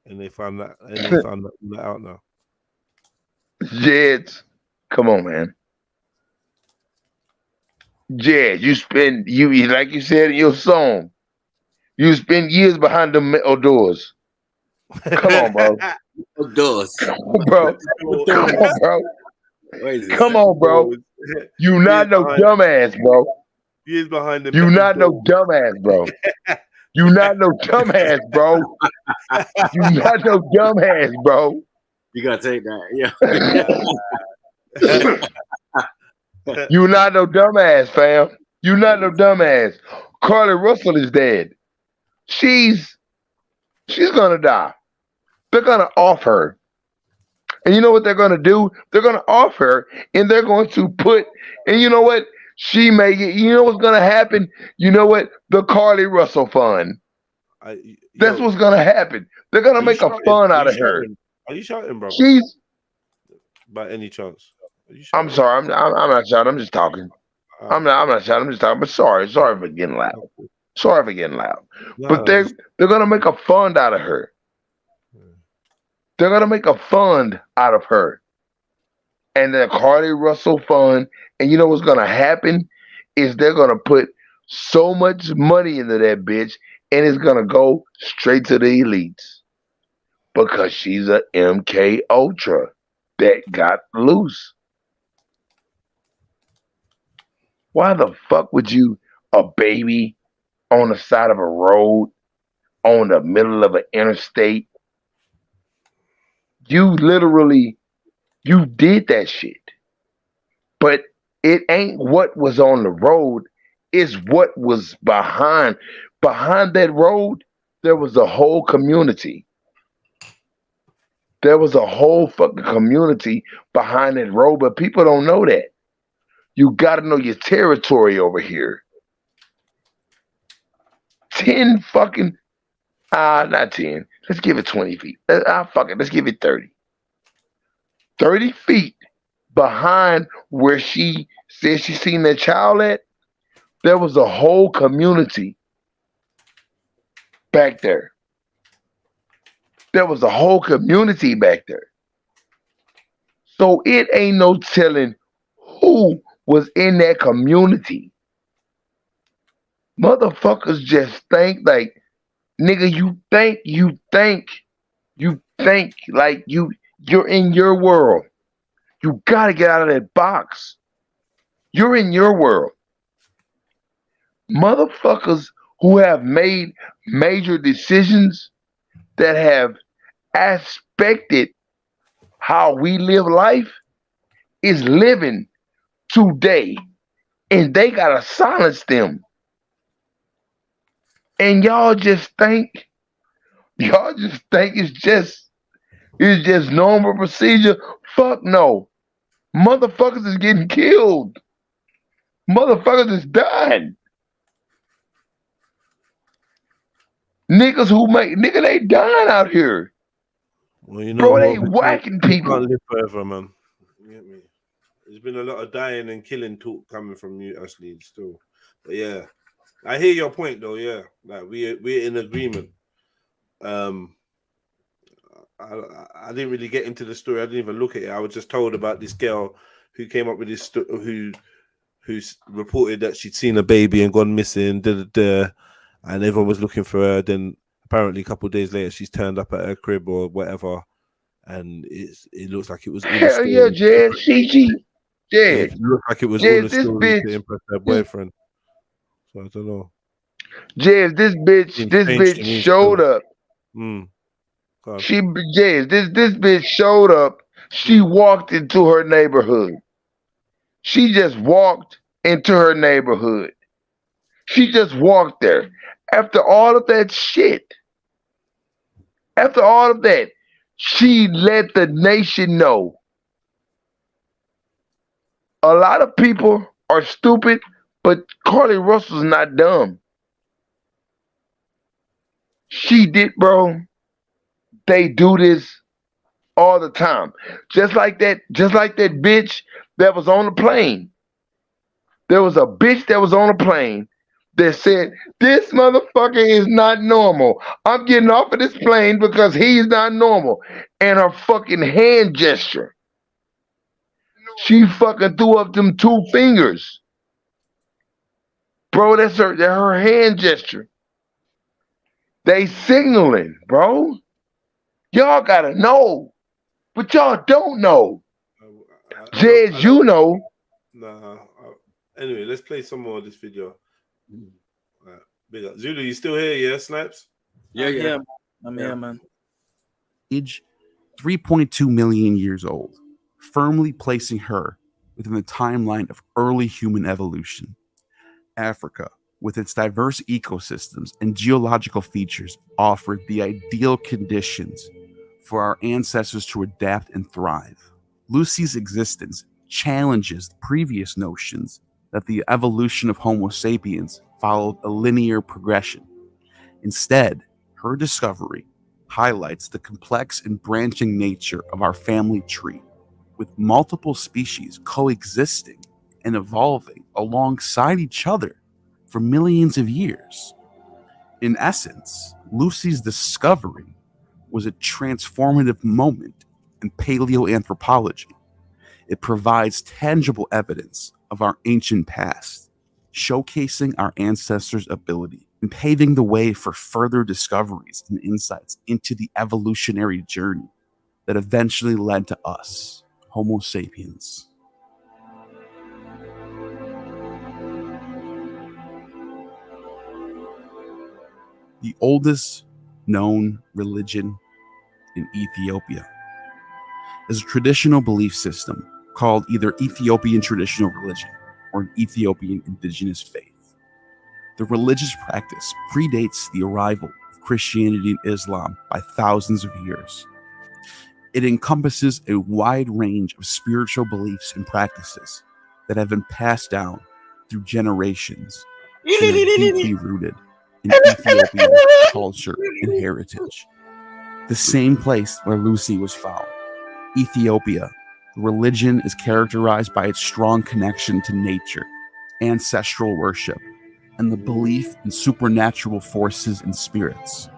And they found that all out now. Jeds, come on, man. Jed, you like you said in your song, you spend years behind the metal doors. Come on, bro. Doors. Come on, bro. Come on, bro. Come on, bro. You not no dumbass, bro. Years behind the You not no dumbass, bro. You not no dumbass, bro. You not no dumbass, bro. You gotta take that, yeah. You not no dumbass, fam. You not no dumbass. Carly Russell is dead. She's gonna die. They're gonna off her. And you know what they're gonna do? They're gonna off her and they're going to put, and you know what? She may get, you know what's gonna happen? You know what? The Carly Russell fund. That's what's gonna happen. They're gonna make a fun out of her. Are you shouting, bro? She's by any chance? I'm sorry, I'm not shouting, I'm just talking. I'm not shouting, I'm just talking, but sorry for getting loud. Sorry for getting loud. But they're gonna make a fund out of her. They're gonna make a fund out of her. And the Carly Russell fund, and you know what's gonna happen is they're gonna put so much money into that bitch, and it's gonna go straight to the elites. Because she's a MK Ultra that got loose. Why the fuck would you, a baby on the side of a road, on the middle of an interstate? You did that shit. But it ain't what was on the road, it's what was behind. Behind that road, there was a whole community. There was a whole fucking community behind that road, but people don't know that. You gotta know your territory over here. 10 fucking, not 10. Let's give it 20 feet. Fuck it, let's give it 30. 30 feet behind where she said she seen that child at, there was a whole community back there. There was a whole community back there. So it ain't no telling who was in that community. Motherfuckers just think like, nigga, you think like you're in your world. You gotta get out of that box. You're in your world. Motherfuckers who have made major decisions that have aspected how we live life is living today, and they gotta silence them. And y'all just think it's just normal procedure. Fuck no. Motherfuckers is getting killed. Motherfuckers is dying. Nigga, they dying out here. Well, you know, bro, they whacking people. Can't live forever, man. You get me? There's been a lot of dying and killing talk coming from you, Ashley, still. But yeah, I hear your point though. Yeah, like we're in agreement. I didn't really get into the story. I didn't even look at it. I was just told about this girl who came up with this who reported that she'd seen a baby and gone missing. And everyone was looking for her. Then apparently a couple of days later, she's turned up at her crib or whatever, and it looks like it was. Hell yeah, Jed. Jed. It looked like it was all a story to impress her boyfriend. So I don't know. Jed, this bitch showed up. This This bitch showed up She walked into her neighborhood. She just walked into her neighborhood. She just walked there. After all of that shit, after all of that, she let the nation know. A lot of people are stupid, but Carly Russell's not dumb. She did, bro. They do this all the time. Just like that bitch that was on the plane. There was a bitch that was on a plane that said, this motherfucker is not normal. I'm getting off of this plane because he's not normal. And her fucking hand gesture. She fucking threw up them 2 fingers. Bro, that's her hand gesture. They signaling, bro. Y'all gotta know. But y'all don't know. Jez, you know. Nah. Anyway, let's play some more of this video. Right, big up. Zulu, you still here? Yeah, Snipes? Yeah. I'm here, man. Age 3.2 million years old, firmly placing her within the timeline of early human evolution. Africa, with its diverse ecosystems and geological features, offered the ideal conditions for our ancestors to adapt and thrive. Lucy's existence challenges the previous notions that the evolution of Homo sapiens followed a linear progression. Instead, her discovery highlights the complex and branching nature of our family tree, with multiple species coexisting and evolving alongside each other for millions of years. In essence, Lucy's discovery was a transformative moment in paleoanthropology. It provides tangible evidence of our ancient past, showcasing our ancestors' ability and paving the way for further discoveries and insights into the evolutionary journey that eventually led to us, Homo sapiens. The oldest known religion in Ethiopia is a traditional belief system called either Ethiopian traditional religion or an Ethiopian indigenous faith. The religious practice predates the arrival of Christianity and Islam by thousands of years. It encompasses a wide range of spiritual beliefs and practices that have been passed down through generations and are deeply rooted in Ethiopian culture and heritage. The same place where Lucy was found, Ethiopia, religion is characterized by its strong connection to nature, ancestral worship, and the belief in supernatural forces and spirits.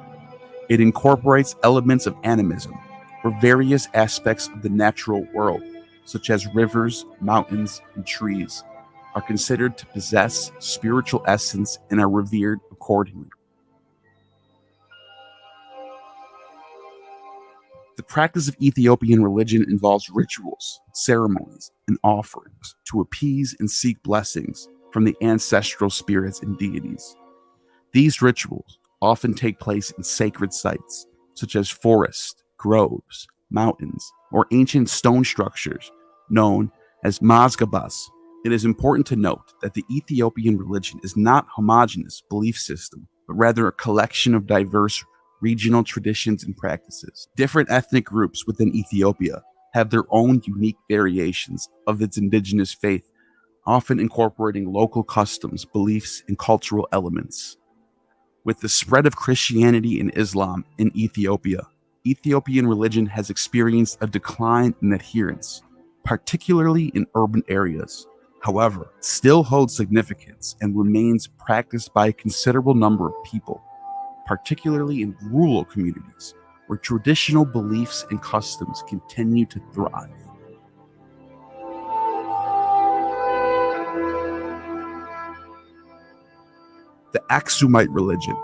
It incorporates elements of animism, where various aspects of the natural world, such as rivers, mountains, and trees, are considered to possess spiritual essence and are revered accordingly. The practice of Ethiopian religion involves rituals, ceremonies, and offerings to appease and seek blessings from the ancestral spirits and deities. These rituals often take place in sacred sites, such as forests, groves, mountains, or ancient stone structures known as mazgabas. It is important to note that the Ethiopian religion is not a homogeneous belief system, but rather a collection of diverse regional traditions and practices. Different ethnic groups within Ethiopia have their own unique variations of its indigenous faith, often incorporating local customs, beliefs, and cultural elements. With the spread of Christianity and Islam in Ethiopia, Ethiopian religion has experienced a decline in adherence, particularly in urban areas. However, it still holds significance and remains practiced by a considerable number of people, particularly in rural communities, where traditional beliefs and customs continue to thrive. The Axumite religion,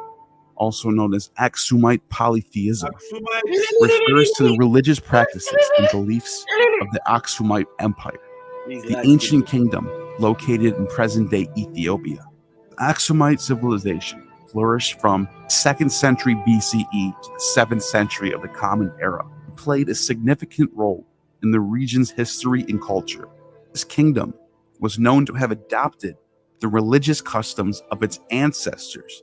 also known as Axumite polytheism, refers to the religious practices and beliefs of the Axumite Empire, the ancient kingdom located in present-day Ethiopia. The Axumite civilization flourished from 2nd century BCE to the 7th century of the Common Era. It played a significant role in the region's history and culture. This kingdom was known to have adopted the religious customs of its ancestors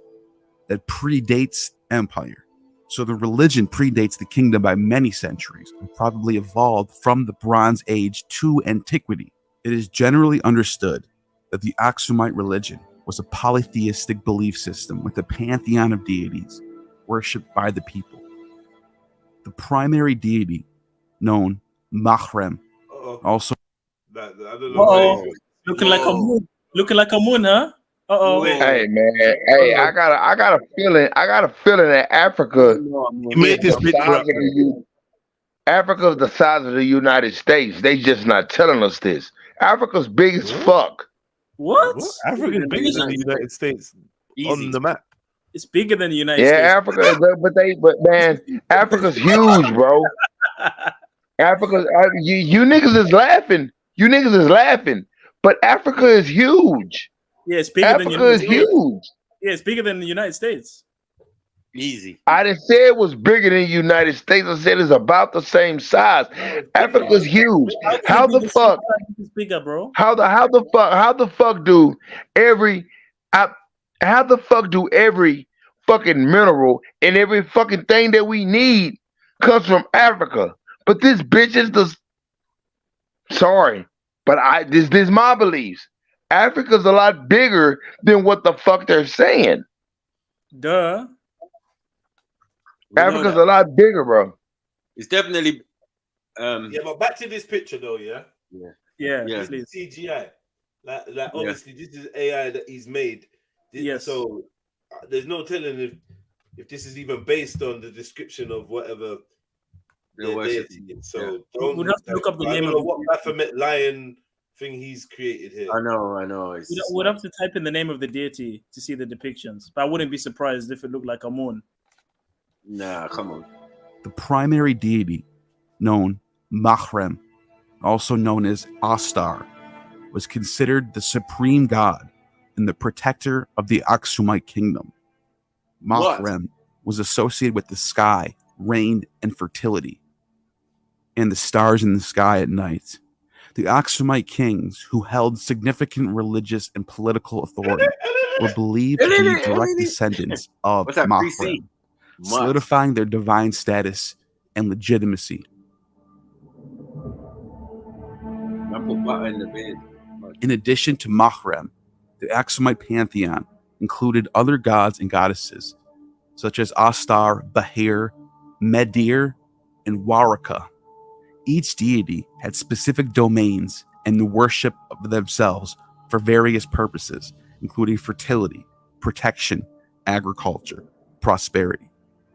that predates empire. So the religion predates the kingdom by many centuries and probably evolved from the Bronze Age to antiquity. It is generally understood that the Axumite religion was a polytheistic belief system with a pantheon of deities worshipped by the people. The primary deity, known Mahrem, also I don't know. Looking like a moon. Looking like a moon, huh? Hey man, hey, I got a feeling that Africa You made this picture up. Africa's the size of the United States. They just not telling us this. Africa's big as fuck. What? Africa's bigger than the United States on the map. It's bigger than the United States. Yeah, Africa, but man, Africa's huge, bro. Africa, you niggas is laughing. You niggas is laughing, but Africa is huge. Yeah, it's bigger Africa than the United is States. huge. Yeah, it's bigger than the United States. Easy. I didn't say it was bigger than the United States. I said it's about the same size. Africa's huge. How the fuck? It's bigger, bro. How the fuck do every fucking mineral and every fucking thing that we need comes from Africa? But this bitch is sorry, but this is my beliefs. Africa's a lot bigger than what the fuck they're saying. Duh. Africa's a lot bigger, bro. It's definitely. Yeah, but back to this picture though, yeah. Yeah. This is CGI. Like obviously, this is AI that he's made. Yes. So there's no telling if this is even based on the description of whatever their deity is. So we'd have to look up the name of what Baphomet lion thing he's created here. I know. We'd have to type in the name of the deity to see the depictions, but I wouldn't be surprised if it looked like a moon. Nah, come on. the primary deity, known Mahrem, also known as Astar, was considered the supreme god and the protector of the Axumite kingdom. Mahrem was associated with the sky, rain, and fertility, and the stars in the sky at night. The Axumite kings, who held significant religious and political authority, were believed to be direct descendants of Mahrem, solidifying their divine status and legitimacy. In addition to Mahrem, the Axumite pantheon included other gods and goddesses, such as Astar, Bahir, Medir, and Waraka. Each deity had specific domains and the worship of themselves for various purposes, including fertility, protection, agriculture, prosperity.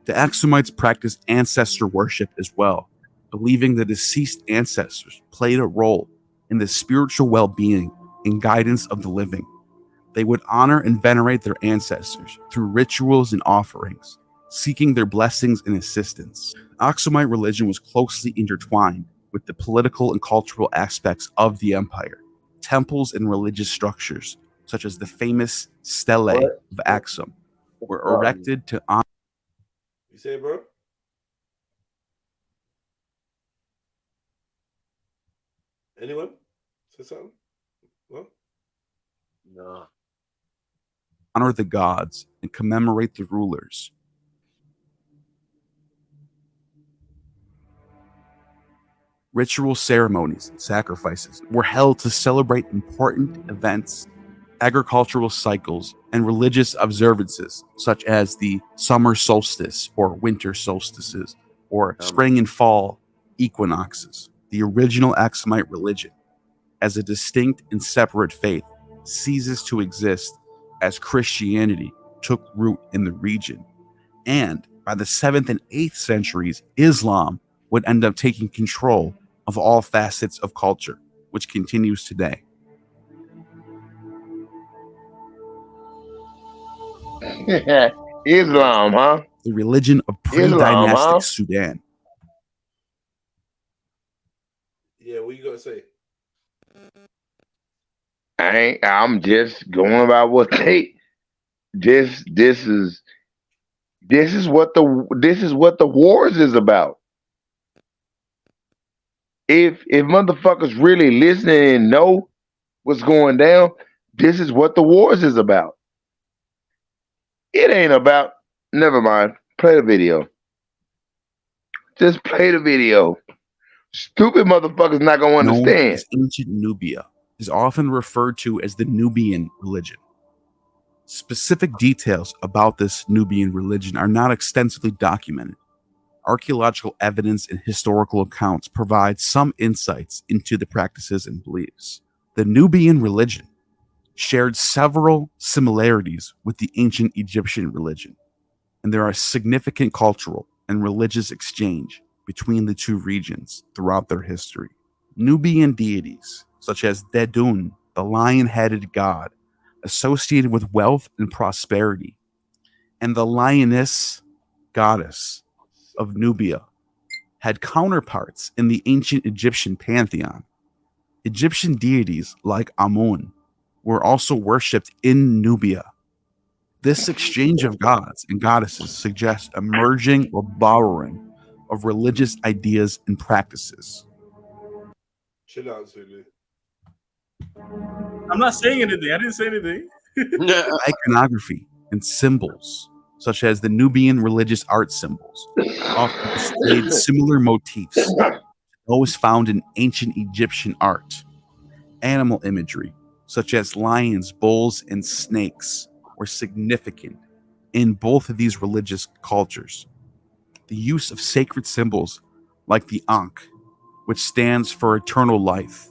The Axumites practiced ancestor worship as well, believing the deceased ancestors played a role in the spiritual well-being and guidance of the living. They would honor and venerate their ancestors through rituals and offerings, seeking their blessings and assistance. Axumite religion was closely intertwined with the political and cultural aspects of the empire. Temples and religious structures, such as the famous Stele of Axum, were erected to honor. You say, bro? Anyone? Say something? What? No. Honor the gods and commemorate the rulers. Ritual ceremonies and sacrifices were held to celebrate important events, agricultural cycles, and religious observances, such as the summer solstice or winter solstices, or spring and fall equinoxes. The original Axumite religion, as a distinct and separate faith, ceases to exist as Christianity took root in the region. And by the 7th and 8th centuries, Islam would end up taking control of all facets of culture, which continues today. Islam, huh? The religion of pre-dynastic Sudan. Yeah, what you gotta say? I'm just going about what they. This is what the wars is about. if motherfuckers really listening and know what's going down, this is what the wars is about. It ain't about. Never mind. Play the video. Just play the video. Stupid motherfuckers not gonna Known understand. as ancient Nubia, is often referred to as the Nubian religion. Specific details about this Nubian religion are not extensively documented. Archaeological evidence and historical accounts provide some insights into the practices and beliefs. The Nubian religion shared several similarities with the ancient Egyptian religion, and there are significant cultural and religious exchange between the two regions throughout their history. Nubian deities, such as Dedun, the lion-headed god, associated with wealth and prosperity, and the lioness goddess of Nubia, had counterparts in the ancient Egyptian pantheon. Egyptian deities like Amun were also worshipped in Nubia. This exchange of gods and goddesses suggests a merging or borrowing of religious ideas and practices. Chill out, Zulu. I'm not saying anything. I didn't say anything. Iconography and symbols, such as the Nubian religious art symbols, often displayed similar motifs to those found in ancient Egyptian art. Animal imagery, such as lions, bulls, and snakes, were significant in both of these religious cultures. The use of sacred symbols like the Ankh, which stands for eternal life,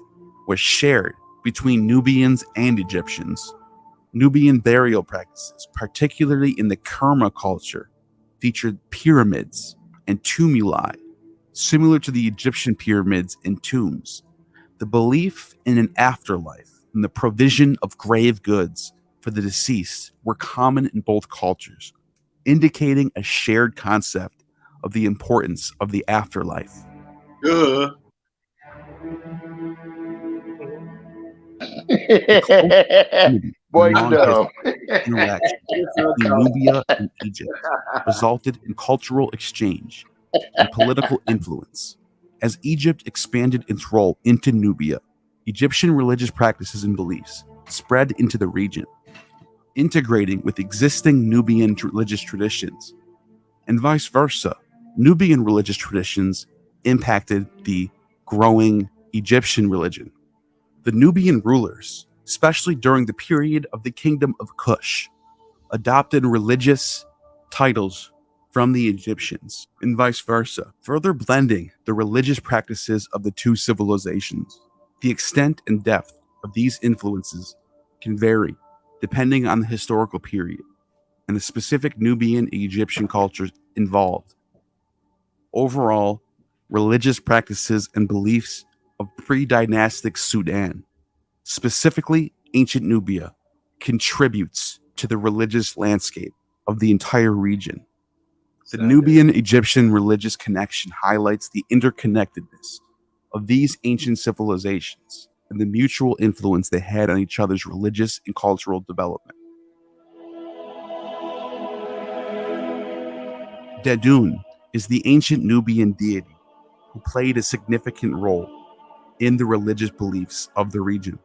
was shared between Nubians and Egyptians. Nubian burial practices, particularly in the Kerma culture, featured pyramids and tumuli, similar to the Egyptian pyramids and tombs. The belief in an afterlife and the provision of grave goods for the deceased were common in both cultures, indicating a shared concept of the importance of the afterlife. Boy, you dumb. Interaction between Nubia and Egypt resulted in cultural exchange and political influence. As Egypt expanded its role into Nubia, Egyptian religious practices and beliefs spread into the region, integrating with existing Nubian religious traditions, and vice versa. Nubian religious traditions impacted the growing Egyptian religion. The Nubian rulers, especially during the period of the Kingdom of Kush, adopted religious titles from the Egyptians, and vice versa, further blending the religious practices of the two civilizations. The extent and depth of these influences can vary depending on the historical period and the specific Nubian and Egyptian cultures involved. Overall, religious practices and beliefs of pre-dynastic Sudan, specifically ancient Nubia, contributes to the religious landscape of the entire region. The Nubian-Egyptian religious connection highlights the interconnectedness of these ancient civilizations and the mutual influence they had on each other's religious and cultural development. Dedun is the ancient Nubian deity who played a significant role in the religious beliefs of the region.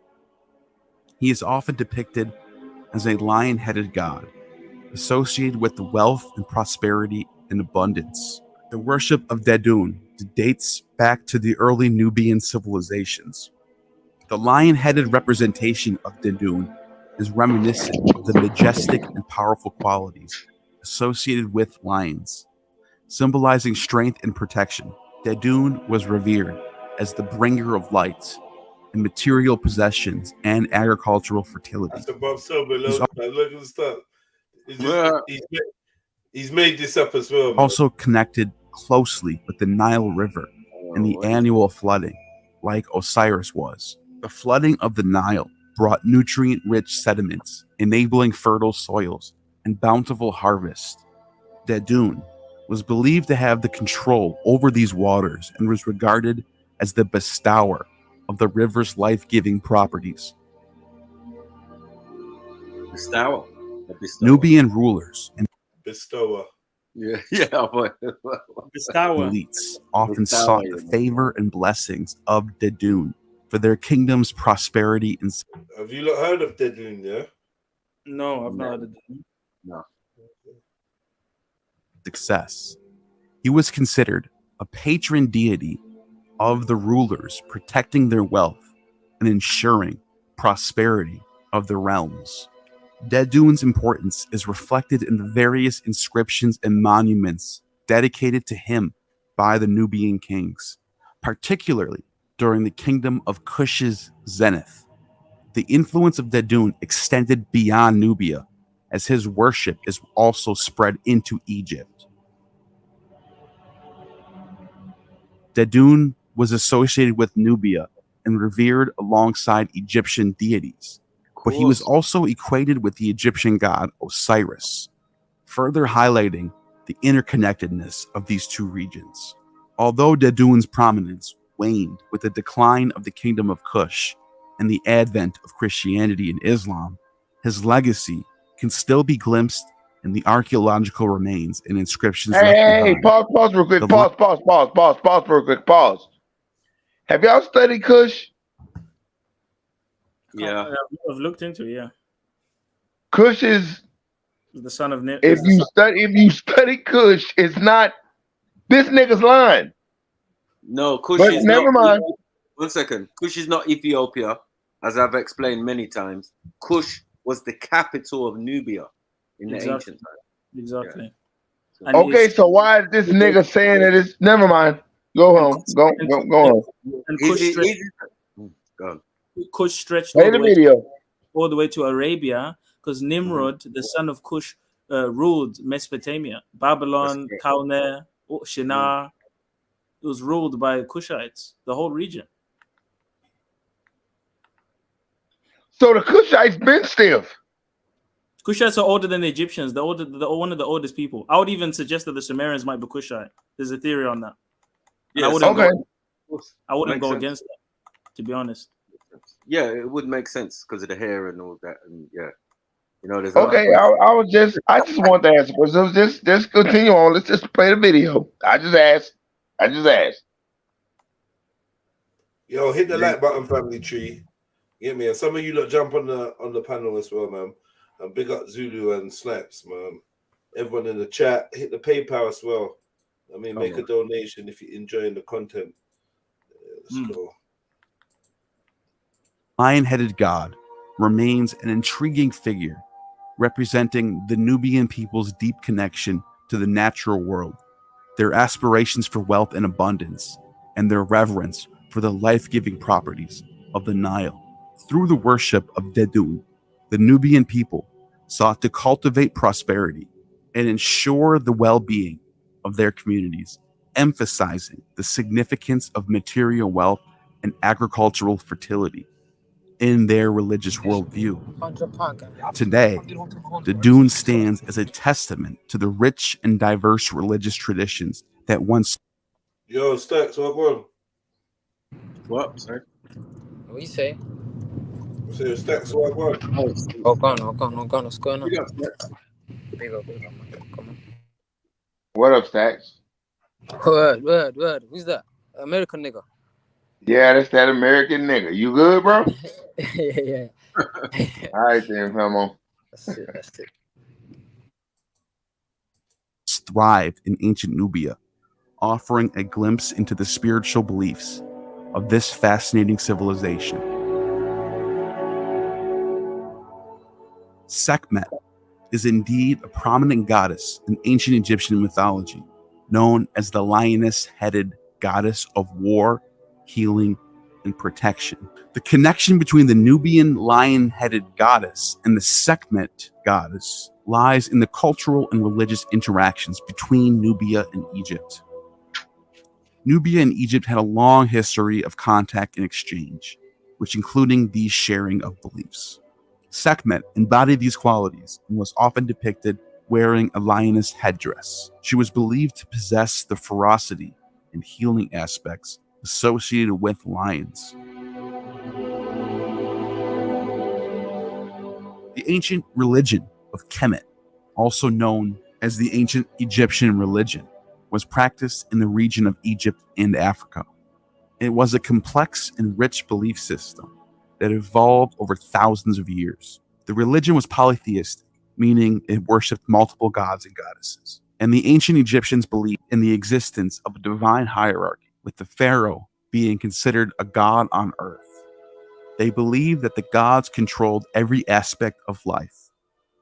He is often depicted as a lion-headed god, associated with the wealth and prosperity and abundance. The worship of Dedun dates back to the early Nubian civilizations. The lion-headed representation of Dedun is reminiscent of the majestic and powerful qualities associated with lions, symbolizing strength and protection. Dedun was revered as the bringer of light and material possessions and agricultural fertility. That's above sober. Look at the stuff. He's made this up as well. Also connected closely with the Nile River and the annual flooding, like Osiris was. The flooding of the Nile brought nutrient-rich sediments, enabling fertile soils and bountiful harvest. Dedun was believed to have the control over these waters and was regarded as the bestower of the river's life-giving properties. Bestower. Nubian rulers and Bestower. Yeah. The Star elites often sought the favor and blessings of Dedun for their kingdom's prosperity and Have you not heard of Dedun, yeah? No, I've not heard of that. No. success. He was considered a patron deity of the rulers, protecting their wealth and ensuring prosperity of the realms. Dedun's importance is reflected in the various inscriptions and monuments dedicated to him by the Nubian kings, particularly during the kingdom of Kush's zenith. The influence of Dedun extended beyond Nubia, as his worship is also spread into Egypt. Dedun was associated with Nubia and revered alongside Egyptian deities, but he was also equated with the Egyptian god Osiris, further highlighting the interconnectedness of these two regions. Although Dedun's prominence waned with the decline of the kingdom of Kush and the advent of Christianity and Islam, his legacy can still be glimpsed in the archaeological remains and inscriptions left Hey, behind. pause real quick. Pause real quick. Pause. Have y'all studied Kush? Yeah. I've looked into it, yeah. Kush is the son of if you study Kush, it's not this nigga's line. No, Kush But is never not. mind. 1 second. Kush is not Ethiopia, as I've explained many times. Kush was the capital of Nubia in the ancient times. Exactly. Yeah. Okay, so why is this nigga saying that it's never mind? Go home. Go home. And Kush stretched Play the video. all the way to Arabia, because Nimrod, the son of Kush, ruled Mesopotamia, Babylon, Kalner, Shinar. It was ruled by Kushites, the whole region. So the Kushites been stiff. Kushites are older than the Egyptians. They're one of the oldest people. I would even suggest that the Sumerians might be Kushite. There's a theory on that. Yes. I wouldn't go against that, to be honest. Yeah, it would make sense because of the hair and all that, and yeah, you know. There's Okay, I just want to ask a question. Just continue on. Let's just play the video. I just asked. Yo, hit the like button, family tree. Get me, and some of you lot jump on the panel as well, man. And big up Zulu and Snipes, man. Everyone in the chat, hit the PayPal as well. I mean, make a donation if you're enjoying the content. Let's go. Lion-headed god remains an intriguing figure, representing the Nubian people's deep connection to the natural world, their aspirations for wealth and abundance, and their reverence for the life-giving properties of the Nile. Through the worship of Dedun, the Nubian people sought to cultivate prosperity and ensure the well-being of their communities, emphasizing the significance of material wealth and agricultural fertility in their religious worldview. Today, Dedun stands as a testament to the rich and diverse religious traditions that once... Yo, Stacks, what going? What? Sorry? What you say? So Stacks, what going? Oh, go on. What's going on? Big up, man. Come on. What up, Stacks? Word. Who's that? American nigga. Yeah, that's that American nigga. You good, bro? yeah. All right, then, come on. That's it. Thrived in ancient Nubia, offering a glimpse into the spiritual beliefs of this fascinating civilization. Sekhmet is indeed a prominent goddess in ancient Egyptian mythology, known as the lioness-headed goddess of war, healing, and protection. The connection between the Nubian lion-headed goddess and the Sekhmet goddess lies in the cultural and religious interactions between Nubia and Egypt. Nubia and Egypt had a long history of contact and exchange, which including the sharing of beliefs. Sekhmet embodied these qualities and was often depicted wearing a lioness headdress. She was believed to possess the ferocity and healing aspects associated with lions. The ancient religion of Kemet, also known as the ancient Egyptian religion was practiced in the region of Egypt and Africa. It was a complex and rich belief system that evolved over thousands of years. The religion was polytheistic, meaning it worshipped multiple gods and goddesses. And the ancient Egyptians believed in the existence of a divine hierarchy, with the pharaoh being considered a god on earth. They believed that the gods controlled every aspect of life,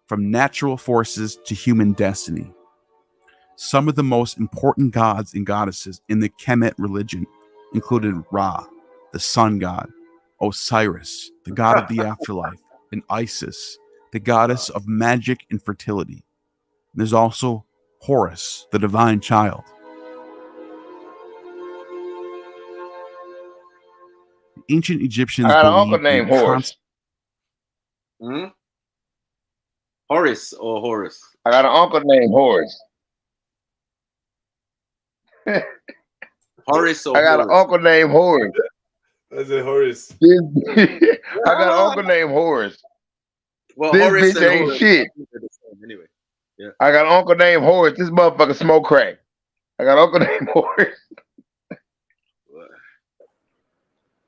from natural forces to human destiny. Some of the most important gods and goddesses in the Kemet religion included Ra, the sun god, Osiris, the god of the afterlife, and Isis, the goddess of magic and fertility. There's also Horus, the divine child. The ancient Egyptians I got an uncle believed named in Horus. Horace or Horus? I got an uncle named Horus. Horace or I got an Horus? uncle named Horus. That's a Horace. I got an uncle named Horus. Well, This Horace bitch and ain't Horus, shit. they're the same anyway. Yeah. I got an uncle named Horus. This motherfucker smoke crack. I got an uncle named Horus.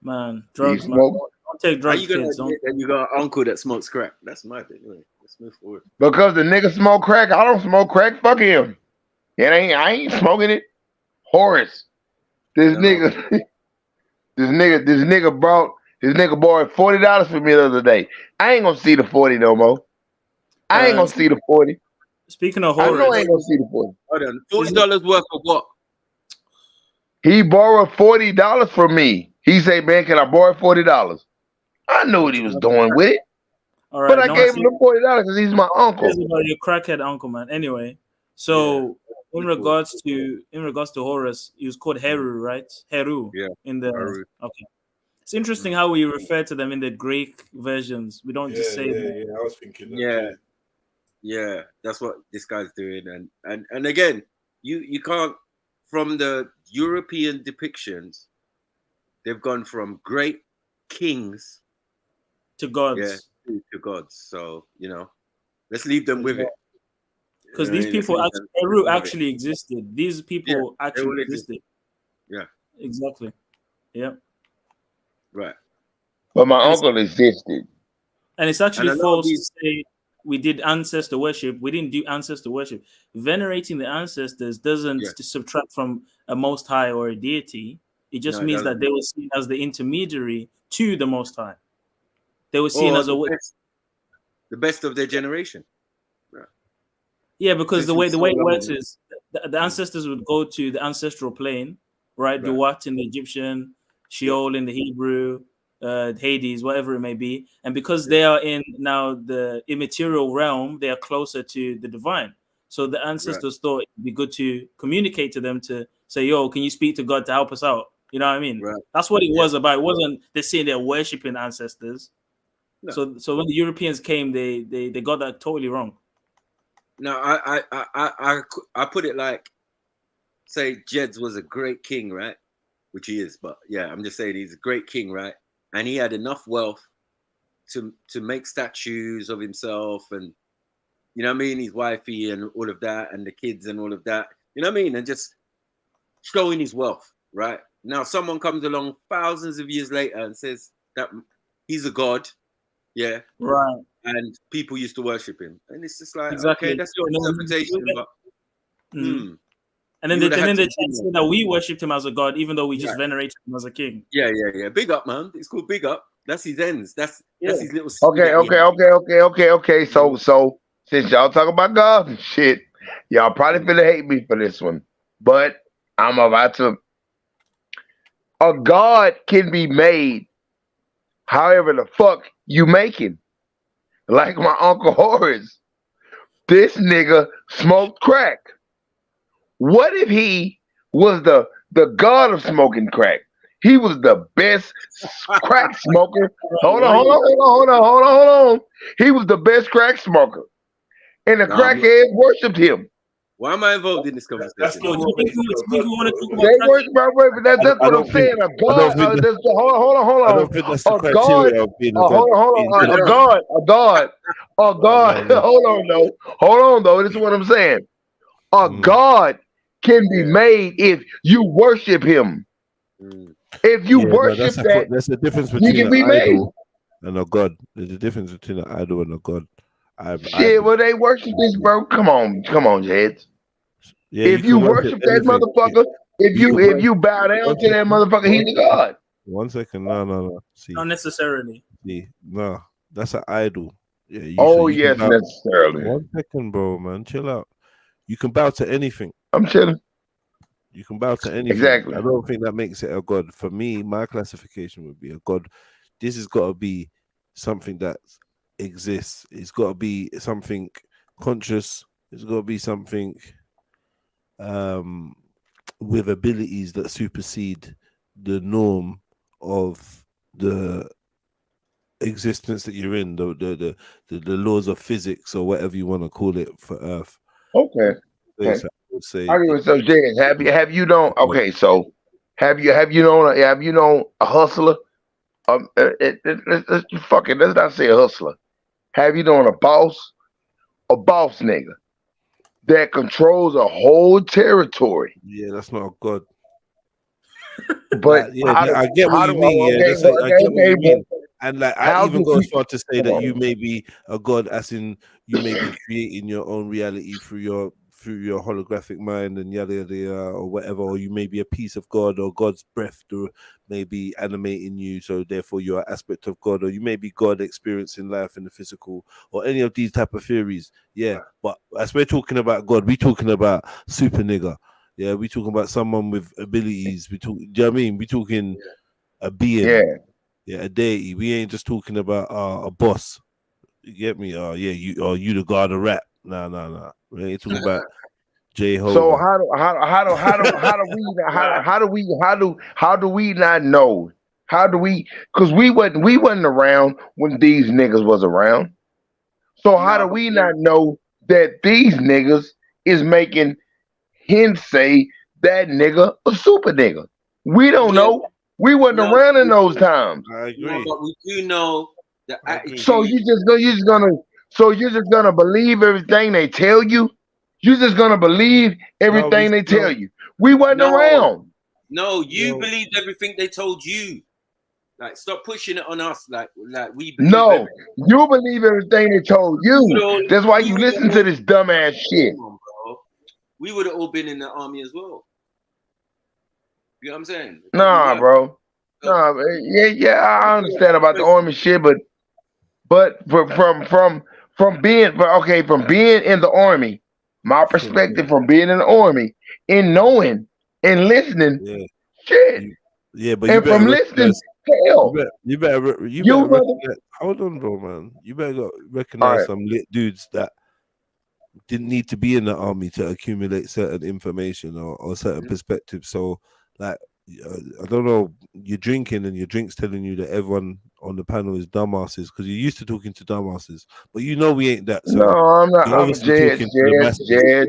Man, drugs, man. smoke? Don't take How drugs, you gonna kids. Don't. admit that you got an uncle that smokes crack? That's my thing. Anyway, let's move forward. Because the nigga smoke crack. I don't smoke crack. Fuck him. I ain't smoking it. Horus. This nigga borrowed $40 from me the other day. I ain't gonna see the 40 no more. I ain't gonna see the 40. Speaking of I Horus, know I ain't gonna see the 40. Hold on, $40 worth of what? He borrowed $40 from me. He said, "Man, can I borrow $40?" I knew what he was doing with it, all right, but I no, gave him the $40 because he's my uncle. Here's about your crackhead uncle, man. Anyway, so in regards to Horus, he was called Heru, right? Heru. Yeah. In the Heru. okay. It's interesting how we refer to them in the Greek versions. We don't just say Yeah, I was thinking that. Yeah, that's what this guy's doing, and again, you can't, from the European depictions, they've gone from great kings to gods. To gods. So let's leave them with it. Because these people actually existed. These people actually existed. Yeah. Exactly. Yeah. Right. But my uncle existed. And it's actually false to say we did ancestor worship. We didn't do ancestor worship. Venerating the ancestors doesn't subtract from a most high or a deity. It just means that they were seen as the intermediary to the most high. They were seen as the best of their generation. Right. Yeah, because the way it works is the ancestors would go to the ancestral plane, right? The Wat in the Egyptian, Sheol in the Hebrew, Hades, whatever it may be. And because they are in now the immaterial realm, they are closer to the divine. So the ancestors thought it'd be good to communicate to them to say, yo, can you speak to God to help us out? You know what I mean? Right. That's what it was about. It wasn't they saying they're worshiping ancestors. No. So when the Europeans came, they got that totally wrong. No, I put it like, say Jeds was a great king, right? Which he is, but yeah, I'm just saying he's a great king, right? And he had enough wealth to make statues of himself and, you know what I mean, his wifey and all of that and the kids and all of that, you know what I mean? And just showing his wealth, right? Now someone comes along thousands of years later and says that he's a god, yeah, right? And people used to worship him, and it's just like, exactly. Okay, that's your interpretation, but and then they say that we worshipped him as a god, even though we just venerated him as a king. Yeah. Big up, man. It's called big up. That's his ends. That's his little. Okay. So since y'all talk about God and shit, y'all probably finna hate me for this one, but I'm about to. A god can be made however the fuck you make him. Like my Uncle Horace. This nigga smoked crack. What if he was the god of smoking crack? He was the best crack smoker. Hold on. He was the best crack smoker. And the crackheads worshipped him. Why am I involved in this conversation? That's what I'm saying. A god. Hold on. I don't think that's the criteria of being a god. A god. Hold on, though. This is what I'm saying. A god can be made if you worship him. If you worship that, there's a difference he between can an be made. idol and a god. There's a difference between an idol and a god. Shit, well, they worship this, bro. Come on, Jeds. Yeah, if you worship that motherfucker, if you bow down to that motherfucker, he's a god. 1 second, no. See, not necessarily. See, no, that's an idol. Yeah. Yes, necessarily. 1 second, bro, man, chill out. You can bow to anything. I'm chilling. You can bow to anything. Exactly. I don't think that makes it a god. For me, my classification would be a god. This has got to be something that exists. It's got to be something conscious. It's got to be something with abilities that supersede the norm of the existence that you're in, the laws of physics or whatever you want to call it for Earth. Okay. So I would say, so Jay, have you known? Okay, so have you known a hustler? Let's not say a hustler. Have you known a boss nigga that controls a whole territory? Yeah, that's not a god. But I get what you mean. I get what you mean. And like, I even go as far to say that you may be a god, as in you may be creating your own reality through your holographic mind and yada yada or whatever, or you may be a piece of God, or God's breath may be animating you, so therefore you're an aspect of God, or you may be God experiencing life in the physical, or any of these type of theories. Yeah, but as we're talking about God, we're talking about super nigga. Yeah, we're talking about someone with abilities. Do you know what I mean? We're talking a being. Yeah, a deity. We ain't just talking about a boss. You get me? You the god of rap. Nah. We ain't talking about Jehovah. So how do we not know? How do we? Because we wasn't around when these niggas was around. So how do we not know that these niggas is making him say that nigga a super nigga? We don't know. We wasn't around in those times. I agree. No, but we do know the attitude. So you're just gonna believe everything they tell you? You're just gonna believe everything they tell you? We wasn't around. No, you believed everything they told you. Like, stop pushing it on us. Like we believe No, you believe everything they told you. That's why you listen to this dumbass shit. Come on, bro. We would have all been in the army as well. You know what I'm saying? Nah, bro. Nah, yeah, I understand about the army shit, but from being in the army, my perspective from being in the army, in knowing and listening, shit. Yeah, but and from listening, hell, you better hold on, bro, man. You better recognize some lit dudes that didn't need to be in the army to accumulate certain information or certain perspectives. So, like, I don't know, you're drinking and your drink's telling you that everyone on the panel is dumbasses because you're used to talking to dumbasses, but you know we ain't that. So no, I'm not. I'm Jed. I'm not saying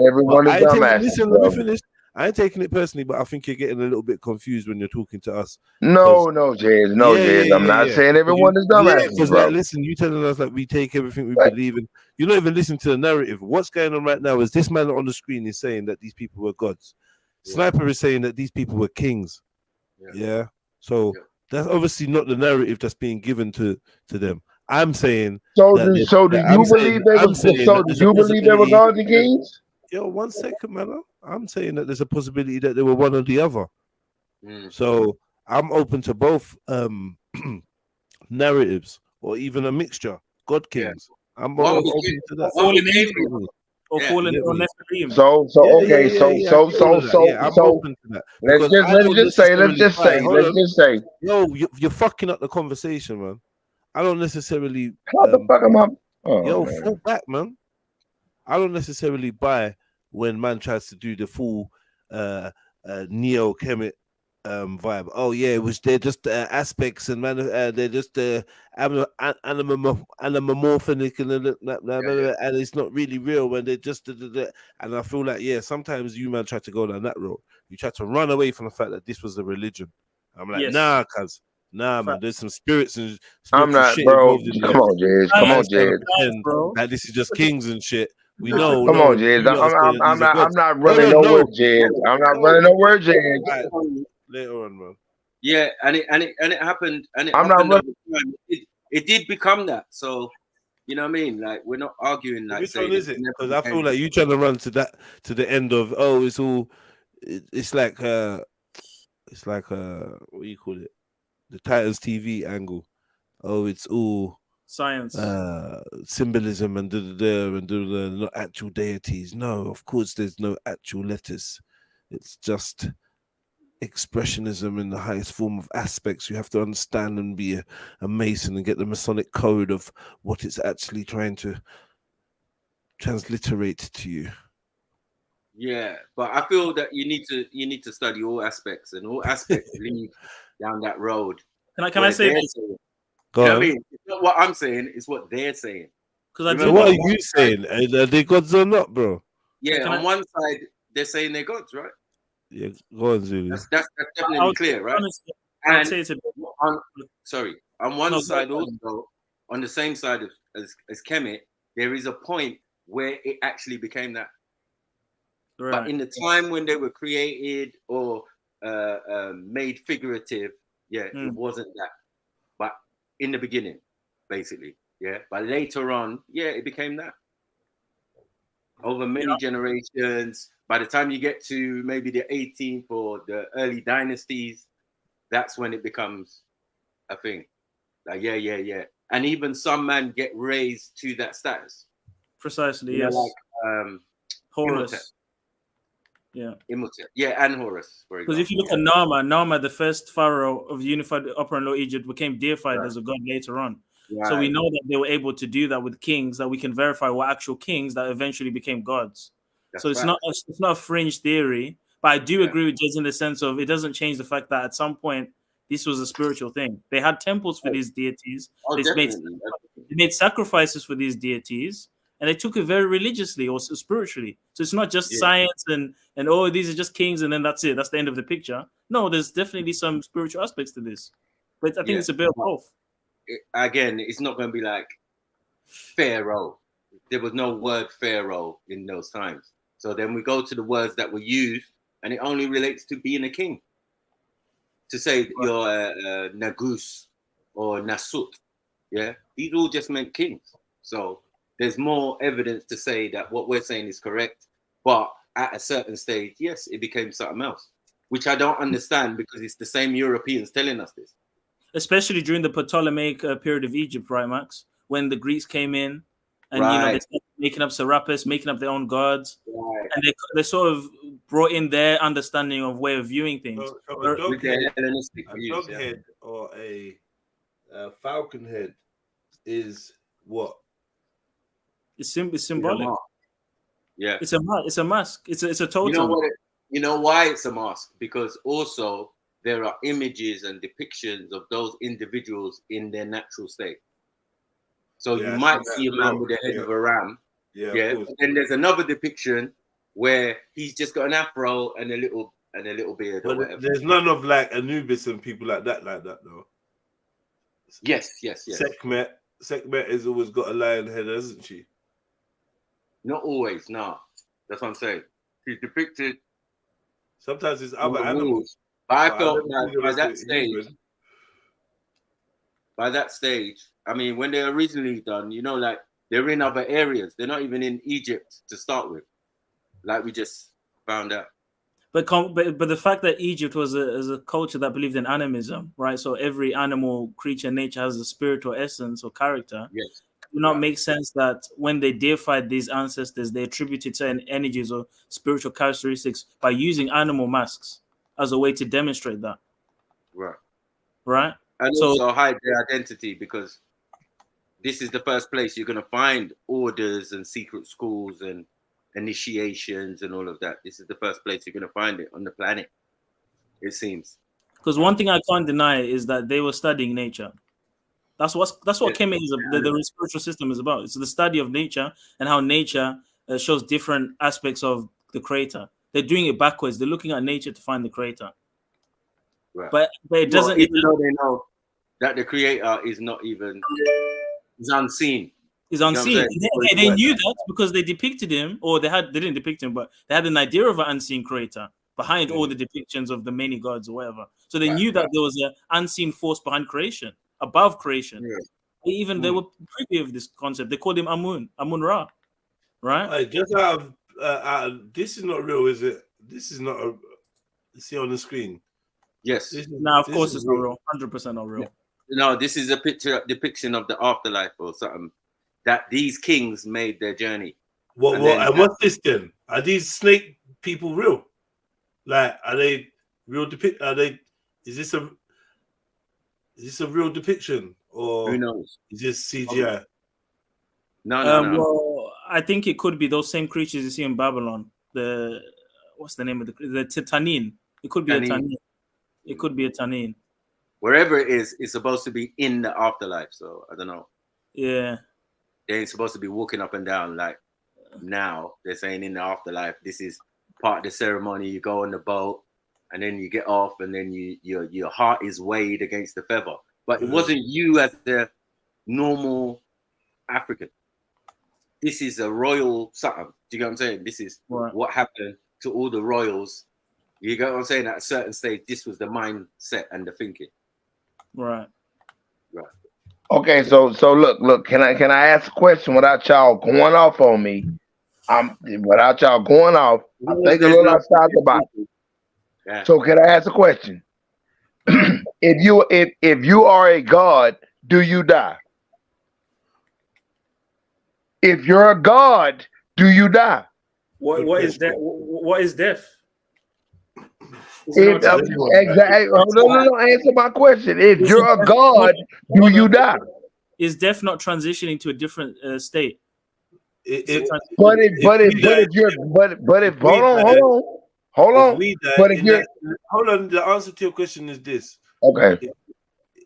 everyone is dumbasses. Listen, let me finish. I ain't taking it personally, but I think you're getting a little bit confused when you're talking to us. No, Jed. I'm not saying everyone is dumbasses. Because listen, you telling us that we take everything we believe in. You're not even listening to the narrative. What's going on right now is this man on the screen is saying that these people were gods. Sniper is saying that these people were kings. Yeah. So that's obviously not the narrative that's being given to them. I'm saying. So do you believe they were gods and kings? Yo, 1 second, man. I'm saying that there's a possibility that they were one or the other. So I'm open to both narratives or even a mixture. God kings. I'm open to that. Fallen angels or fallen or Nephilim. I'm open to that. Let's just say. Yo, you're fucking up the conversation, man. I don't necessarily. What the fuck am I? Fall back, man. I don't necessarily buy when man tries to do the full neo-chemic vibe. Oh yeah, they're just aspects, and man, they're just animomorphic, and it's not really real when they're just. And I feel like sometimes you man try to go down that road. You try to run away from the fact that this was a religion. I'm like, nah, man. There's some spirits and I'm not, shit bro. Come on, Jez. Like this is just kings and shit. We know. Come on, Jez. I'm not running nowhere, Jez. I'm not running nowhere, Jez. Right. Later on, man. Yeah, and it happened, and it I'm happened not over time. It did become that. So, you know what I mean? Like, we're not arguing. Like, Which one is it? Because I feel like you trying to run to the end of it's all. It's like what do you call it? The Titans TV angle. Oh, it's all science, symbolism and not actual deities. No, of course, there's no actual letters. It's just expressionism in the highest form of aspects. You have to understand and be a Mason and get the Masonic code of what it's actually trying to transliterate to you. Yeah, but I feel that you need to study all aspects, and all aspects lead down that road. Can I say this? You know what I mean? It's not what I'm saying, it's what they're saying. What are you saying? Are they gods or not, bro? Yeah, on one side, they're saying they're gods, right? Yeah, go on, Zulu. That's definitely clear, right? Honestly, and on one side also, on the same side as Kemet, there is a point where it actually became that. Right. But in the time when they were created or made figurative, it wasn't that. But in the beginning, basically, But later on, it became that. Over many generations, by the time you get to maybe the 18th or the early dynasties, that's when it becomes a thing. Like, and even some men get raised to that status. Precisely, you know, yes. Like Horus. Imhotep. And Horus, for example. Because if you look at Nama, the first pharaoh of unified Upper and Lower Egypt, became deified as a god later on. Right. So we know that they were able to do that with kings, that we can verify were actual kings that eventually became gods. So it's not a fringe theory, but I do agree with Jez in the sense of it doesn't change the fact that at some point this was a spiritual thing. They had temples for these deities. They made sacrifices for these deities, and they took it very religiously or spiritually. So it's not just science and these are just kings and then that's it. That's the end of the picture. No, there's definitely some spiritual aspects to this, but I think it's a bit of both. Again, it's not going to be like pharaoh. There was no word pharaoh in those times. So then we go to the words that were used, and it only relates to being a king. To say you're Nagus or Nasut, these all just meant kings. So there's more evidence to say that what we're saying is correct, but at a certain stage, yes, it became something else, which I don't understand because it's the same Europeans telling us this. Especially during the Ptolemaic period of Egypt, right, Max? When the Greeks came in and they started making up Serapis, making up their own gods, and they sort of brought in their understanding of way of viewing things. So a dog head or a falcon head is what? It's symbolic. It's a mask. It's a totem. You know why it's a mask? Because also there are images and depictions of those individuals in their natural state. So you might see a man with the head of a ram. But then there's another depiction where he's just got an afro and a little beard. But or whatever. There's none of like Anubis and people like that though. Yes. Sekhmet has always got a lion head, hasn't she? Not always, no. That's what I'm saying. She's depicted. Sometimes it's other animals. But I felt like by that stage, I mean, when they're originally done, like they're in other areas. They're not even in Egypt to start with, like we just found out. But the fact that Egypt was a culture that believed in animism, right? So every animal, creature, nature has a spirit or essence or character. Yes. It do not make sense that when they deified these ancestors, they attributed certain energies or spiritual characteristics by using animal masks as a way to demonstrate that. Right. And also hide their identity, because this is the first place you're going to find orders and secret schools and initiations and all of that. This is the first place you're going to find it on the planet, it seems. Because one thing I can't deny is that they were studying nature. That's what Kemet is. The spiritual system is about. It's the study of nature and how nature shows different aspects of the creator. They're doing it backwards. They're looking at nature to find the creator. Right. But it doesn't. Even though they know that the creator is not even is unseen. Is unseen. They knew that because they depicted him, or they didn't depict him, but they had an idea of an unseen creator behind all the depictions of the many gods or whatever. So they knew that there was an unseen force behind creation, above creation. Yeah. They were privy of this concept. They called him Amun Ra, right? Just out of this is not real, is it? This is not a. See on the screen. Yes. Of course it's not real. 100% not real. No, this is a depiction of the afterlife or something that these kings made their journey. And what's this then? Are these snake people real? Like, are they real is this a real depiction, or who knows? Is this CGI? No. Well, I think it could be those same creatures you see in Babylon. What's the name of the Titanin? It could be a Tanin. It could be a Tanin. Wherever it is, it's supposed to be in the afterlife. So I don't know. Yeah. They ain't supposed to be walking up and down like now. They're saying in the afterlife, this is part of the ceremony. You go on the boat and then you get off, and then your heart is weighed against the feather. But it wasn't you as the normal African. This is a royal something. Do you get what I'm saying? This is what happened to all the royals. You get what I'm saying? At a certain stage, this was the mindset and the thinking. Right. Okay, so look. Can I ask a question without y'all going off on me? Without y'all going off. I think a little outside the box. Yeah. So can I ask a question? If you are a god, do you die? If you're a god, do you die? What is that? What is death? Exactly. No. Answer my question. If you're a god, do you die? Is death not transitioning to a different state? Hold on. Hold on. The answer to your question is this. Okay.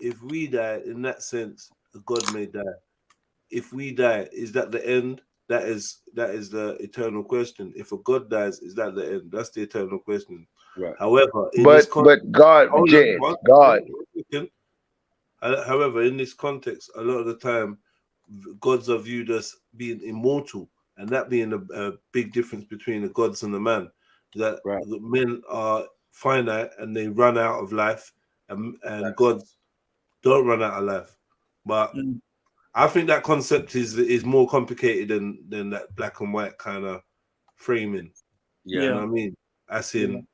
If we die, in that sense, God may die. If we die, is that the end? That is the eternal question. If a God dies, is that the end? That's the eternal question. Right. However, however, in this context, a lot of the time, gods are viewed as being immortal, and that being a big difference between the gods and the man. That the men are finite and they run out of life, and gods don't run out of life. But I think that concept is more complicated than that black and white kind of framing. Yeah. You know what I mean? As in,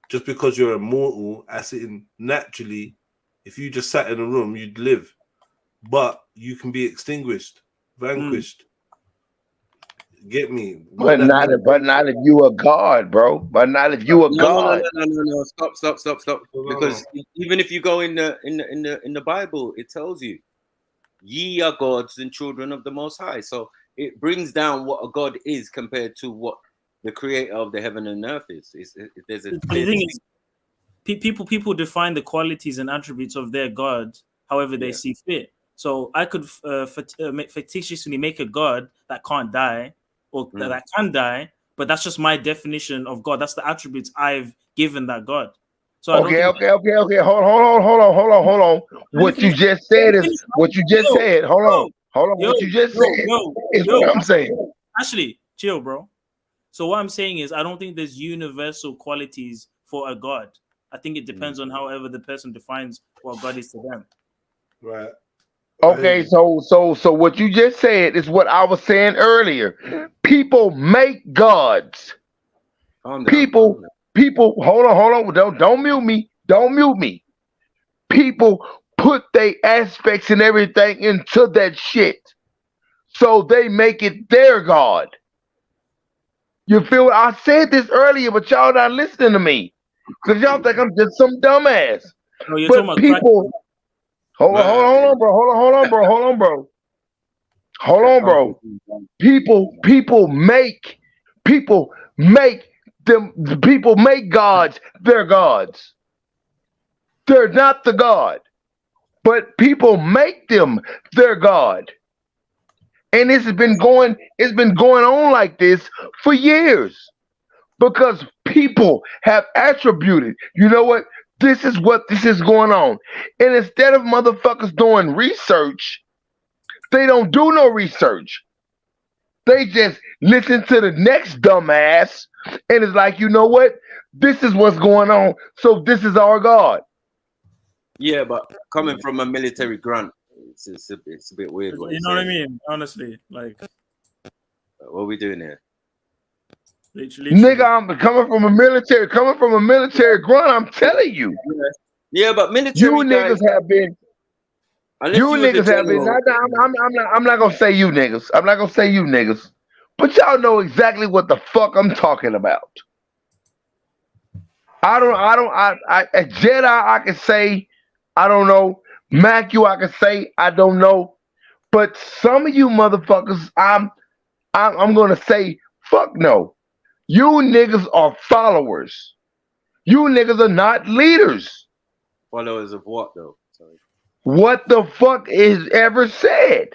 just because you're immortal, as in naturally, if you just sat in a room, you'd live. But you can be extinguished, vanquished. Get me? But not if you a god, bro. But not if you a god. No. Stop. Because even if you go in the Bible, it tells you, ye are gods and children of the Most High. So it brings down what a god is compared to what the creator of the heaven and earth is. The thing is, people define the qualities and attributes of their god however they see fit. So I could fictitiously make a god that can't die or that can die, but that's just my definition of God. That's the attributes I've given that God. So okay. Hold on. What you just said is what you just said. Hold on. What you just said is what I'm saying. Actually, chill, bro. So what I'm saying is, I don't think there's universal qualities for a God. I think it depends on however the person defines what God is to them. Right. Okay, so what you just said is what I was saying earlier. People make gods. People, hold on. Don't mute me. Don't mute me. People put their aspects and everything into that shit, so they make it their god. You feel? I said this earlier, but y'all not listening to me because y'all think I'm just some dumbass. No, but people. Hold on, bro. People make gods their gods. They're not the god, but people make them their god. And it's been going on like this for years because people have attributed, you know what? This is going on. And instead of motherfuckers doing research, They don't do no research. They just listen to the next dumbass and it's like, you know what? This is what's going on. So this is our God. Yeah, but coming from a military grunt, it's a bit weird. You know what I mean? Honestly, like, what are we doing here? Literally. Nigga, I'm coming from a military grunt. I'm telling you. Yeah, but military. You niggas have been. You niggas have been. I'm not gonna say you niggas. I'm not gonna say you niggas. But y'all know exactly what the fuck I'm talking about. I at Jedi I can say I don't know. Macu I can say I don't know. But some of you motherfuckers, I'm gonna say fuck no. You niggas are followers. You niggas are not leaders. Followers of what though? Sorry. What the fuck is ever said?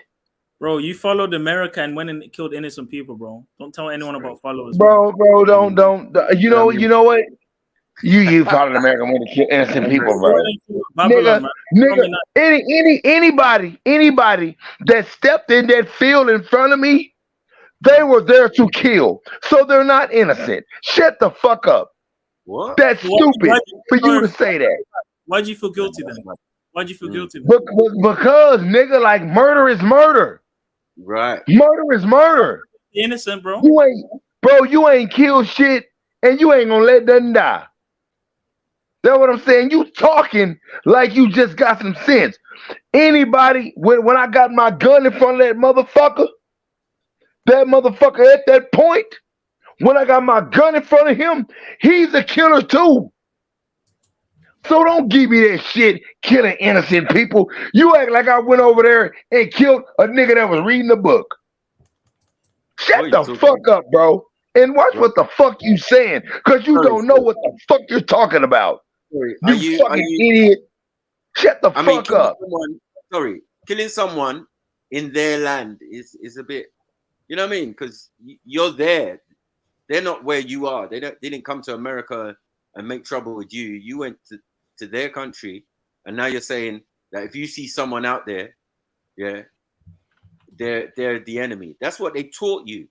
Bro, you followed America and went and killed innocent people, bro. Don't tell anyone about followers. Bro, don't. You know what? You followed America and went to kill innocent people, bro. Babylon, nigga, anybody that stepped in that field in front of me, they were there to kill. So they're not innocent. Shut the fuck up. What? That's stupid for you to say that. Why'd you feel guilty then? Why'd you feel guilty? Because nigga, like murder is murder. Right. Murder is murder. You're innocent, bro. You ain't killed shit and you ain't gonna let nothing die. That's what I'm saying. You talking like you just got some sense. Anybody, when I got my gun in front of that motherfucker at that point, when I got my gun in front of him, he's a killer too. So don't give me that shit, killing innocent people. You act like I went over there and killed a nigga that was reading a book. Shut the fuck up, bro. And watch what the fuck you saying, because you don't know what the fuck you're talking about. You fucking idiot. Shut the fuck up. Killing someone in their land is a bit, you know what I mean? Because you're there. They're not where you are. They didn't come to America and make trouble with you. You went to their country, and now you're saying that if you see someone out there, yeah, they're the enemy. That's what they taught you.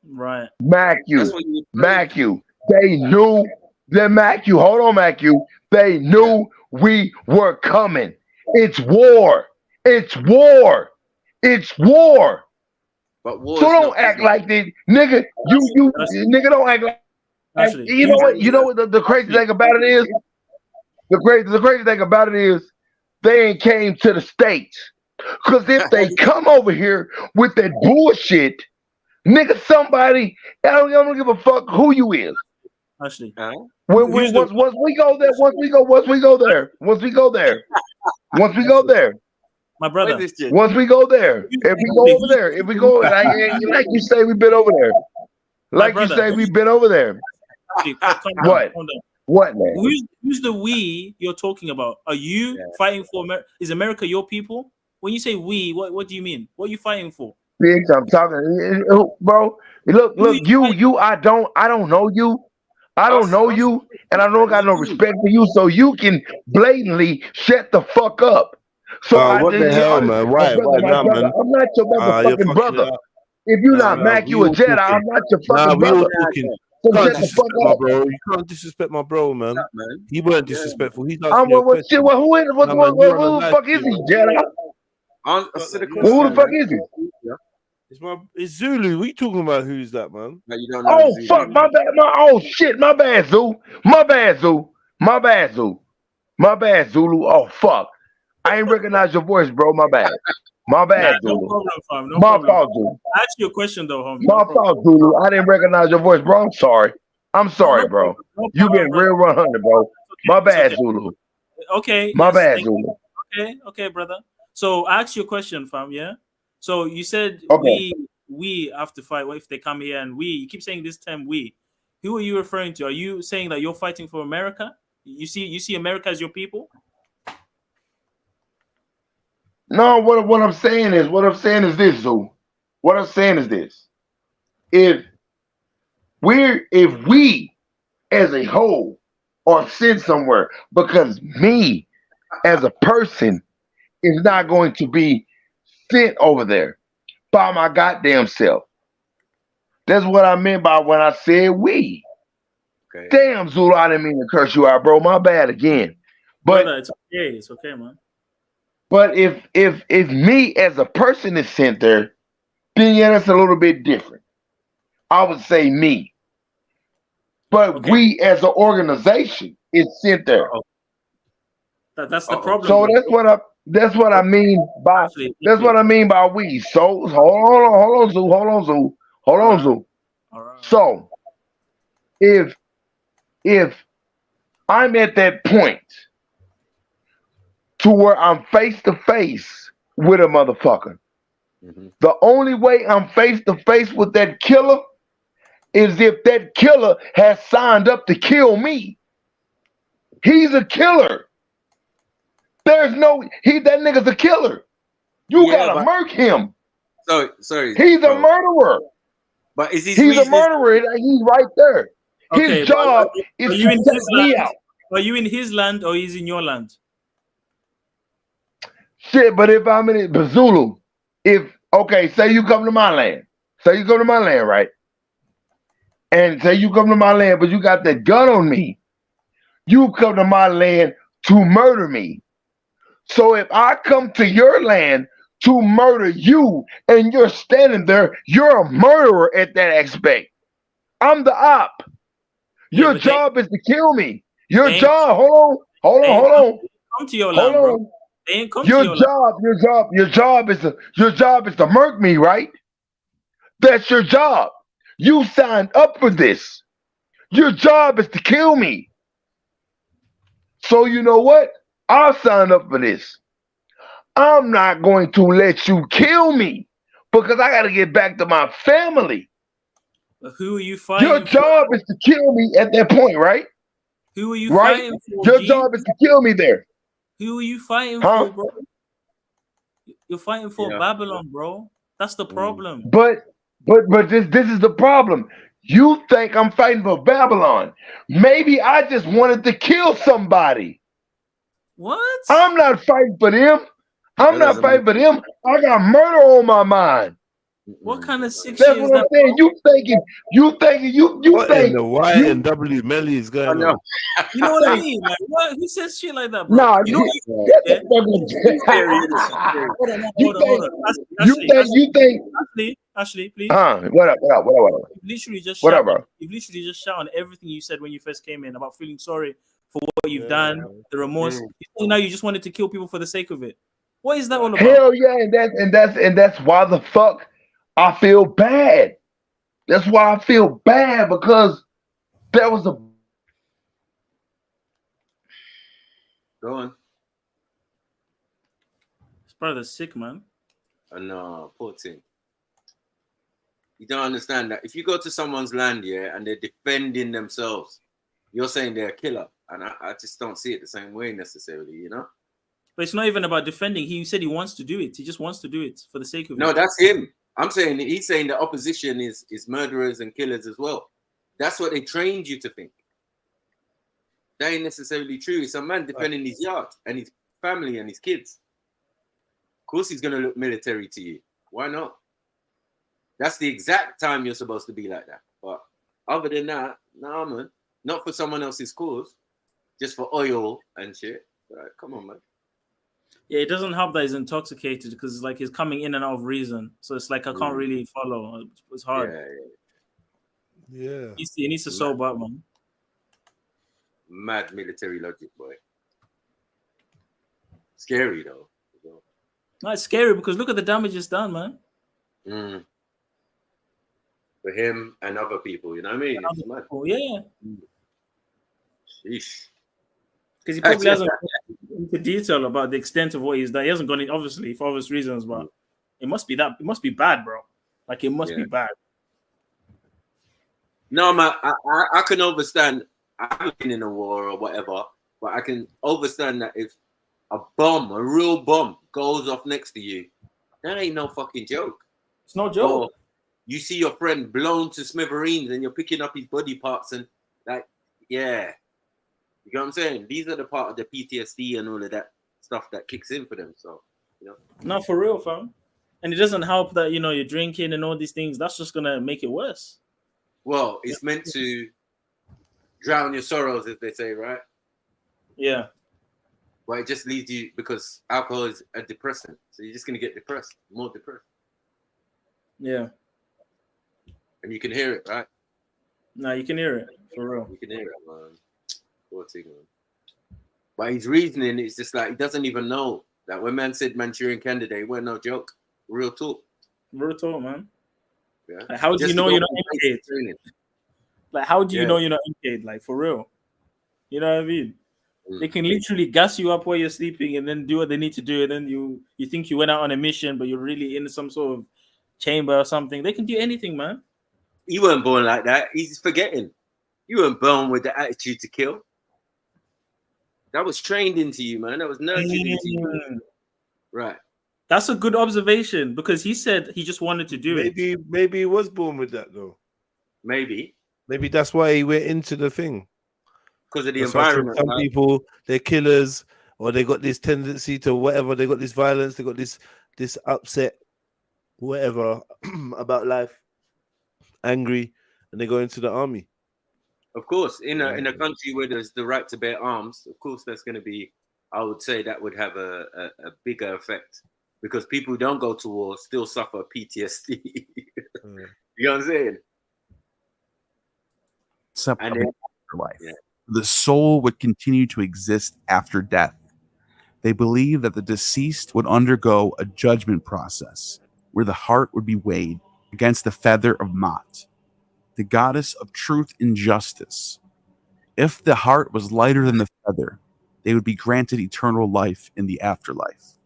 Right. Macu. They knew that Macu. Hold on, Macu. They knew we were coming. It's war. It's war. It's war. But war. So don't act like this, nigga. You nigga don't act like you know what? You know what the crazy thing about it is? The crazy thing about it is they ain't came to the States. Cause if they come over here with that bullshit, nigga, somebody, I don't give a fuck who you is. Actually, once we go there, my brother. Once we go there, if we go over there, if we go like you say, we've been over there. Like you say, we've been over there. What? What, man? Who's the we you're talking about? Are you fighting for America? Is America your people? When you say we, what do you mean? What are you fighting for? Bitch, I'm talking, bro. Look, you. I don't know you. I don't know you, and I don't got no respect for you. So you can blatantly shut the fuck up. So what the hell, man? Right now, man. I'm not your motherfucking brother. If you're not Mac, you a Jedi. I'm not your fucking brother. You can't disrespect my bro. You can't disrespect my bro, man. He weren't disrespectful. He's asking you a question. Who the fuck is he, Jedi? Who the fuck is he? It's Zulu. What you talking about? Who's that, man? No, you don't know. Oh, fuck, my bad. My bad, Zulu. Oh, fuck. I ain't recognize your voice, bro. My bad. Zulu. No problem, fam. No my problem. fault, Zulu. I asked you a question, though, homie. My fault, Zulu. I didn't recognize your voice, bro. I'm sorry, bro. You been real 100, bro. My bad, Zulu. Okay. My bad, Zulu. Okay, brother. So I asked you a question, fam, yeah? So you said we have to fight. What if they come here and you keep saying this term we? Who are you referring to? Are you saying that you're fighting for America? You see America as your people? No, what I'm saying is this, Zoo. What I'm saying is this. If we as a whole are sent somewhere, because me as a person is not going to be sent over there by my goddamn self. That's what I meant by when I said we. Okay. Damn, Zulu, I didn't mean to curse you out, bro. My bad again. But Brother, it's okay. It's okay, man. but if me as a person is sent there, then yeah, that's a little bit different. I would say me. But Okay. we as an organization is sent there. That's the problem. So that's what I mean by Actually, that's what I mean by we. So hold on, Zoo. Hold on, Zoo. All right. So if I'm at that point to where I'm face to face with a motherfucker, the only way I'm face to face with that killer is if that killer has signed up to kill me. He's a killer. There's no that nigga's a killer. You gotta murk him. Sorry. He's a murderer. But is he's a murderer? He's right there. Okay, his job is to take me out. Are you in his land or he's in your land? Shit, but if I'm in it, Bazulu, say you come to my land. Say you come to my land, right? And say you come to my land, but you got that gun on me. You come to my land to murder me. So if I come to your land to murder you and you're standing there, you're a murderer at that aspect. I'm the op. Your job is to kill me. Your job, hold on. Come to your land, bro. They ain't come to your land. Your job is to murk me, right? That's your job. You signed up for this. Your job is to kill me. So you know what? I'll sign up for this. I'm not going to let you kill me because I got to get back to my family. But who are you fighting? Your job is to kill me at that point, right? Who are you fighting for? Your job is to kill me there. Who are you fighting for, bro? You're fighting for Babylon, bro. That's the problem. But this is the problem. You think I'm fighting for Babylon. Maybe I just wanted to kill somebody. What? I'm not fighting for them. I'm not fighting for them. I got murder on my mind. What kind of sick That's shit is what I'm that? saying. You think what in the Y and W Melly is going on? You know what I mean? Like, what? Who says shit like that, bro? Nah, you know you think Ashley, please. What up? You've literally just what up, bro? You've literally just shot on everything you said when you first came in about feeling sorry for what you've done, the remorse. Now you just wanted to kill people for the sake of it. What is that all about? Hell yeah, and that's why the fuck I feel bad. That's why I feel bad because there was a. Go on. This brother's sick, man. No, poor thing. You don't understand that if you go to someone's land, and they're defending themselves, you're saying they're a killer, and I just don't see it the same way necessarily, you know. But it's not even about defending. He said he wants to do it. He just wants to do it for the sake of it. No, that's him. I'm saying he's saying the opposition is murderers and killers as well. That's what they trained you to think. That ain't necessarily true. It's a man defending his yacht and his family and his kids. Of course he's gonna look military to you. Why not? That's the exact time you're supposed to be like that. But other than that, nah, man. Not for someone else's cause, just for oil and shit. Right, come on, man. Yeah, it doesn't help that he's intoxicated because it's like he's coming in and out of reason. So it's like I can't really follow. It's hard. Yeah. He needs to sober up, man. Mad military logic, boy. Scary though. No, it's scary because look at the damage it's done, man. For him and other people, you know what I mean? It's mad. Oh yeah. Sheesh. Because he probably hasn't gone into detail about the extent of what he's done. He hasn't gone in, obviously, for obvious reasons, but it must be that. It must be bad, bro. Like, it must be bad. No, man, I can understand. I haven't been in a war or whatever, but I can understand that if a real bomb, goes off next to you, that ain't no fucking joke. It's no joke. Or you see your friend blown to smithereens and you're picking up his body parts and, like, yeah. You know what I'm saying? These are the part of the PTSD and all of that stuff that kicks in for them. So, you know. Not for real, fam. And it doesn't help that you're drinking and all these things. That's just gonna make it worse. Well, it's meant to drown your sorrows, as they say, right? Yeah. Well, it just leads you, because alcohol is a depressant, so you're just gonna get depressed, more depressed. Yeah. And you can hear it, right? No, you can hear it for real. You can hear it, man. Poor thing, man. But his reasoning is just like he doesn't even know that when man said Manchurian candidate, it wasn't no joke. Real talk. Real talk, man. Yeah. Like, how do you know you're not MK'd? Like, how do you know you're not MK'd? Like, for real. You know what I mean? They can literally gas you up while you're sleeping and then do what they need to do. And then you think you went out on a mission, but you're really in some sort of chamber or something. They can do anything, man. You weren't born like that. He's forgetting. You weren't born with the attitude to kill. That was trained into you, man. That was nurtured into you. Right. That's a good observation, because he said he just wanted to do it. Maybe he was born with that, though. Maybe that's why he went into the thing. Because of the environment. Some people, they're killers, or they got this tendency to whatever. They got this violence. They got this upset, whatever about life, angry, and they go into the army. Of course, in a country where there's the right to bear arms, of course, that's going to be. I would say that would have a bigger effect, because people who don't go to war still suffer PTSD. You know what I'm saying? Afterlife. Yeah. The soul would continue to exist after death. They believe that the deceased would undergo a judgment process where the heart would be weighed against the feather of Mot, the goddess of truth and justice. If the heart was lighter than the feather, they would be granted eternal life in the afterlife.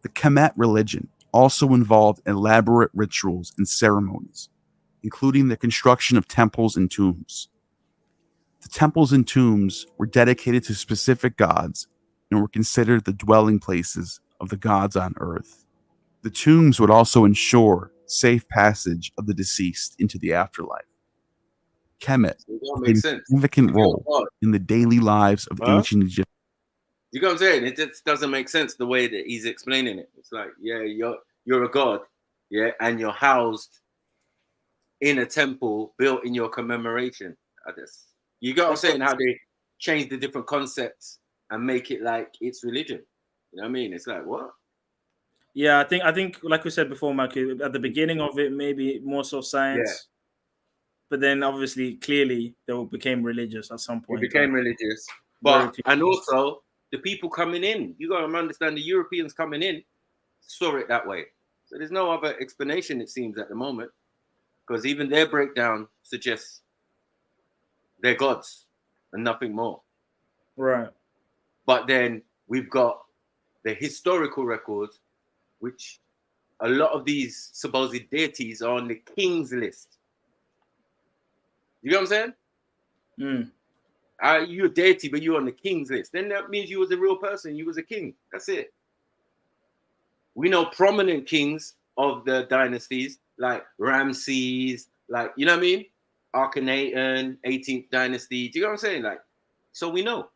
The Kemet religion also involved elaborate rituals and ceremonies, including the construction of temples and tombs. The temples and tombs were dedicated to specific gods and were considered the dwelling places of the gods on earth. The tombs would also ensure safe passage of the deceased into the afterlife. Kemet played a significant role in the daily lives of ancient Egyptians. You know what I'm saying? It just doesn't make sense the way that he's explaining it. It's like, yeah, you're a god, yeah, and you're housed in a temple built in your commemoration of this. You got what I'm saying? How they change the different concepts and make it like it's religion. You know what I mean? It's like, what? Yeah, I think, like we said before, Mike, at the beginning of it, maybe more so science. Yeah. But then, obviously, clearly, they became religious at some point. It became religious. But, and also, the people coming in, you got to understand, the Europeans coming in saw it that way. So there's no other explanation, it seems, at the moment. Because even their breakdown suggests they're gods and nothing more. Right. But then we've got the historical records, which a lot of these supposed deities are on the king's list. You know what I'm saying? You're a deity, but you're on the king's list. Then that means you was a real person. You was a king. That's it. We know prominent kings of the dynasties, like Ramses, like, you know what I mean? Akhenaten, 18th dynasty. Do you know what I'm saying? Like, so we know.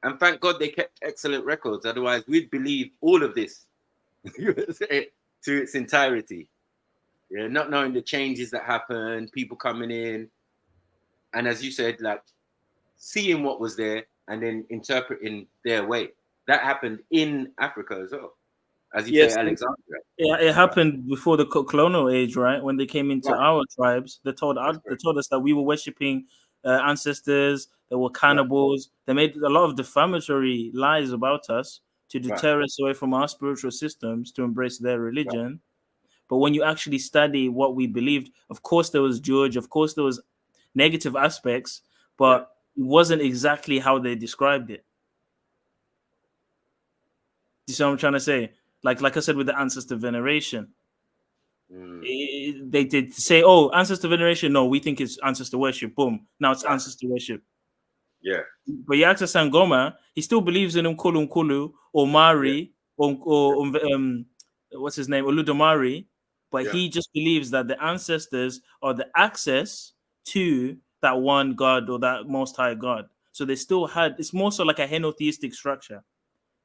And thank God they kept excellent records. Otherwise, we'd believe all of this to its entirety. Yeah, not knowing the changes that happened, people coming in. And as you said, like, seeing what was there and then interpreting their way. That happened in Africa as well. As you say, Alexandria. Yeah, it happened before the colonial age, right? When they came into our tribes, they told us that we were worshipping ancestors. They were cannibals. They made a lot of defamatory lies about us to deter us away from our spiritual systems to embrace their religion. But when you actually study what we believed, of course there was George, of course there was negative aspects, but it wasn't exactly how they described it. You see what I'm trying to say? Like I said with the ancestor veneration. They did say, oh, ancestor veneration, no, we think it's ancestor worship. Boom. Now it's ancestor worship. Yeah. But Yatta Sangoma, he still believes in Nkulu or Mari or what's his name? Oludomari. But he just believes that the ancestors are the access to that one God or that most high God. So they still had, it's more so like a henotheistic structure.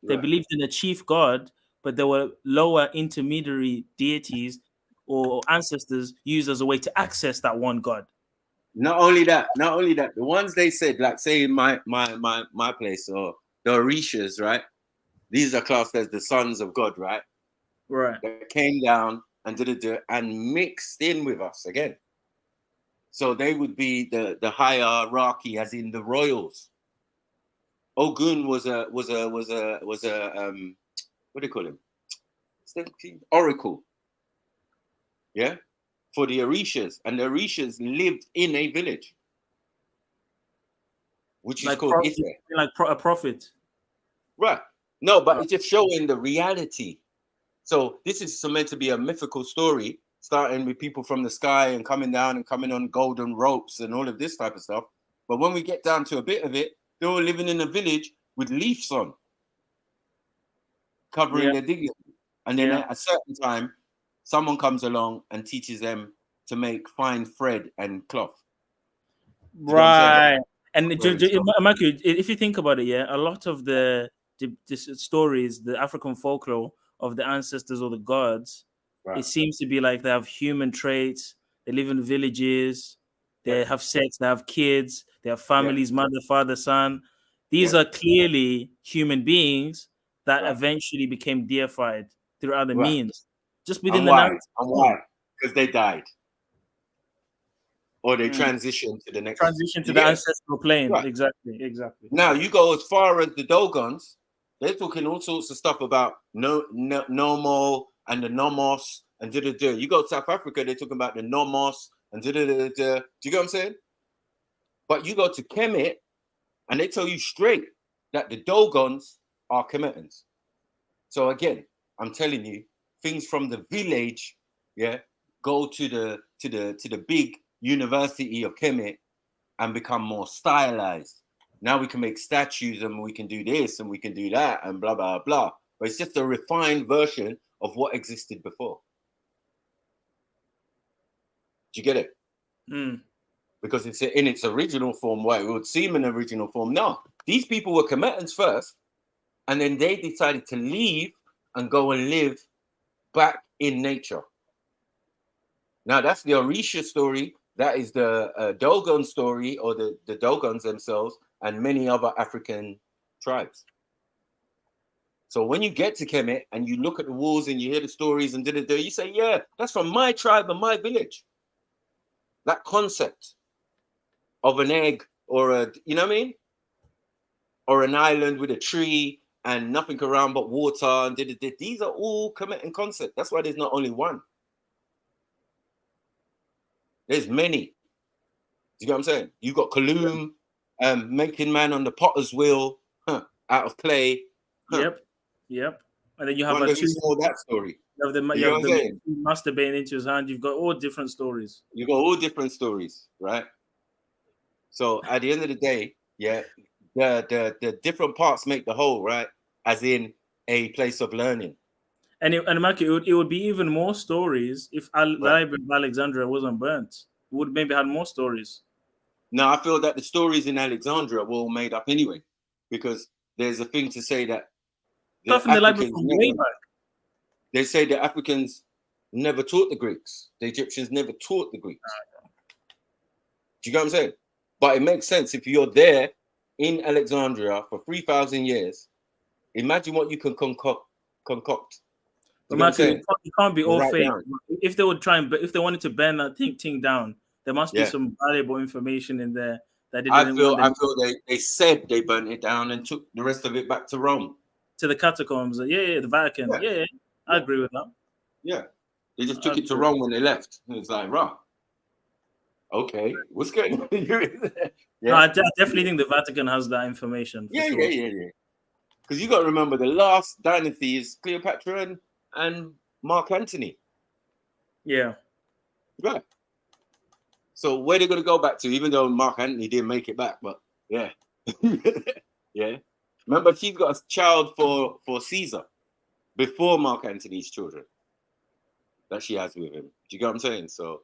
They believed in a chief God, but there were lower intermediary deities or ancestors used as a way to access that one God. Not only that, the ones they said, like say in my place, or the Orishas, right? These are classed as the sons of God, right? Right. That came down and and mixed in with us again. So they would be the hierarchy, as in the royals. Ogun was a what do you call him? Oracle. Yeah, for the Orishas, and the Orishas lived in a village, which is called Ife. Like a prophet. Right. No, but it's just showing the reality. So this is meant to be a mythical story, starting with people from the sky and coming down and coming on golden ropes and all of this type of stuff. But when we get down to a bit of it, they were living in a village with leaves on, covering their dignity. And then at a certain time, someone comes along and teaches them to make fine thread and cloth. Right. And Maki, if you think about it, a lot of the stories, the African folklore of the ancestors or the gods, it seems to be like they have human traits, they live in villages, they have sex, they have kids, they have families, mother, father, son. These are clearly human beings that eventually became deified through other means. Just within the narrative. And why? Because they died. Or they transitioned to the next. Transition to the ancestral plane. Right. Exactly. Now you go as far as the Dogons, they're talking all sorts of stuff about Nomo and the Nomos and da-da-da. You go to South Africa, they're talking about the Nomos and da-da-da-da. Do you get what I'm saying? But you go to Kemet and they tell you straight that the Dogons are Kemetans. So again, I'm telling you, things from the village, go to the big university of Kemet and become more stylized. Now we can make statues and we can do this and we can do that and blah, blah, blah. But it's just a refined version of what existed before. Do you get it? Because it's in its original form, what it would seem an original form. No, these people were Kemetans first, and then they decided to leave and go and live back in nature. Now that's the Orisha story. That is the Dogon story, or the Dogons themselves, and many other African tribes. So when you get to Kemet and you look at the walls and you hear the stories and you say, yeah, that's from my tribe and my village. That concept of an egg or a, you know what I mean? Or an island with a tree and nothing around but water and these are all Kemetan concepts. That's why there's not only one. There's many. Do you get what I'm saying? You got Kaloum, making man on the potter's wheel, out of clay. Yep. And then you have that story. You have the masturbating into his hand. You've got all different stories. You got all different stories, right? So at the end of the day, the different parts make the whole, right? As in a place of learning. And Maki, it would be even more stories if the Library of Alexandria wasn't burnt. It would maybe have more stories. No, I feel that the stories in Alexandria were all made up anyway, because there's a thing to say that stuff in the library from way back. They say the Africans never taught the Greeks. The Egyptians never taught the Greeks. Do you get what I'm saying? But it makes sense if you're there in Alexandria for 3,000 years. Imagine what you can concoct. It can't be all fake. If they wanted to burn that thing down, there must be some valuable information in there that I feel they said they burnt it down and took the rest of it back to Rome. To the catacombs. The Vatican. Yeah. I agree with that. Yeah. They just took it to Rome when they left. And it's like, right. Okay, what's going on? No, I definitely think the Vatican has that information. Yeah. Because you got to remember the last dynasty is Cleopatra and Mark Antony. Yeah. Right. So where they're going to go back to, even though Mark Antony didn't make it back, but yeah. Yeah. Remember, she's got a child for Caesar before Mark Antony's children that she has with him. Do you get what I'm saying? So,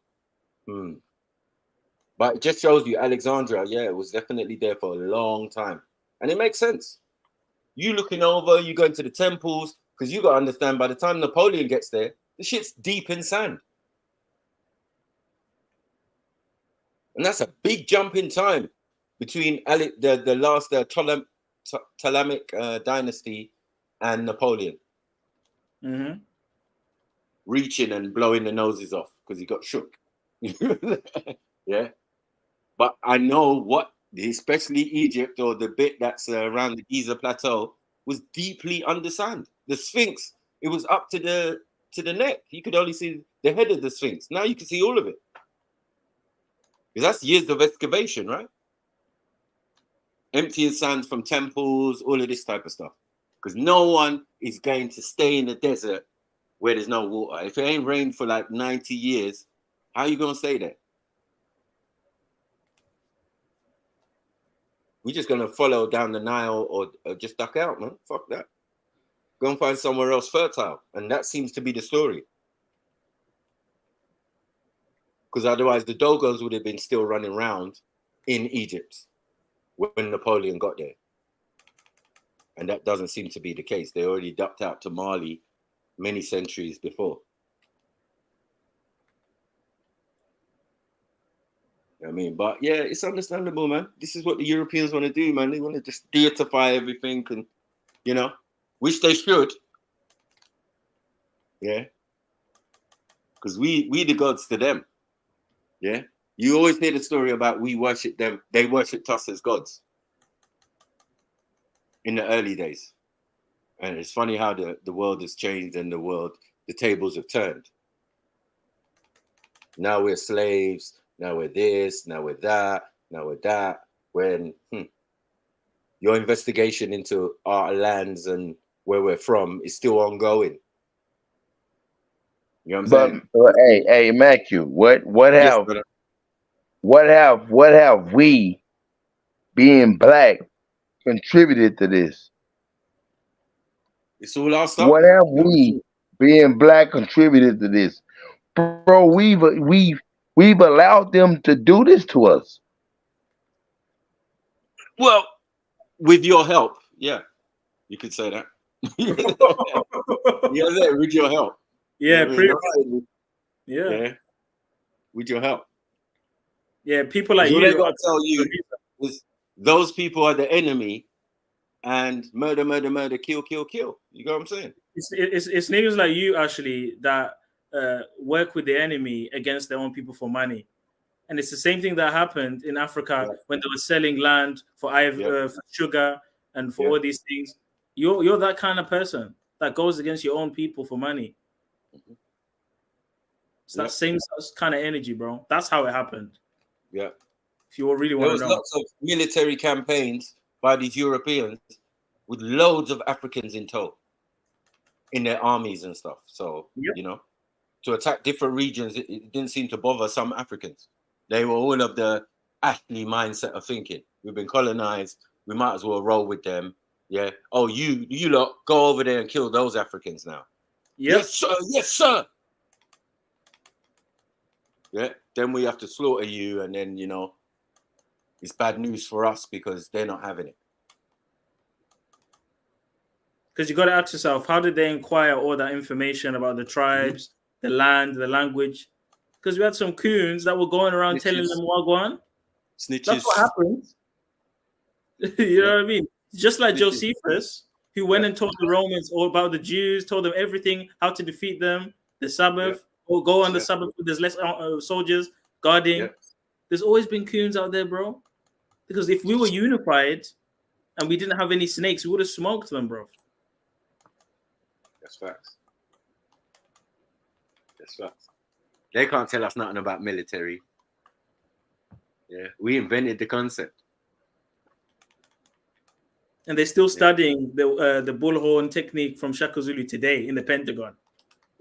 but it just shows you Alexandria, it was definitely there for a long time. And it makes sense. You looking over, you going to the temples, Because you got to understand, by the time Napoleon gets there, the shit's deep in sand. And that's a big jump in time between the last Ptolemaic dynasty and Napoleon. Mm-hmm. Reaching and blowing the noses off because he got shook. Yeah. But I know what, especially Egypt or the bit that's around the Giza Plateau, was deeply under sand. The Sphinx, it was up to the neck. You could only see the head of the Sphinx. Now you can see all of it. Because that's years of excavation, right? Emptying sand from temples, all of this type of stuff. Because no one is going to stay in the desert where there's no water. If it ain't rained for like 90 years, how are you going to stay there? We're just going to follow down the Nile or just duck out, man. Fuck that. Go and find somewhere else fertile. And that seems to be the story. Because otherwise the Dogos would have been still running around in Egypt when Napoleon got there. And that doesn't seem to be the case. They already ducked out to Mali many centuries before. You know what I mean? But yeah, it's understandable, man. This is what the Europeans want to do, man. They want to just deify everything and, you know, which they should. Yeah. Because we the gods to them. Yeah. You always hear the story about we worship them. They worshipped us as gods in the early days. And it's funny how the world has changed and the tables have turned. Now we're slaves. Now we're this. Now we're that. Now we're that. When your investigation into our lands and where we're from is still ongoing. You know what I'm saying? Hey, Matthew, what have we, being black, contributed to this? It's all our stuff. What have we, being black, contributed to this, bro? We've allowed them to do this to us. Well, with your help, yeah, you could say that. Yeah, with your help. Yeah, yeah, with your help. Yeah, people like all you. They got to tell you is those people are the enemy, and murder, murder, murder, kill, kill, kill. You know what I'm saying? It's niggas like you actually that work with the enemy against their own people for money, and it's the same thing that happened in Africa when they were selling land for for sugar and for all these things. You're that kind of person that goes against your own people for money. It's that same kind of energy, bro. That's how it happened. Yeah. If you really want to know. There was lots of military campaigns by these Europeans with loads of Africans in tow in their armies and stuff. So, you know, to attack different regions, it didn't seem to bother some Africans. They were all of the Ashley mindset of thinking. We've been colonized. We might as well roll with them. Yeah. Oh, you lot, go over there and kill those Africans now. Yep. Yes, sir. Yes, sir. Yeah. Then we have to slaughter you, and then, you know, it's bad news for us because they're not having it. Because you got to ask yourself, how did they acquire all that information about the tribes, the land, the language? Because we had some coons that were going around telling them wagwan. Snitches. That's what happened. You know what I mean? Just like Josephus, who went and told the Romans all about the Jews, told them everything, how to defeat them, the Sabbath, or go on the Sabbath when there's less soldiers guarding. There's always been coons out there, bro. Because if we were unified and we didn't have any snakes, we would have smoked them, bro. That's facts. That's facts. They can't tell us nothing about military. Yeah, we invented the concept. And they're still studying the bullhorn technique from Shaka Zulu today in the Pentagon.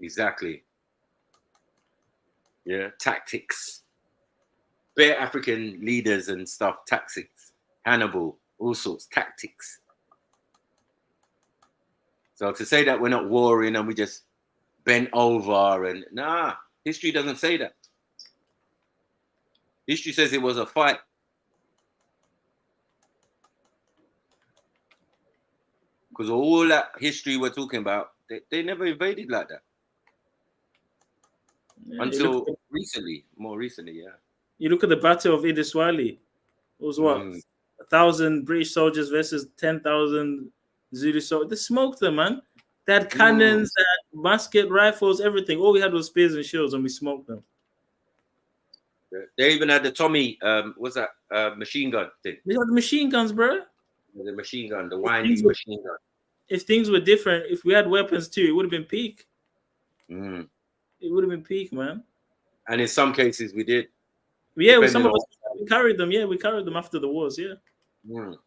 Exactly. Yeah, tactics. Bare African leaders and stuff, tactics. Hannibal, all sorts, tactics. So to say that we're not warring and we just bent over and nah, history doesn't say that. History says it was a fight. Because all that history we're talking about They never invaded like that Yeah, until recently. More recently, yeah. You look at the Battle of Idiswali. It was what 1,000 British soldiers versus 10,000 Zulu soldiers. They smoked them, man. They had cannons, they had musket rifles, everything. All we had was spears and shields, and we smoked them. They even had the Tommy, what's that machine gun thing? They had machine guns, bro. The machine gun, the winding machine gun. If things were different, if we had weapons too, it would have been peak. Mm. It would have been peak, man. And in some cases, we did. Yeah, with some of us, we carried them. Yeah, we carried them after the wars. Yeah. Mm.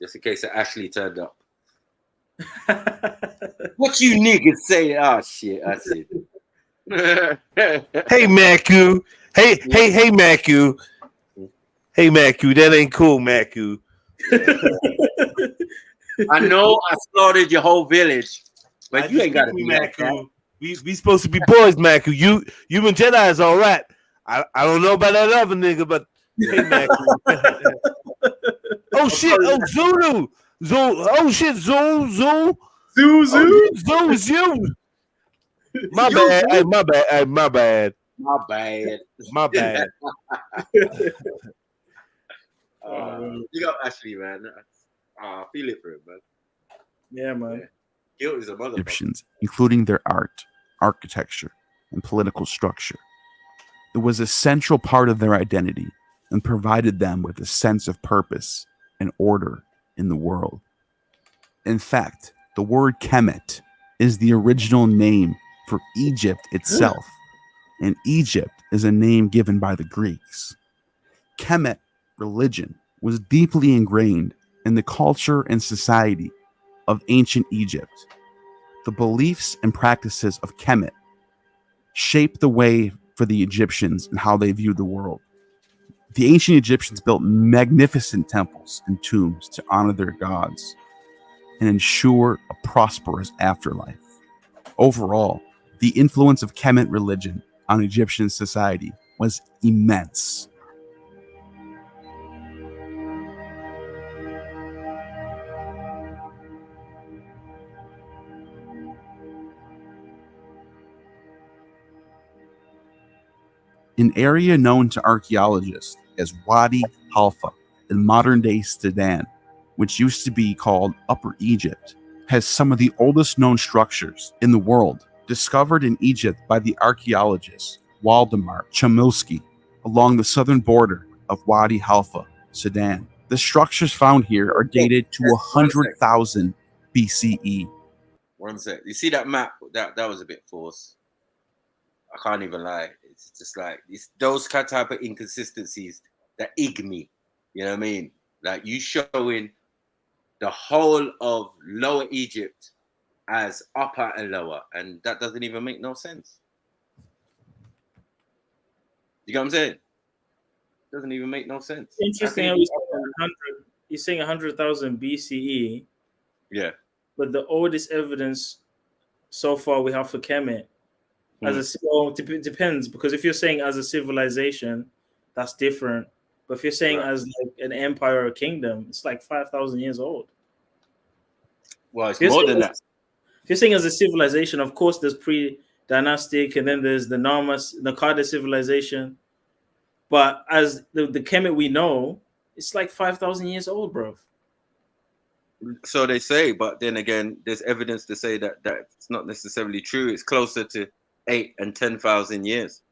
Just in case that Ashley turned up. What you niggas say? Oh shit, I see. Hey Macu. Hey Macu. Hey Macu, that ain't cool, Macu. I know I slaughtered your whole village, but you ain't got to be Macu. We supposed to be boys, Macu. You and Jedi is all right. I don't know about that other nigga, but hey Macu. Oh shit! Oh Zulu. Oh shit! Zulu. My bad. Hey, my bad. Hey, my bad. My bad. My bad. You got Ashley, man. I feel it for him, man. Yeah, man. Guilt is a motherfucker. Egyptians, including their art, architecture, and political structure. It was a central part of their identity and provided them with a sense of purpose and order in the world. In fact, the word Kemet is the original name for Egypt itself, and Egypt is a name given by the Greeks. Kemet religion was deeply ingrained in the culture and society of ancient Egypt. The beliefs and practices of Kemet shaped the way for the Egyptians and how they viewed the world. The ancient Egyptians built magnificent temples and tombs to honor their gods and ensure a prosperous afterlife. Overall, the influence of Kemet religion on Egyptian society was immense. An area known to archaeologists as Wadi Halfa in modern-day Sudan, which used to be called Upper Egypt, has some of the oldest known structures in the world, discovered in Egypt by the archaeologist Waldemar Chmielewski along the southern border of Wadi Halfa, Sudan. The structures found here are dated to 100,000 BCE. One sec. You see that map? That was a bit forced. I can't even lie. It's just like those type of inconsistencies that ig me. You know what I mean? Like you showing the whole of Lower Egypt as upper and lower, and that doesn't even make no sense. You know what I'm saying? Doesn't even make no sense. Interesting how he's saying 100,000 BCE. Yeah. But the oldest evidence so far we have for Kemet it depends, because if you're saying as a civilization, that's different. But if you're saying as like an empire or a kingdom, it's like 5,000 years old. Well, it's more than that. If you're saying as a civilization, of course, there's pre-dynastic, and then there's the Nakada civilization. But as the Kemet we know, it's like 5,000 years old, bro. So they say, but then again, there's evidence to say that it's not necessarily true. It's closer to 8,000 and 10,000 years.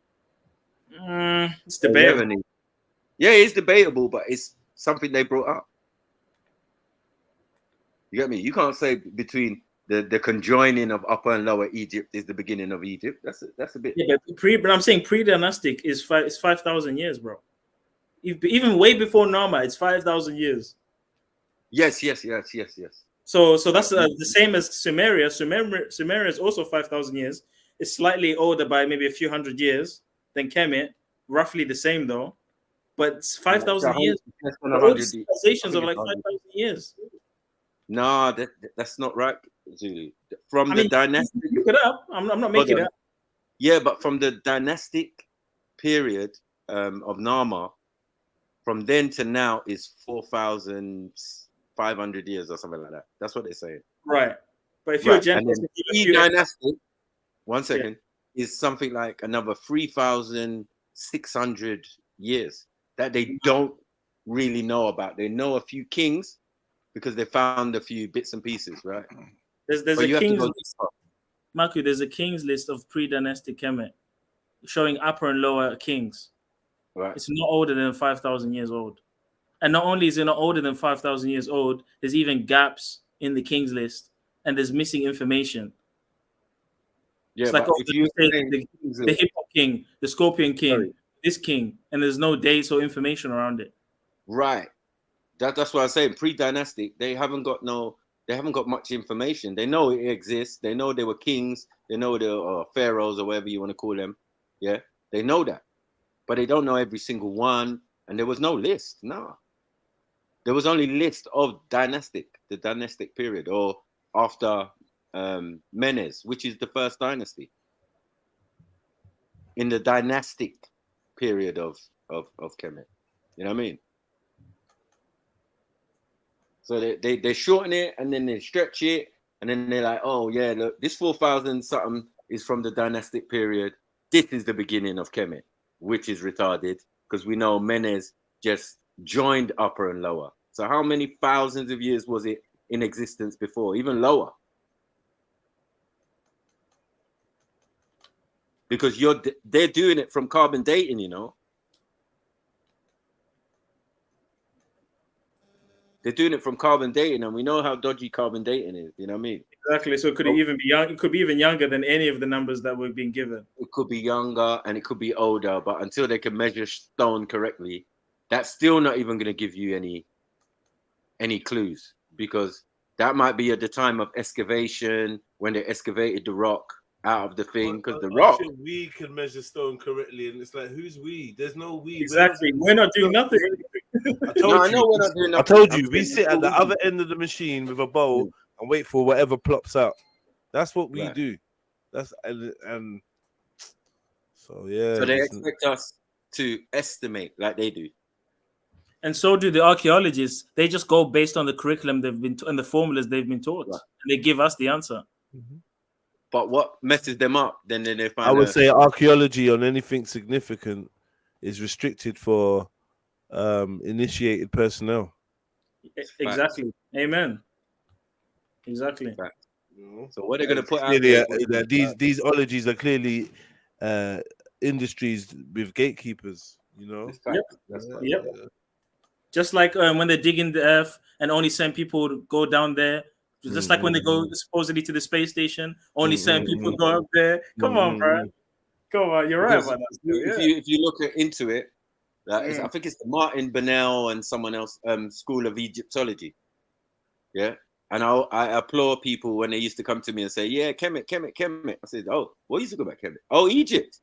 It's debatable. Yeah, it's debatable, but it's something they brought up. You get me? You can't say between the conjoining of Upper and Lower Egypt is the beginning of Egypt. That's a bit. Yeah, but I'm saying pre-dynastic is 5,000 years, bro. Even way before Nama, it's 5,000 years. Yes. So that's the same as Sumeria. Sumeria is also 5,000 years. It's slightly older by maybe a few hundred years than Kemet. Roughly the same though, but it's 5,000 years. Civilizations of like 5,000 years. No, that's not right, Zulu. From the dynastic, look it up. I'm not making it up. Yeah, but from the dynastic period of Nama, from then to now is 4,500 years or something like that. That's what they're saying. Right. But if Right. you're And generous, then if you pre-dynastic, 1 second, is something like another 3,600 years that they don't really know about. They know a few kings because they found a few bits and pieces, right? there's But a you have to king's go this far. Marku, there's a king's list of pre-dynastic Kemet showing upper and lower kings. Right. It's not older than 5,000 years old. And not only is it not older than 5,000 years old, there's even gaps in the king's list and there's missing information. Yeah, It's like, but oh, if you the hip hop king, the scorpion king, this king, and there's no dates or information around it. Right. That's what I'm saying. Pre-dynastic, they haven't got much information. They know it exists. They know they were kings. They know they were pharaohs or whatever you want to call them. Yeah, they know that, but they don't know every single one. And there was no list. No, there was only list of the dynastic period, or after Menes, which is the first dynasty in the dynastic period of Kemet. You know what I mean? So they shorten it and then they stretch it and then they're like, oh yeah, look, this 4,000 something is from the dynastic period. This is the beginning of Kemet, which is retarded because we know Menes just joined upper and lower. So how many thousands of years was it in existence before? Even lower. Because they're doing it from carbon dating, you know. They're doing it from carbon dating, and we know how dodgy carbon dating is. You know what I mean? Exactly. So could it even be young? It could be even younger than any of the numbers that we've been given. It could be younger and it could be older, but until they can measure stone correctly, that's still not even going to give you any clues, because that might be at the time of excavation when they excavated the rock out of the thing, because the rock. We can measure stone correctly, and it's like, who's we? There's no we. Exactly. We're not doing nothing. I told you, we sit at the other end of the machine with a bowl and wait for whatever plops out. That's what we do. That's and so yeah. So they expect us to estimate like they do. And so do the archaeologists. They just go based on the curriculum they've been and the formulas they've been taught, and they give us the answer. But what messes them up? Then they find. I would say archaeology on anything significant is restricted for initiated personnel. Exactly. Amen. Exactly. So what they're going to put out these ologies are clearly industries with gatekeepers. You know. Yep. Just like when they dig in the earth and only certain people go down there. Just like when they go supposedly to the space station, only certain people go up there. Come on, bro. Come on, you're right about that. If you look into it, I think it's the Martin Bennell and someone else School of Egyptology. Yeah. And I applaud people when they used to come to me and say, yeah, Kemet. I said, oh, what are you talking about, Kemet? Oh, Egypt.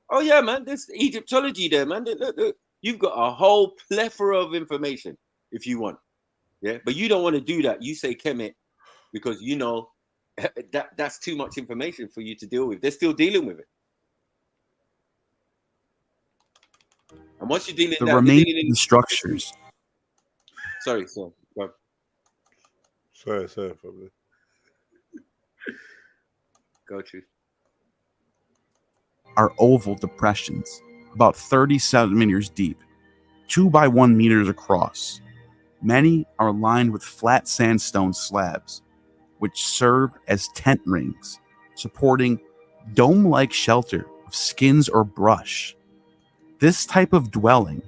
Oh, yeah, man, there's Egyptology there, man. Look. You've got a whole plethora of information if you want. Yeah. But you don't want to do that. You say Kemet because you know that's too much information for you to deal with. They're still dealing with it. And once you're dealing with the remaining structures. Sorry. Sorry, probably. Go to. Are oval depressions, about 30 centimeters deep, 2 by 1 meters across. Many are lined with flat sandstone slabs, which serve as tent rings, supporting dome-like shelter of skins or brush. This type of dwelling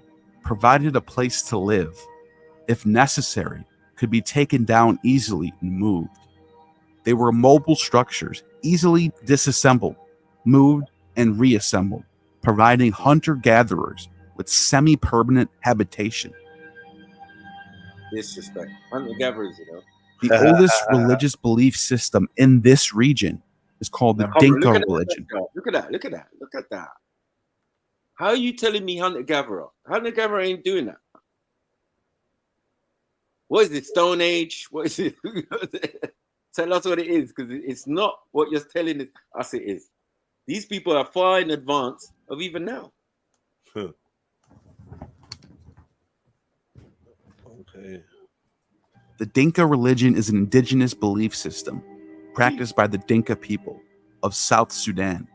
provided a place to live, if necessary, could be taken down easily and moved. They were mobile structures, easily disassembled, moved, and reassembled, providing hunter-gatherers with semi-permanent habitation. Disrespect. Hunter-gatherers, you know. The oldest religious belief system in this region is called the Dinka religion. Look at that. How are you telling me hunter-gatherer? Hunter-gatherer ain't doing that. What is it, Stone Age? What is it? Tell us what it is, because it's not what you're telling us it is. These people are far in advance of even now. Okay. The Dinka religion is an indigenous belief system practiced by the Dinka people of South Sudan,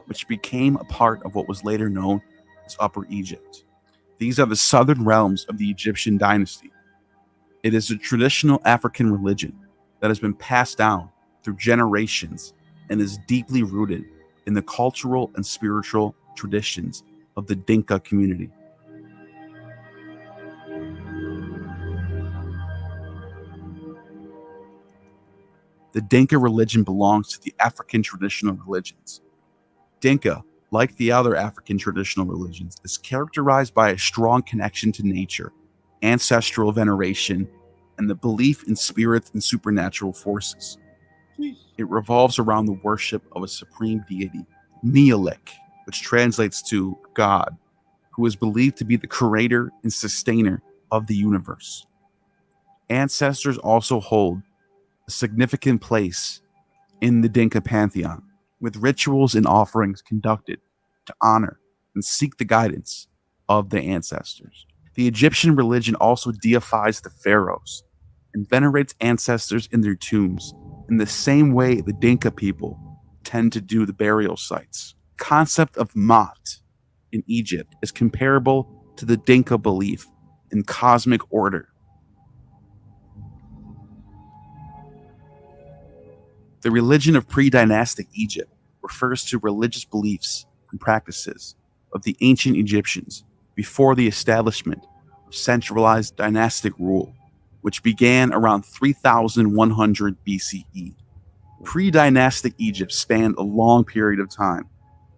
which became a part of what was later known as Upper Egypt. These are the southern realms of the Egyptian dynasty. It is a traditional African religion that has been passed down through generations and is deeply rooted in the cultural and spiritual traditions of the Dinka community. The Dinka religion belongs to the African traditional religions. Dinka, like the other African traditional religions, is characterized by a strong connection to nature, ancestral veneration, and the belief in spirits and supernatural forces. It revolves around the worship of a supreme deity, Neolek, which translates to God, who is believed to be the creator and sustainer of the universe. Ancestors also hold a significant place in the Dinka pantheon, with rituals and offerings conducted to honor and seek the guidance of the ancestors. The Egyptian religion also deifies the pharaohs and venerates ancestors in their tombs in the same way the Dinka people tend to do the burial sites. The concept of Ma'at in Egypt is comparable to the Dinka belief in cosmic order. The religion of pre-dynastic Egypt refers to religious beliefs and practices of the ancient Egyptians before the establishment of centralized dynastic rule, which began around 3100 BCE. Pre-dynastic Egypt spanned a long period of time.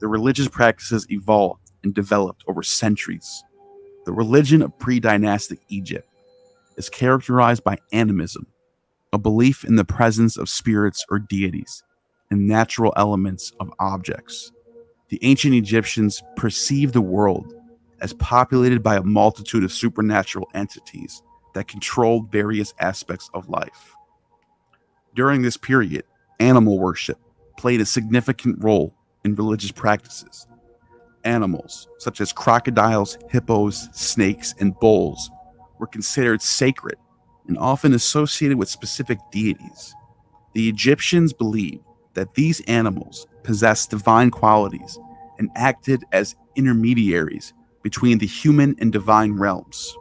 The religious practices evolved and developed over centuries. The religion of pre-dynastic Egypt is characterized by animism, a belief in the presence of spirits or deities and natural elements of objects. The ancient Egyptians perceived the world as populated by a multitude of supernatural entities that controlled various aspects of life. During this period, animal worship played a significant role in religious practices. Animals, such as crocodiles, hippos, snakes, and bulls, were considered sacred and often associated with specific deities. The Egyptians believed that these animals possessed divine qualities and acted as intermediaries between the human and divine realms.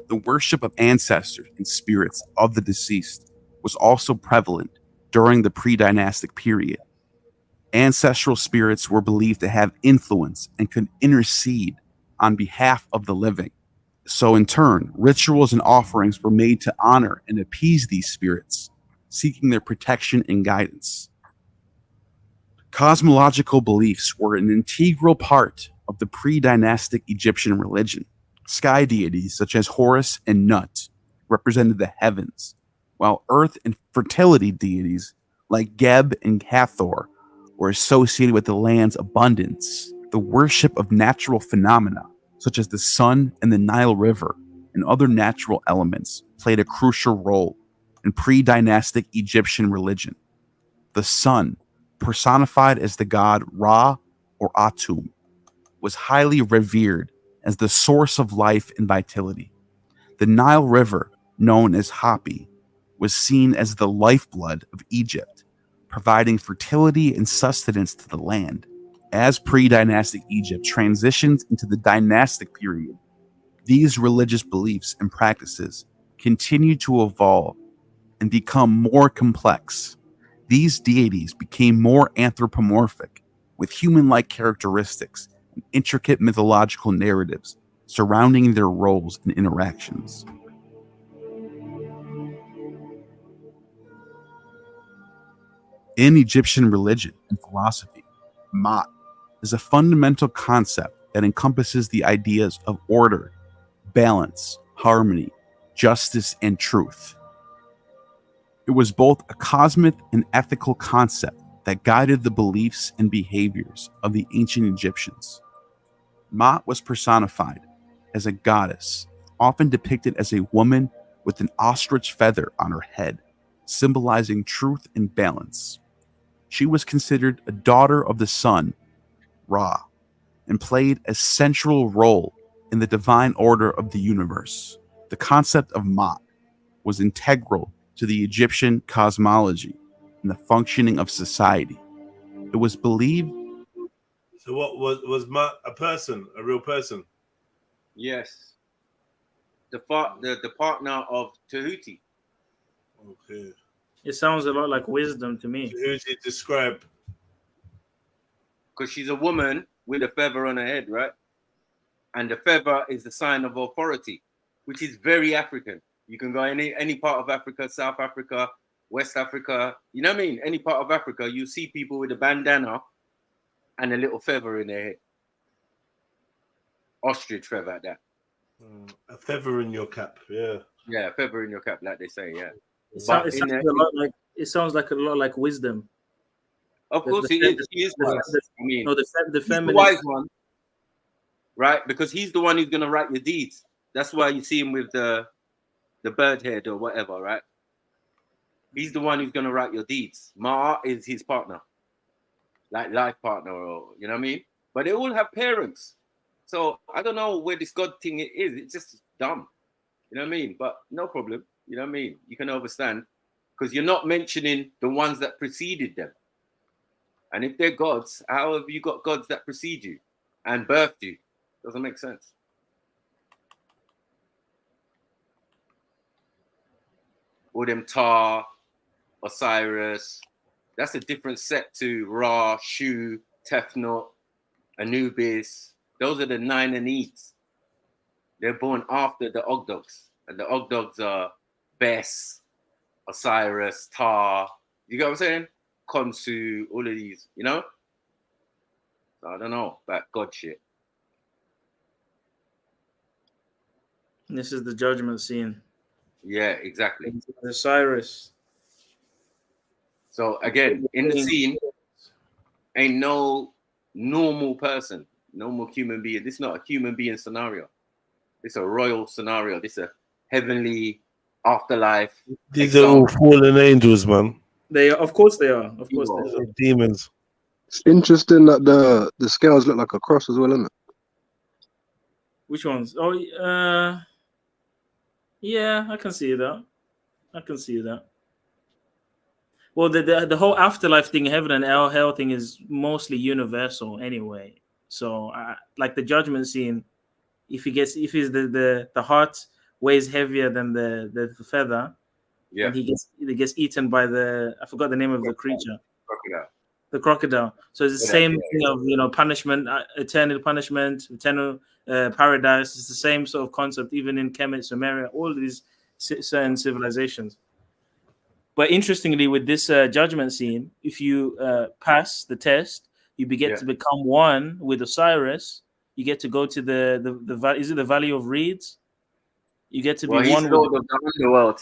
The worship of ancestors and spirits of the deceased was also prevalent during the pre-dynastic period. Ancestral spirits were believed to have influence and could intercede on behalf of the living. So in turn, rituals and offerings were made to honor and appease these spirits, seeking their protection and guidance. Cosmological beliefs were an integral part of the pre-dynastic Egyptian religion. Sky deities such as Horus and Nut represented the heavens, while earth and fertility deities like Geb and Hathor were associated with the land's abundance. The worship of natural phenomena such as the sun and the Nile River and other natural elements played a crucial role in pre-dynastic Egyptian religion. The sun, personified as the god Ra or Atum, was highly revered as the source of life and vitality. The Nile River, known as Hapi, was seen as the lifeblood of Egypt, providing fertility and sustenance to the land. As pre-dynastic Egypt transitions into the dynastic period, these religious beliefs and practices continue to evolve and become more complex. These deities became more anthropomorphic, with human-like characteristics and intricate mythological narratives surrounding their roles and interactions. In Egyptian religion and philosophy, Ma'at is a fundamental concept that encompasses the ideas of order, balance, harmony, justice, and truth. It was both a cosmic and ethical concept that guided the beliefs and behaviors of the ancient Egyptians. Ma'at was personified as a goddess, often depicted as a woman with an ostrich feather on her head, symbolizing truth and balance. She was considered a daughter of the sun, Ra, and played a central role in the divine order of the universe. The concept of Ma'at was integral to the Egyptian cosmology and the functioning of society. It was believed. So what was Ma'at a person, a real person? Yes. The partner of Tahuti. Okay. It sounds a lot like wisdom to me. Who's it describe? Because she's a woman with a feather on her head, right? And the feather is the sign of authority, which is very African. You can go any part of Africa, South Africa, West Africa, you know what I mean? Any part of Africa, you see people with a bandana and a little feather in their head. Ostrich feather at that. A feather in your cap, yeah. Yeah, a feather in your cap, like they say, yeah. It sounds like a lot like wisdom. Of course, he is wise. I mean, no, the he's feminine, the wise one, right? Because he's the one who's going to write your deeds. That's why you see him with the bird head or whatever, right? He's the one who's going to write your deeds. Ma'at is his partner, like life partner, or you know what I mean? But they all have parents. So I don't know where this God thing is. It's just dumb. You know what I mean? But no problem. You know what I mean? You can understand because you're not mentioning the ones that preceded them. And if they're gods, how have you got gods that precede you and birthed you? Doesn't make sense. All them Tar, Osiris, that's a different set to Ra, Shu, Tefnut, Anubis. Those are the 9 Anites. They're born after the Ogdogs. And the Ogdogs are Bes, Osiris, Tar. You get what I'm saying? Khonsu, all of these, you know? So I don't know about God shit. This is the judgment scene. Yeah, exactly. Osiris. So again, in the scene, ain't no normal person, normal human being. This is not a human being scenario. It's a royal scenario. This is a heavenly afterlife. These are all fallen angels, man. They are, of course they are. Of course they are. Demons. It's interesting that the scales look like a cross as well, isn't it? Which ones? Oh, yeah, I can see that. I can see that. Well, the whole afterlife thing, heaven and hell thing, is mostly universal anyway. So, like the judgment scene, if the heart weighs heavier than the feather, yeah, and he gets eaten by I forgot the name of the creature. Crocodile. The crocodile. So it's the same thing of punishment, eternal punishment, eternal paradise. It's the same sort of concept, even in Kemet, Sumeria, all of these certain civilizations. But interestingly, with this judgment scene, if you pass the test, you get to become one with Osiris. You get to go to the Valley of Reeds. You get to be one with Lord of the underworld.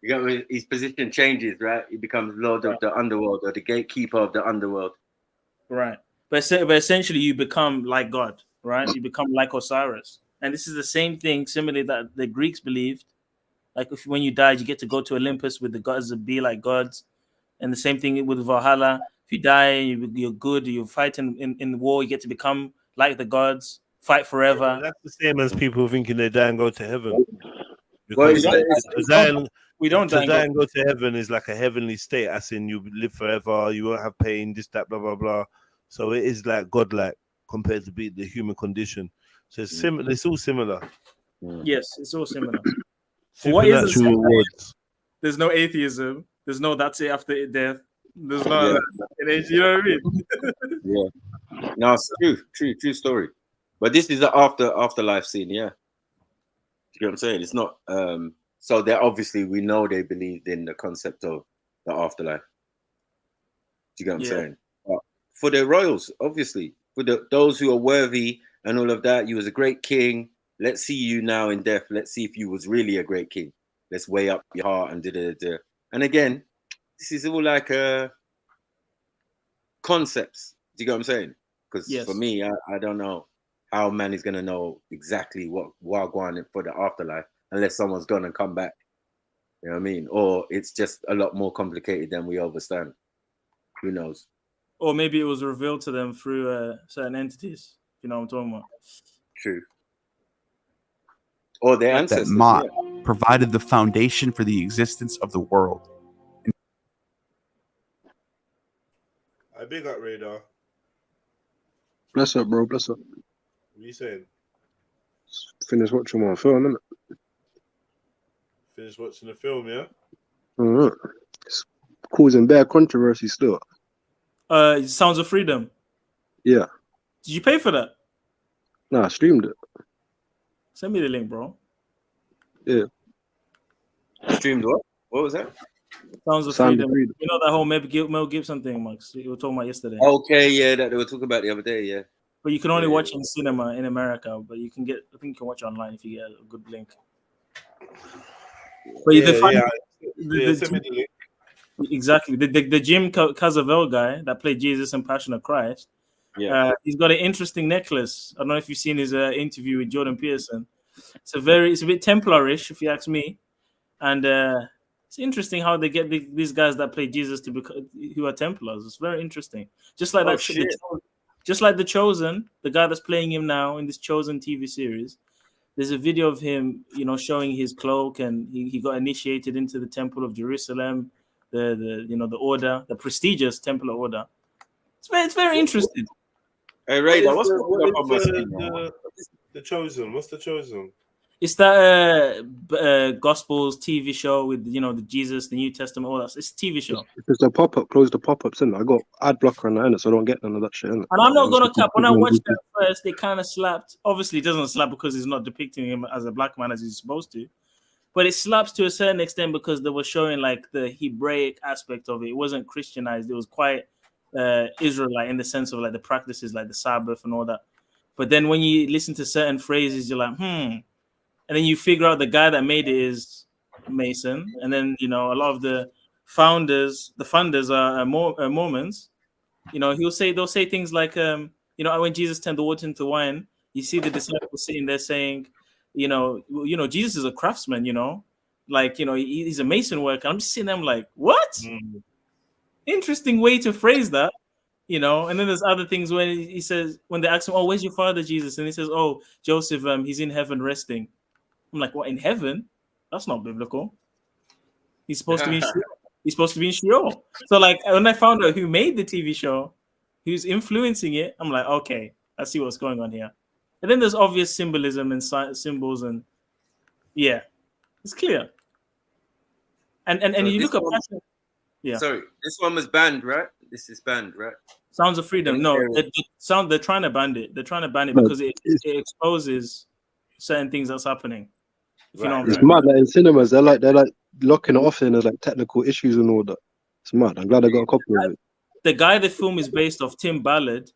You got his position changes, right? He becomes Lord of the underworld or the gatekeeper of the underworld. Right. But essentially you become like God, right? You become like Osiris. And this is the same thing, similarly, that the Greeks believed. Like when you died, you get to go to Olympus with the gods and be like gods. And the same thing with Valhalla. If you die, you're good, you fight in war, you get to become like the gods, fight forever. Yeah, that's the same as people thinking they die and go to heaven. Because we don't die and go to heaven is like a heavenly state, as in you live forever, you won't have pain, this, that, blah, blah, blah. So it is like godlike compared to the human condition. So it's similar. It's all similar. Yes, it's all similar. Supernatural rewards. There's no atheism. There's no that's it after death. There's no you know what I mean? Yeah. No, it's true story. But this is the afterlife scene, yeah. You know what I'm saying? It's not so they obviously we know they believed in the concept of the afterlife. Do you get what I'm saying? But for the royals, obviously, for those who are worthy and all of that, you was a great king. Let's see you now in death. Let's see if you was really a great king. Let's weigh up your heart and da. And again, this is all like concepts. Do you get what I'm saying? Because for me, I don't know how man is gonna know exactly what Wagwan for the afterlife unless someone's gonna come back. You know what I mean? Or it's just a lot more complicated than we understand. Who knows? Or maybe it was revealed to them through certain entities. You know what I'm talking about? True. Or their That ancestors. Mott Yeah. provided the foundation for the existence of the world. I big up Radar. Bless up, bro. Bless up. What you saying? Finish watching my film, innit? Finish watching the film, yeah? Alright. It's causing bad controversy still. Sounds of Freedom. Yeah. Did you pay for that? Nah, I streamed it. Send me the link, bro. Yeah. Streamed what? What was that? Sounds of Freedom. You know that whole Mel Gibson thing, Max, you were talking about yesterday. Okay, yeah, that they were talking about the other day, yeah. But you can only watch it in cinema in America, but you can get, I think you can watch it online if you get a good link. But Yeah, send me the link. Exactly. The Jim Cazavell guy that played Jesus in Passion of Christ, he's got an interesting necklace. I don't know if you've seen his interview with Jordan Peterson. It's a bit Templarish, if you ask me. And it's interesting how they get these guys that play Jesus who are Templars. It's very interesting. Just like just like the Chosen, the guy that's playing him now in this Chosen TV series. There's a video of him, showing his cloak, and he got initiated into the Temple of Jerusalem, the order, the prestigious Templar order. It's very interesting. Hey, Radar, what's the Chosen? What's the Chosen? It's that Gospels TV show with the Jesus, the New Testament, all that. It's a TV show. It's the pop-up. Close the pop-ups in. I got ad blocker on that in it, so I don't get none of that shit in it. And I'm not gonna cap. When I watched that first, they kind of slapped. Obviously, it doesn't slap because it's not depicting him as a black man as he's supposed to, but it slaps to a certain extent because they were showing like the Hebraic aspect of it. It wasn't Christianized. It was quite Israelite in the sense of like the practices, like the Sabbath and all that. But then when you listen to certain phrases, you're like, and then you figure out the guy that made it is Mason, and then a lot of the funders are Mormons. They'll say things like, when Jesus turned the water into wine, you see the disciples sitting there saying, Jesus is a craftsman, he's a mason worker. I'm just seeing them like, what? Interesting way to phrase that, And then there's other things when he says, when they ask him, oh, where's your father, Jesus? And he says, oh, Joseph, he's in heaven resting. I'm like, what, in heaven? That's not biblical. He's supposed to be in Sheol. He's supposed to be in Sheol. So like when I found out who made the TV show, who's influencing it, I'm like, okay, I see what's going on here. And then there's obvious symbolism and symbols, and yeah, it's clear. And So you look at Sorry, this one was banned, right? This is banned, right? Sounds of Freedom. No, they're trying to ban it. They're trying to ban it because it exposes certain things that's happening. If you know what It's mad that in cinemas they're like locking it off, and there's like technical issues and all that. It's mad. I'm glad I got a copy of it. The guy the film is based off, Tim Ballard,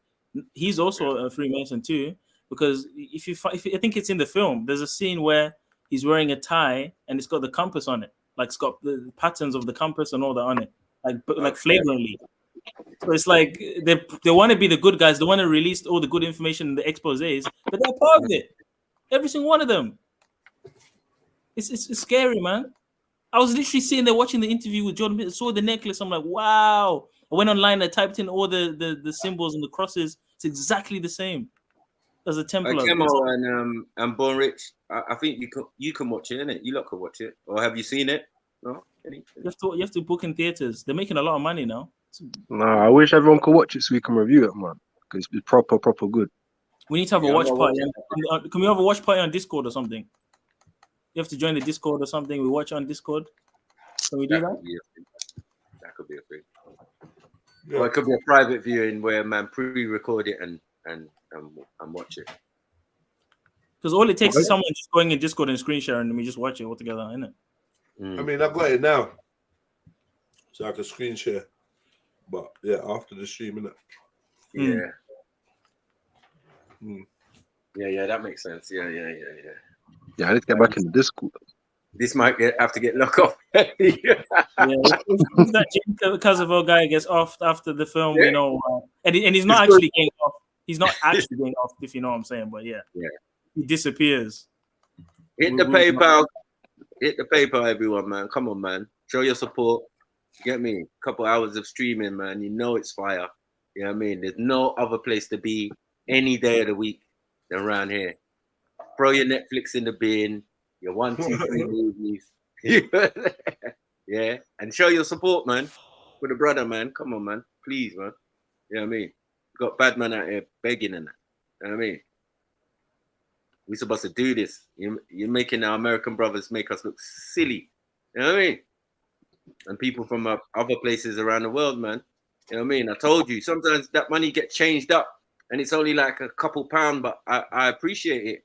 he's also a Freemason too. Because if I think it's in the film, there's a scene where he's wearing a tie and it's got the compass on it, like it's got the patterns of the compass and all that on it, like flagrantly. So it's like they want to be the good guys. They want to release all the good information in the exposés, but they're part of it. Every single one of them. It's scary, man. I was literally sitting there watching the interview with Jordan. I saw the necklace. I'm like, wow. I went online. I typed in all the symbols and the crosses. It's exactly the same as a Templar. Kemo and Born Rich. I think you can watch it, innit? You lot can watch it, or have you seen it? No. You have to book in theaters. They're making a lot of money now. Nah, I wish everyone could watch it so we can review it, man. Because it's proper good. We need to have a watch party. Can we have a watch party on Discord or something? You have to join the Discord or something. We watch on Discord. Can we do that? That could be a thing. Yeah. Or it could be a private viewing where man pre-record it and watch it. Because all it takes is someone just going in Discord and screen sharing, and we just watch it all together, innit? I mean, I've got it now, so I can screen share. But yeah, after the stream, innit? Yeah. Yeah, that makes sense. Yeah. Yeah, I need to get back in the Discord. This might have to get locked off. If that Jim Cazavell guy gets off after the film, and he's not actually getting off. He's not actually getting off, if you know what I'm saying. But yeah, he disappears. Hit the PayPal. Hit the PayPal, everyone, man. Come on, man. Show your support. Get me? A couple hours of streaming, man. You know it's fire. You know what I mean? There's no other place to be any day of the week than around here. Throw your Netflix in the bin, your 1, 2, 3 movies. Yeah, and show your support, man, for the brother, man. Come on, man. Please, man. You know what I mean? Got bad man out here begging and that. You know what I mean? We're supposed to do this. You're making our American brothers make us look silly. You know what I mean? And people from other places around the world, man. You know what I mean? I told you, sometimes that money gets changed up and it's only like a couple pound, but I appreciate it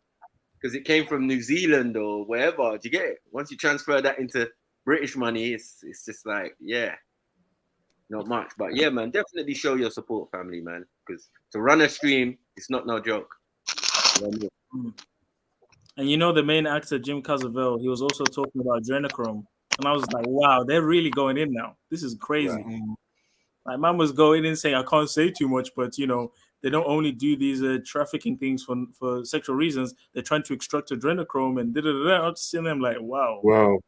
because it came from New Zealand or wherever. Do you get it? Once you transfer that into British money, it's just like, yeah, not much. But yeah, man, definitely show your support, family, man, because to run a stream, it's not no joke. You know what I mean? And you know, the main actor, Jim Caviezel, he was also talking about adrenochrome. And I was like, wow, they're really going in now. This is crazy. Right. My mom was going in saying, I can't say too much, but, you know, they don't only do these trafficking things for sexual reasons. They're trying to extract adrenochrome and da-da-da-da. I was seeing them like, wow. Wow.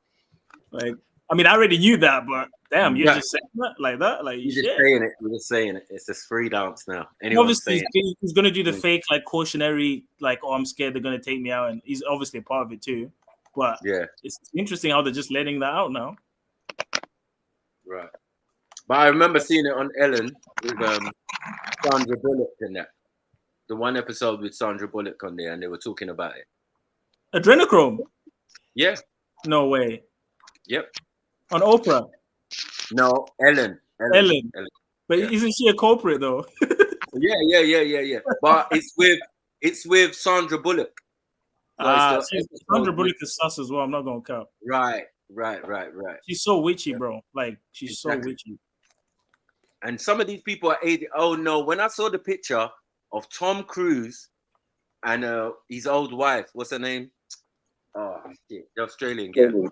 Like, I mean, I already knew that, but damn, you're just saying that like that? Like, you're just saying it. You're just saying it. It's just free dance now. Obviously, he's going to do the fake, like, cautionary, like, oh, I'm scared they're going to take me out. And he's obviously a part of it too. But yeah, it's interesting how they're just letting that out now. Right. But I remember seeing it on Ellen with Sandra Bullock in that. The one episode with Sandra Bullock on there, and they were talking about it. Adrenochrome? Yeah. No way. Yep. On Oprah? No, Ellen. But isn't she a culprit though? Yeah. But it's with Sandra Bullock. Sandra Bullock is sus as well. I'm not gonna count. Right. She's so witchy, bro. Like she's so witchy. And some of these people are 80. Oh no! When I saw the picture of Tom Cruise and his old wife, what's her name? Oh shit, the Australian girl.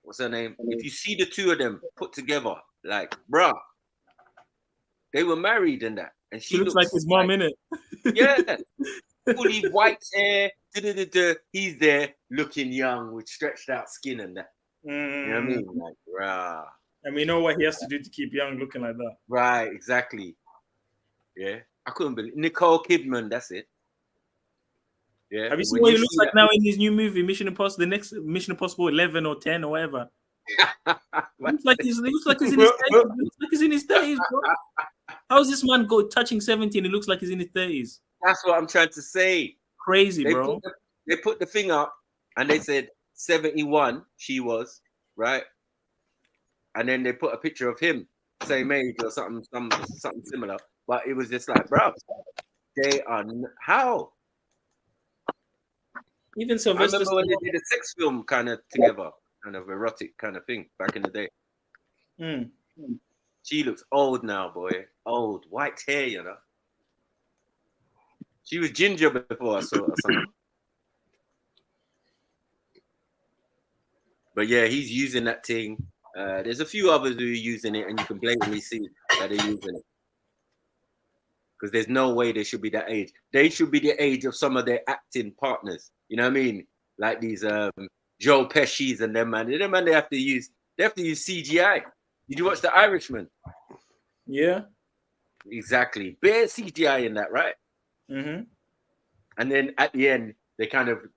What's her name? If you see the two of them put together, like, bruh, they were married and that. And she looks like his mom, innit? Yeah. Fully white hair. He's there looking young with stretched out skin and that. You know what I mean? Like, bruh. And we know what he has to do to keep young looking like that. Right, exactly. Yeah. I couldn't believe Nicole Kidman, that's it. Yeah. Have you seen what he looks like now in his new movie, Mission Impossible, the next Mission Impossible 11 or 10 or whatever? Looks like he's in his 30s. He looks like he's in his 30s, bro. How is this man touching 17? He looks like he's in his 30s. That's what I'm trying to say. Crazy, bro. They put the thing up and they said 71 she was, right? And then they put a picture of him, same age or something similar. But it was just like, bro, they are how? Even Sylvester. I remember when they did a sex film kind of together, kind of erotic kind of thing back in the day. She looks old now, boy. Old, white hair, you know. She was ginger before I saw her. Something. But yeah, he's using that thing. There's a few others who are using it, and you can blatantly see that they're using it. Because there's no way they should be that age. They should be the age of some of their acting partners. You know what I mean? Like these Joe Pesci's and them, man. They have to use CGI. Did you watch The Irishman? Yeah. Exactly. Bare CGI in that, right? Mm-hmm. And then at the end, they kind of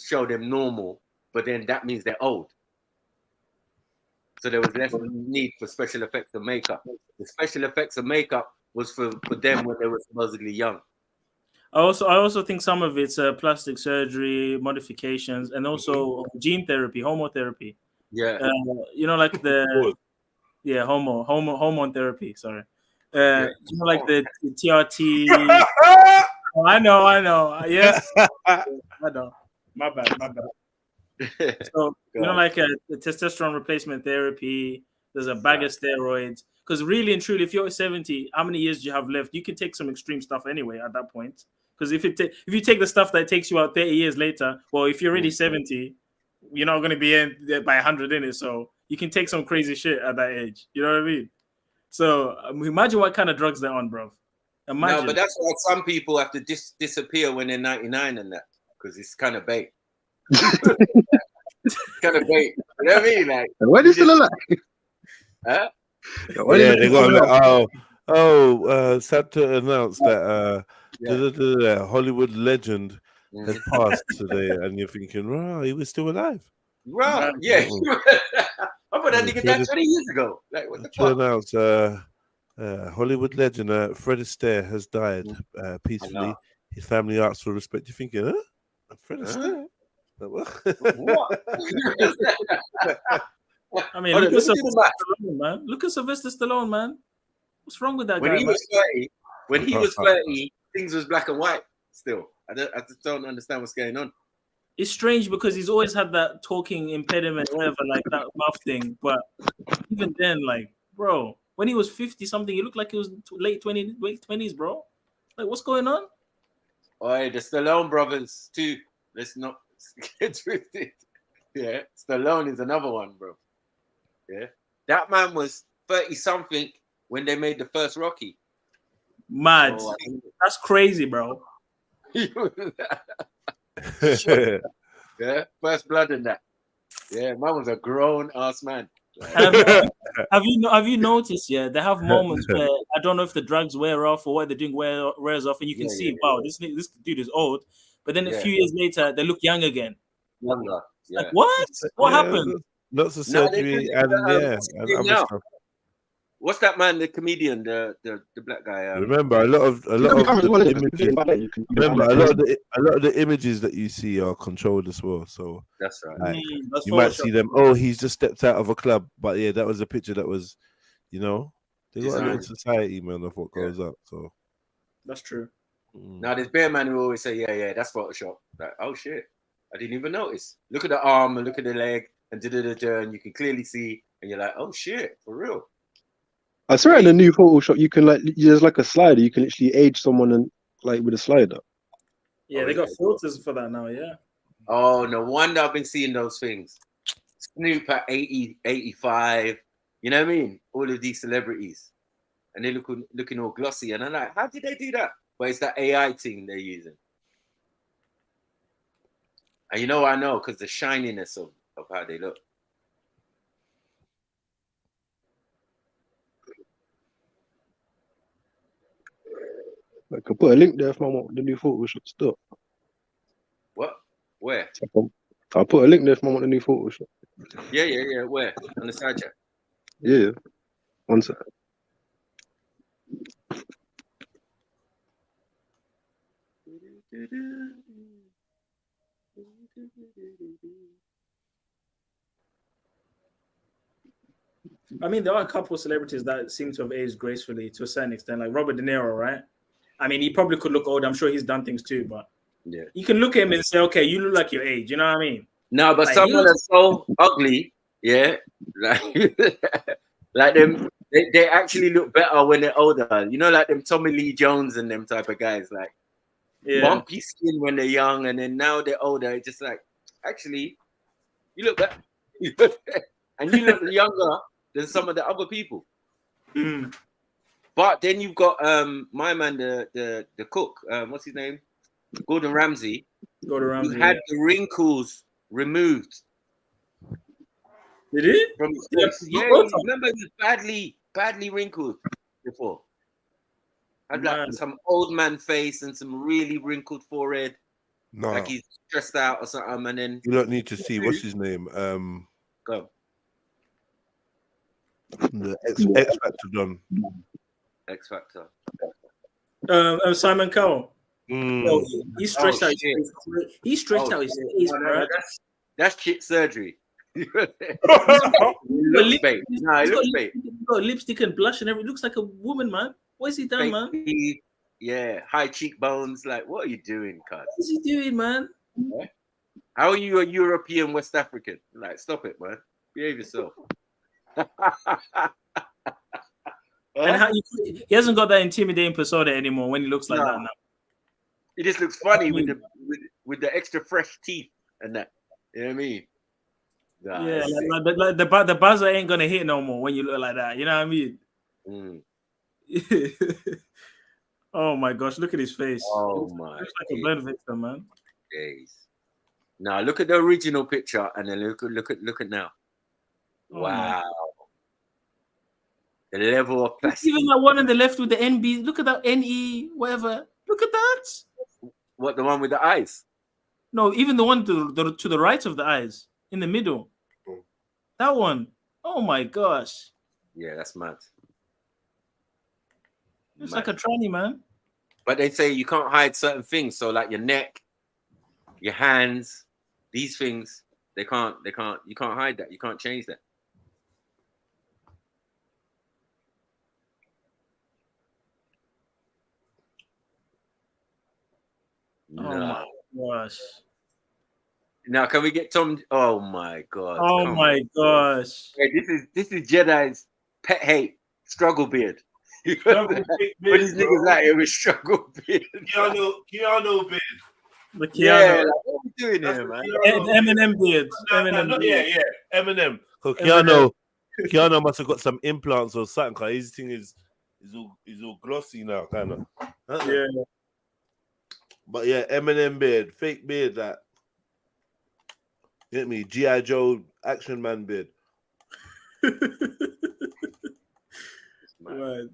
show them normal, but then that means they're old. So there was less need for special effects and makeup. The special effects and makeup was for them when they were supposedly young. I also think some of it's plastic surgery, modifications, and also gene therapy, homotherapy. Yeah. You know, like the hormone therapy. Sorry. You know, like the TRT. I know. Yes. I know. My bad. So, you know, like the testosterone replacement therapy, there's a bag of steroids. Because really and truly, if you're 70, how many years do you have left? You can take some extreme stuff anyway at that point. Because if you take the stuff that takes you out 30 years later, well, if you're already 70, you're not going to be in by 100 in it. So you can take some crazy shit at that age. You know what I mean? So imagine what kind of drugs they're on, bro. Imagine. No, but that's why some people have to disappear when they're 99 and that. Because it's kind of bait. Kind of bait. You know what I mean? Like, when is still alive? Huh? Yeah, they got Sad to announce that Hollywood legend has passed today, and you're thinking, "Wow, he was still alive." Right, yeah. I put that nigga down 20 years ago. Like, what the To fuck? announce, Hollywood legend Fred Astaire has died peacefully. His family asks for respect. You're thinking, huh? Fred Astaire? What? I mean, look at Sylvester Stallone, man. Look at Sylvester Stallone, man. What's wrong with that guy, man? When he was 30, things was black and white still. I just don't understand what's going on. It's strange because he's always had that talking impediment, whatever, like that mouth thing. But even then, like, bro, when he was 50 something, he looked like he was late 20s, bro. Like, what's going on? Oh, the Stallone brothers too. Let's not get twisted. Yeah, Stallone is another one, bro. Yeah, that man was 30 something when they made the first Rocky. Mad. That's crazy, bro. Yeah, first blood in that. Yeah, man was a grown ass man. Have you noticed? Yeah, they have moments where I don't know if the drugs wear off or what they're doing wears off, and you can see, wow, this dude is old. But then a few years later, they look young again. Younger. Yeah. Like what? What happened? Lots of surgery and other stuff. What's that man, the comedian, the black guy? Remember, a lot of the images that you see are controlled as well. So that's right. Like, you might see them. Oh, he's just stepped out of a club, but yeah, that was a picture that was, they got a little society, man, of what goes up. So that's true. Now there's bear man who always say, yeah, that's Photoshop. Like, oh shit, I didn't even notice. Look at the arm and look at the leg and and you can clearly see, and you're like, oh shit, for real. I swear in the new Photoshop you can there's like a slider, you can literally age someone and like with a slider. Yeah, they got filters for that now, yeah. Oh, no wonder I've been seeing those things. Snoop at 80, 85, you know what I mean? All of these celebrities. And they're looking all glossy. And I'm like, how did they do that? But it's that AI thing they're using. And I know, because the shininess of how they look. I could put a link there if I want the new Photoshop stuff. What? Where? I'll put a link there if I want the new Photoshop. Yeah. Where? On the side chat? Yeah. One sec. I mean, there are a couple of celebrities that seem to have aged gracefully to a certain extent, like Robert De Niro, right? I mean, he probably could look old. I'm sure he's done things too, but yeah, you can look at him and say, okay, you look like your age. You know what I mean? No, but like, someone that's so ugly, yeah, like them, they actually look better when they're older. Like them Tommy Lee Jones and them type of guys, like bumpy skin when they're young, and then now they're older. It's just like, actually, you look better, and you look younger than some of the other people. Mm. But then you've got my man, the cook, what's his name? Gordon Ramsay. Who had the wrinkles removed. Did he? From remember he was badly wrinkled before. Had like some old man face and some really wrinkled forehead. No. Like he's stressed out or something, and then you don't need to see what's his name. Go. The X Factor done. X Factor. Simon Cowell. No, he stretched out his face. He stretched out his face, bro. That's shit surgery. He got lipstick and blush and everything. Looks like a woman, man. What is he done, man? Yeah, high cheekbones. Like, what are you doing, cuz? What is he doing, man? Yeah. How are you a European West African? Like, stop it, man. Behave yourself. And he hasn't got that intimidating persona anymore when he looks like that now. He just looks funny with the extra fresh teeth and that. You know what I mean? Like the buzzer ain't gonna hit no more when you look like that. You know what I mean? Oh my gosh! Look at his face. Oh my! Looks like a burn victim, man. Days. Now look at the original picture and then look at now. Oh, wow. The level of plastic. Even that one on the left with the NB. Look at that NE, whatever. Look at that. What, the one with the eyes? No, even the one to the right of the eyes, in the middle. That one. Oh my gosh. Yeah, that's mad. It's like a tranny, man. But they say you can't hide certain things. So like your neck, your hands, these things, you can't hide that. You can't change that. Oh my gosh. Now can we get Tom? Oh my god. Oh my gosh. Hey, this is Jedi's pet hate struggle beard. What these niggas out here with struggle beard? Keanu beard. The Keanu. Yeah, like, what are we doing here, man? Eminem beard. Yeah, Eminem. Because Keanu must have got some implants or something. Cause his thing is all glossy now, kind of. Yeah. But yeah, Eminem beard, fake beard, that. Get me, G.I. Joe action man beard. Right.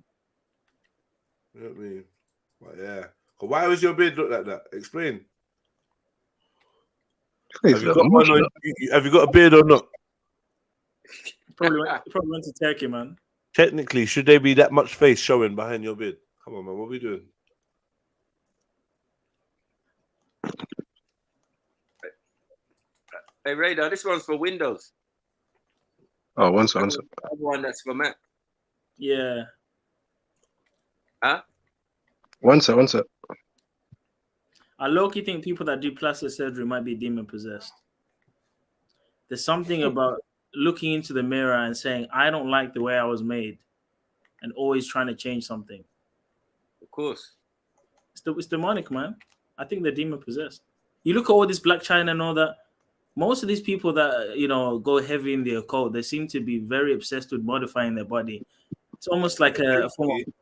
Get me. But yeah. Why was your beard look like that? Explain. Have you got a beard or not? Probably went to Turkey, man. Technically, should there be that much face showing behind your beard? Come on, man. What are we doing? Hey, Radar, this one's for Windows. Oh, one sec. The one that's for Mac. Yeah. Huh? One sec. I low-key think people that do plastic surgery might be demon possessed. There's something about looking into the mirror and saying, I don't like the way I was made, and always trying to change something. Of course. It's demonic, man. I think they're demon possessed. You look at all this Black China and all that. Most of these people that, go heavy in the occult, they seem to be very obsessed with modifying their body. It's almost like a form of...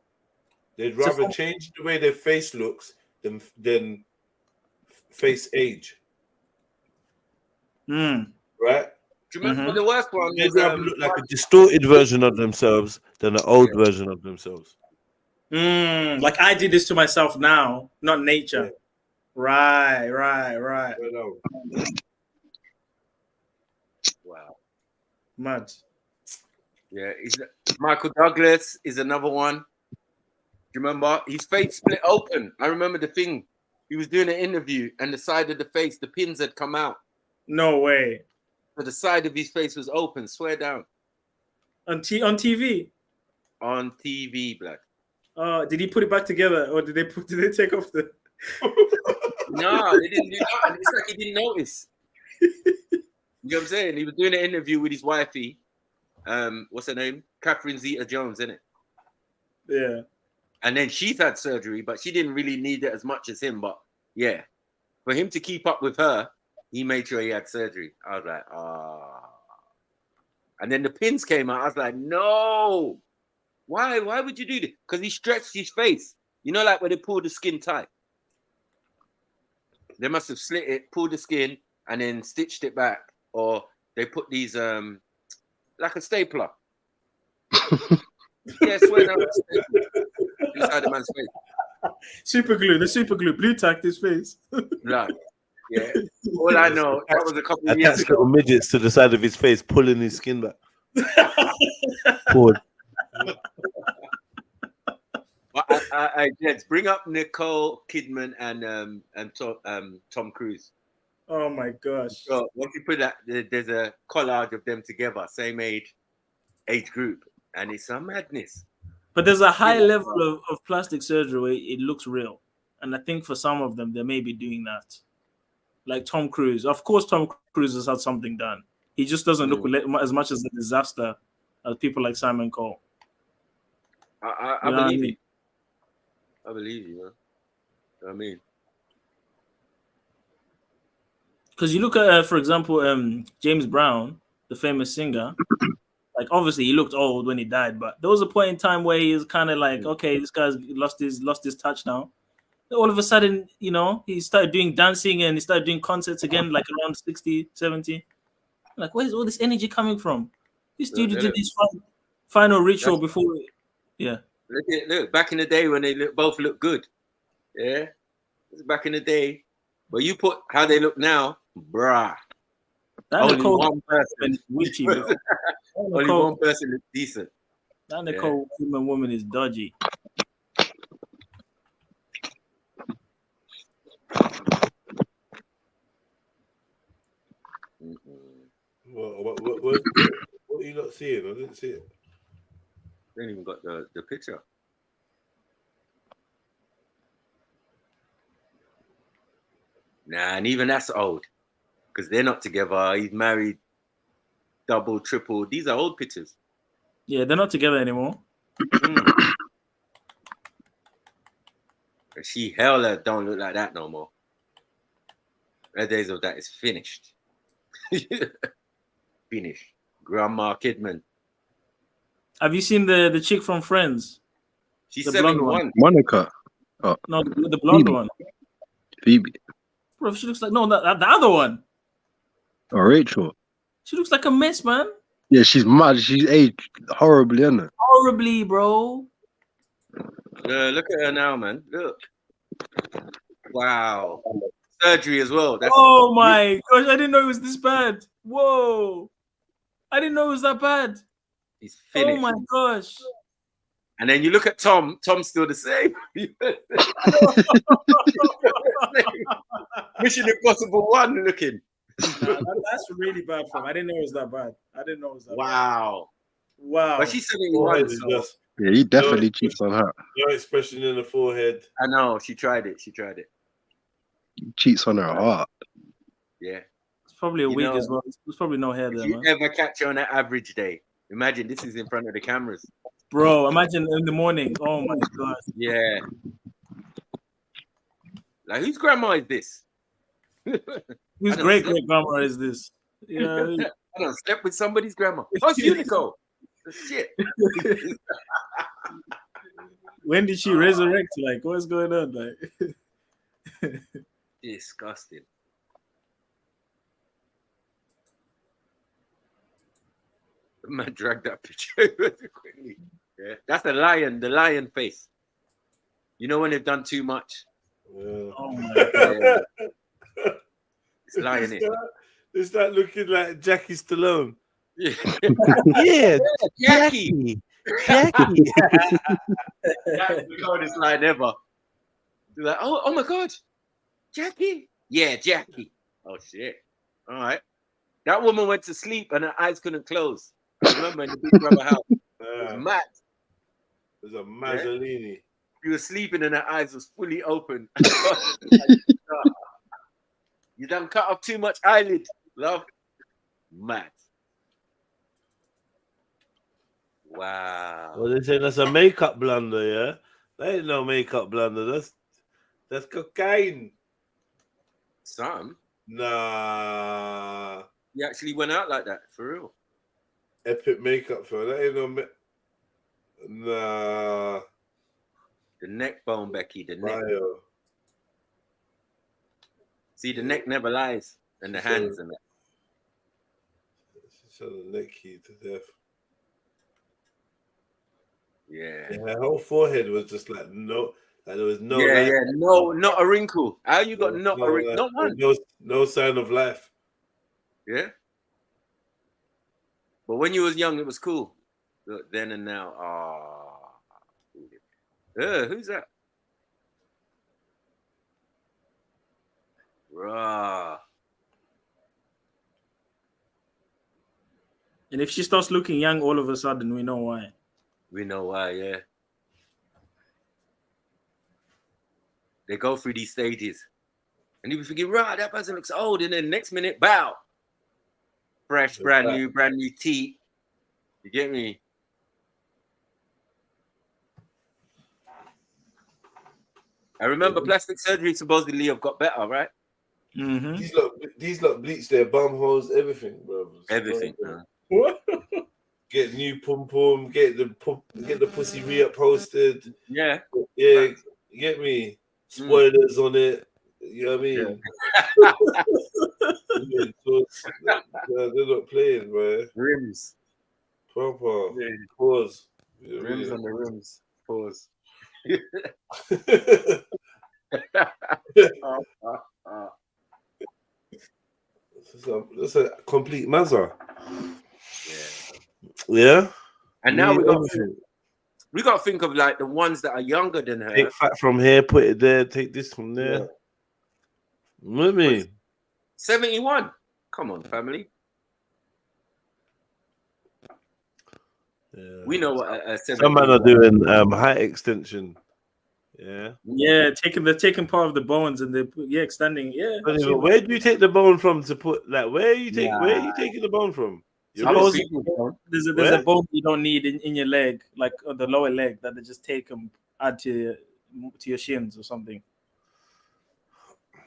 They'd rather change the way their face looks than face age. Right? Do you remember the worst one? They'd rather look like a distorted version of themselves than an old version of themselves. Like I did this to myself now, not nature. Yeah. Right. Wow. Mad. Yeah, Michael Douglas is another one. Do you remember? His face split open. I remember the thing. He was doing an interview and the side of the face, the pins had come out. No way. But the side of his face was open. Swear down. On TV? On TV, Black. Did he put it back together, or did they take off the? No, they didn't do that. It's like he didn't notice. You know what I'm saying? He was doing an interview with his wifey. What's her name? Catherine Zeta-Jones, isn't it? Yeah. And then she's had surgery, but she didn't really need it as much as him. But yeah, for him to keep up with her, he made sure he had surgery. I was like, And then the pins came out. I was like, no. Why? Why would you do this? Because he stretched his face. You know, like when they pull the skin tight. They must have slit it, pulled the skin, and then stitched it back. Or they put these, like a stapler. Yeah, swear down. Inside the man's face. Super glue, the super glue, blue tacked his face. Right. Yeah. All I know, that was a couple of years ago. Little midgets to the side of his face, pulling his skin back. Poor. Let's bring up Nicole Kidman and Tom Cruise. Oh my gosh. So once you put that, there's a collage of them together, same age group, and it's a madness. But there's a high level of plastic surgery where it looks real. And I think for some of them, they may be doing that. Like Tom Cruise. Of course, Tom Cruise has had something done. He just doesn't look as much as a disaster as people like Simon Cole. I believe you. I believe you, man. I mean, because you look at, for example, James Brown, the famous singer. Like, obviously, he looked old when he died, but there was a point in time where he was kind of like, okay, this guy's lost his touch now. All of a sudden, he started doing dancing and he started doing concerts again, like around 60, 70. Like, where's all this energy coming from? This dude did his final ritual before Yeah. Look, back in the day when they both look good. Yeah. It's back in the day. But you put how they look now, bruh. That Only Nicole one person. is witchy, bro. Only one person looks decent. That Nicole woman is dodgy. What are you not seeing? I didn't see it. They ain't even got the picture. Nah, and even that's old. Because they're not together. He's married, double, triple. These are old pictures. Yeah, they're not together anymore. She hella don't look like that no more. The days of that is finished. Finished. Grandma Kidman. Have you seen the chick from Friends? She's the blonde 7'1". one. Monica. Oh. No, the blonde Phoebe. one. Phoebe. Bro, she looks like the other one. Oh, Rachel. She looks like a mess, man. Yeah, she's mad. She's aged horribly, isn't it? Horribly, bro. Look at her now, man. Look. Wow. Surgery as well. Oh my gosh, I didn't know it was this bad. Whoa. I didn't know it was that bad. He's finished. Oh my gosh. And then you look at Tom. Tom's still the same. Mission Impossible 1 looking. Nah, that's really bad for him. I didn't know it was that bad. Wow. Wow. But she's 71. So. Yeah, he definitely cheats on her. No expression in the forehead. I know. She tried it. He cheats on her hard. Yeah. It's probably a wig as well. There's probably no hair there, If man. you ever catch her on an average day, imagine this is in front of the cameras. Bro, imagine in the morning. Oh my god. Yeah. Like, whose grandma is this? Whose great grandma is this? Yeah. I don't slept with somebody's grandma. Oh, it's Unico. Shit. When did she resurrect? Like, what's going on? Like, disgusting. Man, drag that picture quickly. Yeah, that's the lion face. You know when they've done too much. Yeah. Oh my god. It's lying it. Is that looking like Jackie Stallone? Yeah, yeah, Jackie. That's the hardest line ever. You're like, oh my god, Jackie. Yeah, Jackie. Oh shit. All right. That woman went to sleep and her eyes couldn't close. Remember in the Big Brother house? It was mad. There's a Mazzolini. Yeah? She was sleeping and her eyes was fully open. You done cut off too much eyelid, love. Mad. Wow. Well, they're saying that's a makeup blunder, yeah? That ain't no makeup blunder. That's cocaine. Some. Nah. He actually went out like that, for real. Epic makeup, fella. That ain't no nah. The neck bone, Becky. The neck. Bio. See, the neck never lies. And the hands and that. So the neck key to death. Yeah. Her whole forehead was just like no, like there was no. Yeah, life. no, not a wrinkle. How you got not a wrinkle? Not one. No sign of life. Yeah. But when you was young, it was cool. Look, then and now, who's that? Rah. And if she starts looking young, all of a sudden, we know why. We know why, yeah. They go through these stages. And you be thinking, right, that person looks old. And then next minute, bow. Fresh, brand new teeth. You get me? I remember plastic surgery supposedly have got better, right? Mm-hmm. These lot bleach their bum holes, everything, bro. Everything. What? Get new pum pum, get the pussy reupholstered. Yeah. Yeah, you get me? Spoilers on it. You know what I mean? Yeah. They're not playing, bro. Rims. Proper. Pause. Rims on the rims. Pause. That's a complete mazza. Yeah. And now we got to think of like the ones that are younger than her. Take fat from here, put it there. Take this from there. Yeah. With me. 71. Come on, family. Yeah. We know what a Some men are doing height extension. Yeah. Yeah, taking part of the bones and extending. Yeah. Where do you take the bone from to put like? Where are you taking the bone from? There's a bone you don't need in your leg, like on the lower leg, that they just take and add to your shins or something.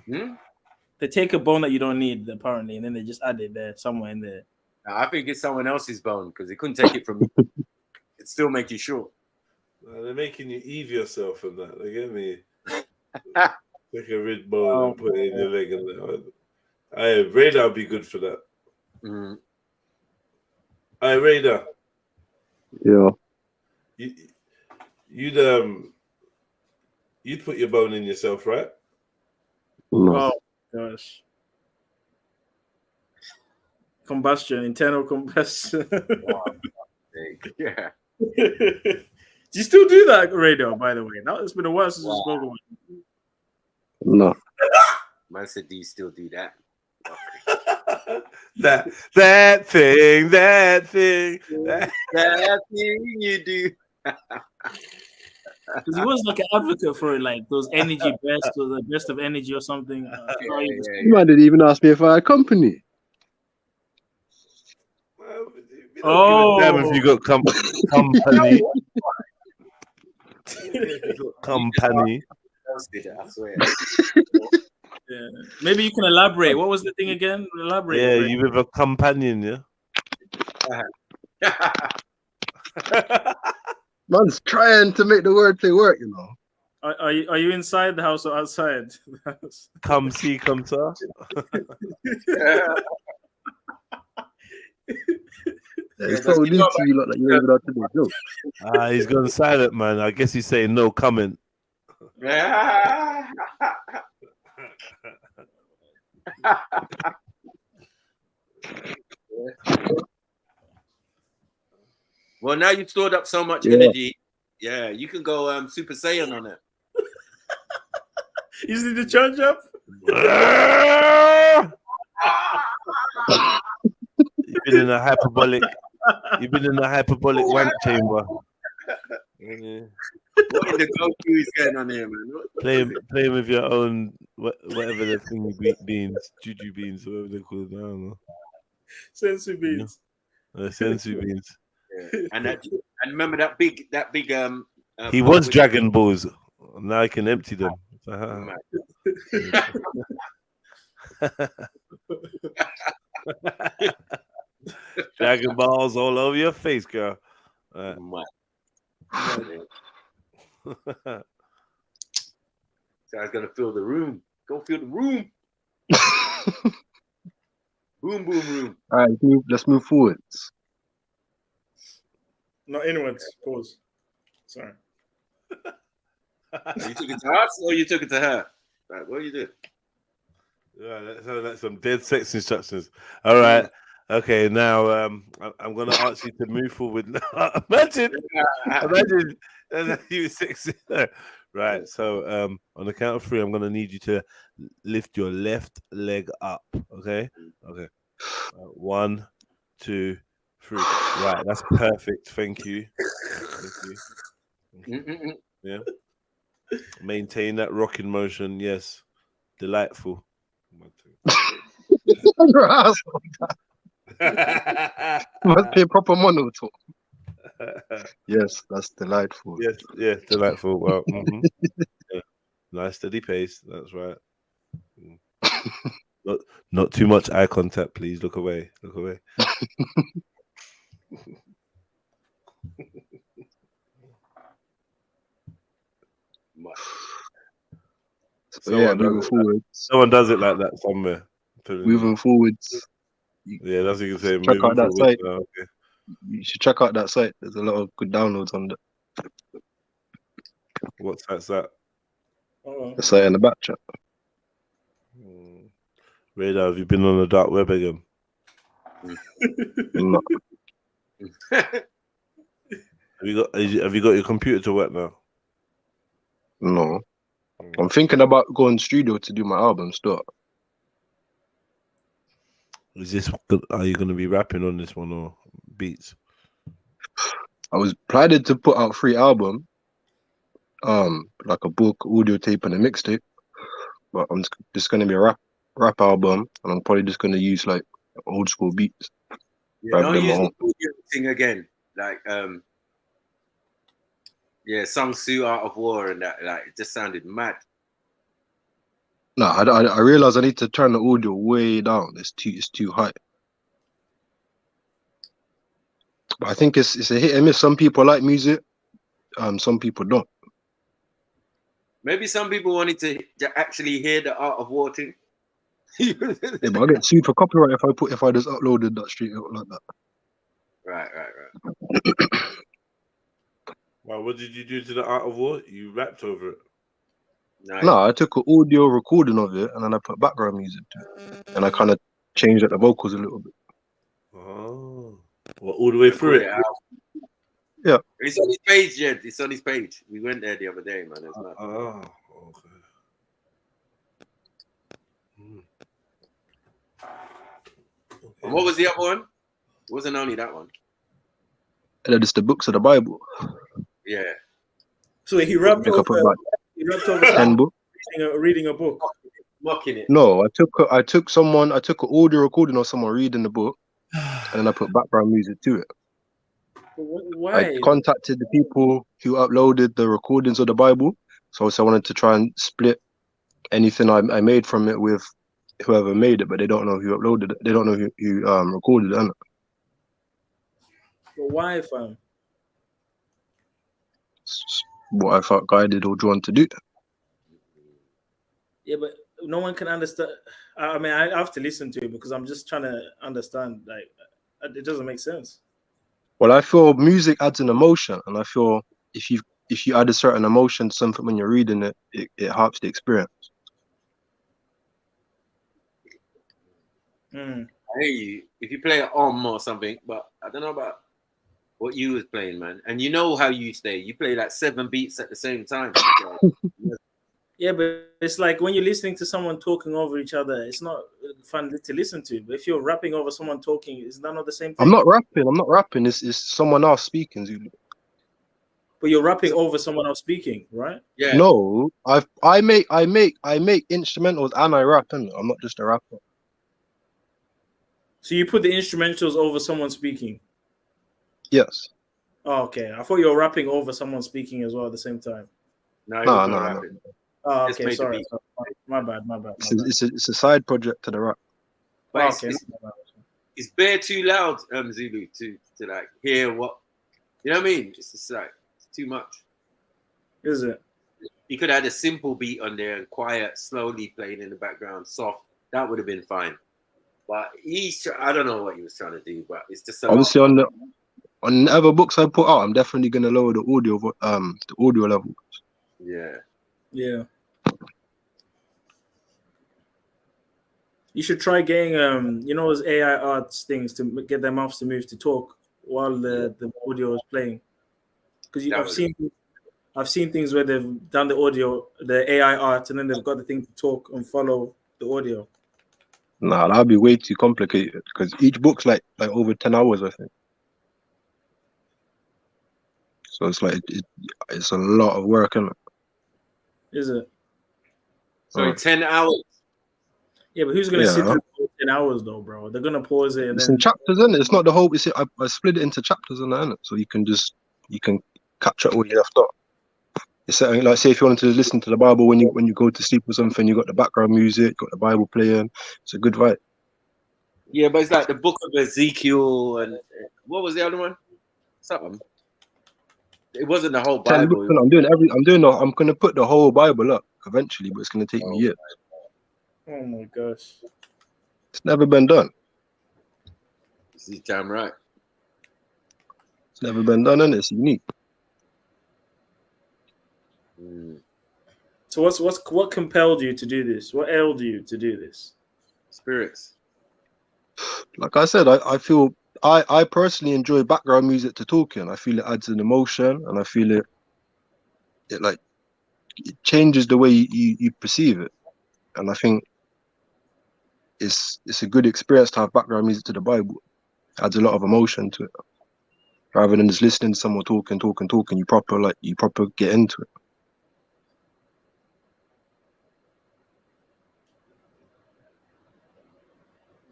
They take a bone that you don't need apparently, and then they just add it there somewhere in there. I think it's someone else's bone because they couldn't take it from you. It still make you short. They're making you Eve yourself and that. They get me. Take a rid bone and put it in your leg. And Radar would be good for that. Radar. Yeah. You'd put your bone in yourself, right? No. Oh gosh. Combustion, internal combustion. Yeah. Do you still do that, Radar, by the way? Now it's been a while since we spoke about it. No. Man said, do you still do that? that thing you do. Because he was like an advocate for it, like those energy best or the best of energy or something. You man didn't even ask me if I had company. Oh, damn if you got company. Company. I swear. Yeah. Maybe you can elaborate. What was the thing again? Elaborate. Yeah, you with a companion, yeah. Man's trying to make the wordplay work, you know. Are you inside the house or outside? Come see, come sir. It's probably to you like that you ain't allowed to do a joke. He's gone silent, man. I guess he's saying no comment. Well, now you've stored up so much energy. Yeah, you can go Super Saiyan on it. You see the charge up? You've been in a hyperbolic wank chamber. What in the Goku is going on here, man? Playing with your own whatever the thing beans, juju beans, whatever they're called. I don't know. Sensu beans. Sensu beans. Yeah. And remember that big he was Dragon Balls. Now I can empty them. Dragon Balls all over your face, girl. So I was gonna fill the room. Go fill the room. Boom, boom, room. All right, let's move forwards. Not inwards. Pause. Sorry. You took it to us or you took it to her? Right, what you do? Yeah, that sounds like some dead sex instructions. All right. Okay, now I'm gonna ask you to move forward. Imagine you sexy. Right. So on the count of 3, I'm gonna need you to lift your left leg up. Okay. Okay. 1, 2, 3. Right. That's perfect. Thank you. Thank you. Yeah. Maintain that rocking motion. Yes. Delightful. Your asshole. Must be a proper mono talk. Yes, that's delightful. Yes, yeah, delightful. Well, yeah. Nice steady pace. That's right. Not too much eye contact, please. Look away. Look away. Moving forwards. Someone does it like that somewhere. Moving forwards. Yeah, that's what you can say. Check out that site. Okay. You should check out that site. There's a lot of good downloads on that. What site's that? The site in the back chat. Radar, have you been on the dark web again? No. Have you got your computer to work now? No. I'm thinking about going studio to do my album still. Are you going to be rapping on this one or beats? I was planning to put out 3 albums, like a book, audio tape, and a mixtape. But I'm just going to be a rap album, and I'm probably just going to use like old school beats. Yeah, don't use the audio thing again. Like, Song Sue Art of War and that. Like, it just sounded mad. No, I realize I need to turn the audio way down. It's too high. But I think it's a hit and miss. Some people like music, some people don't. Maybe some people wanted to actually hear the Art of War thing. Yeah, but I get sued for copyright if I just uploaded that straight out like that. Right. Well, what did you do to the Art of War? You rapped over it. Nice. No, I took an audio recording of it and then I put background music to it. And I kind of changed the vocals a little bit. Oh. Well, all the way through it? Yeah. It's on his page, Jed. It's on his page. We went there the other day, man. It's not... Oh, okay. And what was the other one? It wasn't only that one. And then it's the books of the Bible. Yeah. So he rapped over 10 books. Reading a book. Mocking it. No, I took an audio recording of someone reading the book and then I put background music to it. Why? I contacted the people who uploaded the recordings of the Bible. So I wanted to try and split anything I made from it with whoever made it, but they don't know who uploaded it. They don't know who recorded it. But why, fam? What I felt guided or drawn to do. Yeah, but no one can understand. I mean, I have to listen to it because I'm just trying to understand. Like, it doesn't make sense. Well, I feel music adds an emotion, and I feel if you add a certain emotion to something when you're reading it, it helps the experience. I hear you. If you play it or something, but I don't know about what you was playing, man. And you know how you stay. You play like 7 beats at the same time. Yeah, but it's like when you're listening to someone talking over each other, it's not fun to listen to. But if you're rapping over someone talking, it's not the same thing. I'm not rapping. It's someone else speaking, Zulu. But you're rapping over someone else speaking, right? Yeah. No, I make instrumentals and I rap, and I'm not just a rapper. So you put the instrumentals over someone speaking? Yes. Oh, okay. I thought you were rapping over someone speaking as well at the same time. No. Oh, okay. Sorry. My bad. It's a side project to the rap. But it's bare too loud, Zulu, to like hear what, you know what I mean? It's just like it's too much. Is it? You could add a simple beat on there and quiet, slowly playing in the background, soft. That would have been fine. But I don't know what he was trying to do, but it's just obviously on the other books I put out, I'm definitely gonna lower the audio level. Yeah. Yeah. You should try getting those AI arts things to get their mouths to move to talk while the audio is playing. Because I've seen things where they've done the AI art, and then they've got the thing to talk and follow the audio. Nah, that'd be way too complicated because each book's like over 10 hours, I think. So it's like it's a lot of work, isn't it? Is it? So 10 hours. Yeah, but who's gonna sit through 10 hours though, bro? They're gonna pause it and it's then in chapters, isn't it? It's not the whole. I split it into chapters, isn't it? So you can capture all you left off. It's like, say if you wanted to listen to the Bible when you go to sleep or something, you got the background music, got the Bible playing. It's a good vibe. Yeah, but it's like the book of Ezekiel and what was the other one? Something. It wasn't the whole Bible. I'm gonna put the whole Bible up eventually, but it's gonna take me years. Oh my gosh. It's never been done. This is damn right. It's never been done, and it's unique. So what compelled you to do this? What ailed you to do this? Spirits. Like I said, I feel I personally enjoy background music to talking. I feel it adds an emotion, and I feel it like it changes the way you perceive it. And I think it's a good experience to have background music to the Bible. It adds a lot of emotion to it, rather than just listening to someone talking. You proper get into it.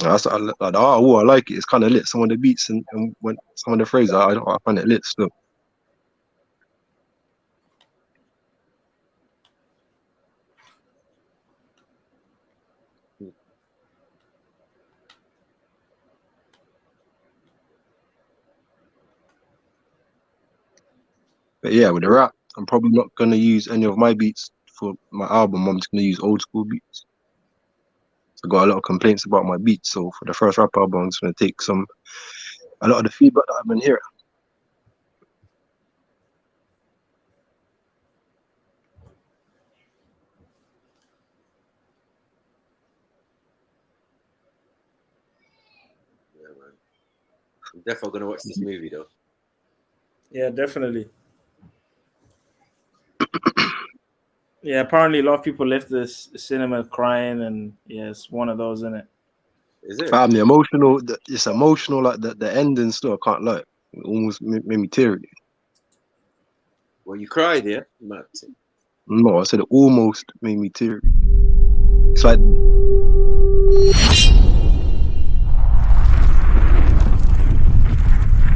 I like it. It's kind of lit. Some of the beats and when some of the phrases, I find it lit still. But yeah, with the rap, I'm probably not gonna use any of my beats for my album. I'm just gonna use old school beats. I got a lot of complaints about my beats, so for the first rap album, I'm just gonna take a lot of the feedback that I've been hearing. Yeah, man. I'm definitely gonna watch this movie though. Yeah, definitely. Yeah, apparently a lot of people left this cinema crying, and yeah, it's one of those, isn't it? Is it? The emotional, it's emotional, like the ending still, I can't lie. It almost made me teary. Well, you cried, yeah? Matt. No, I said it almost made me teary. It's like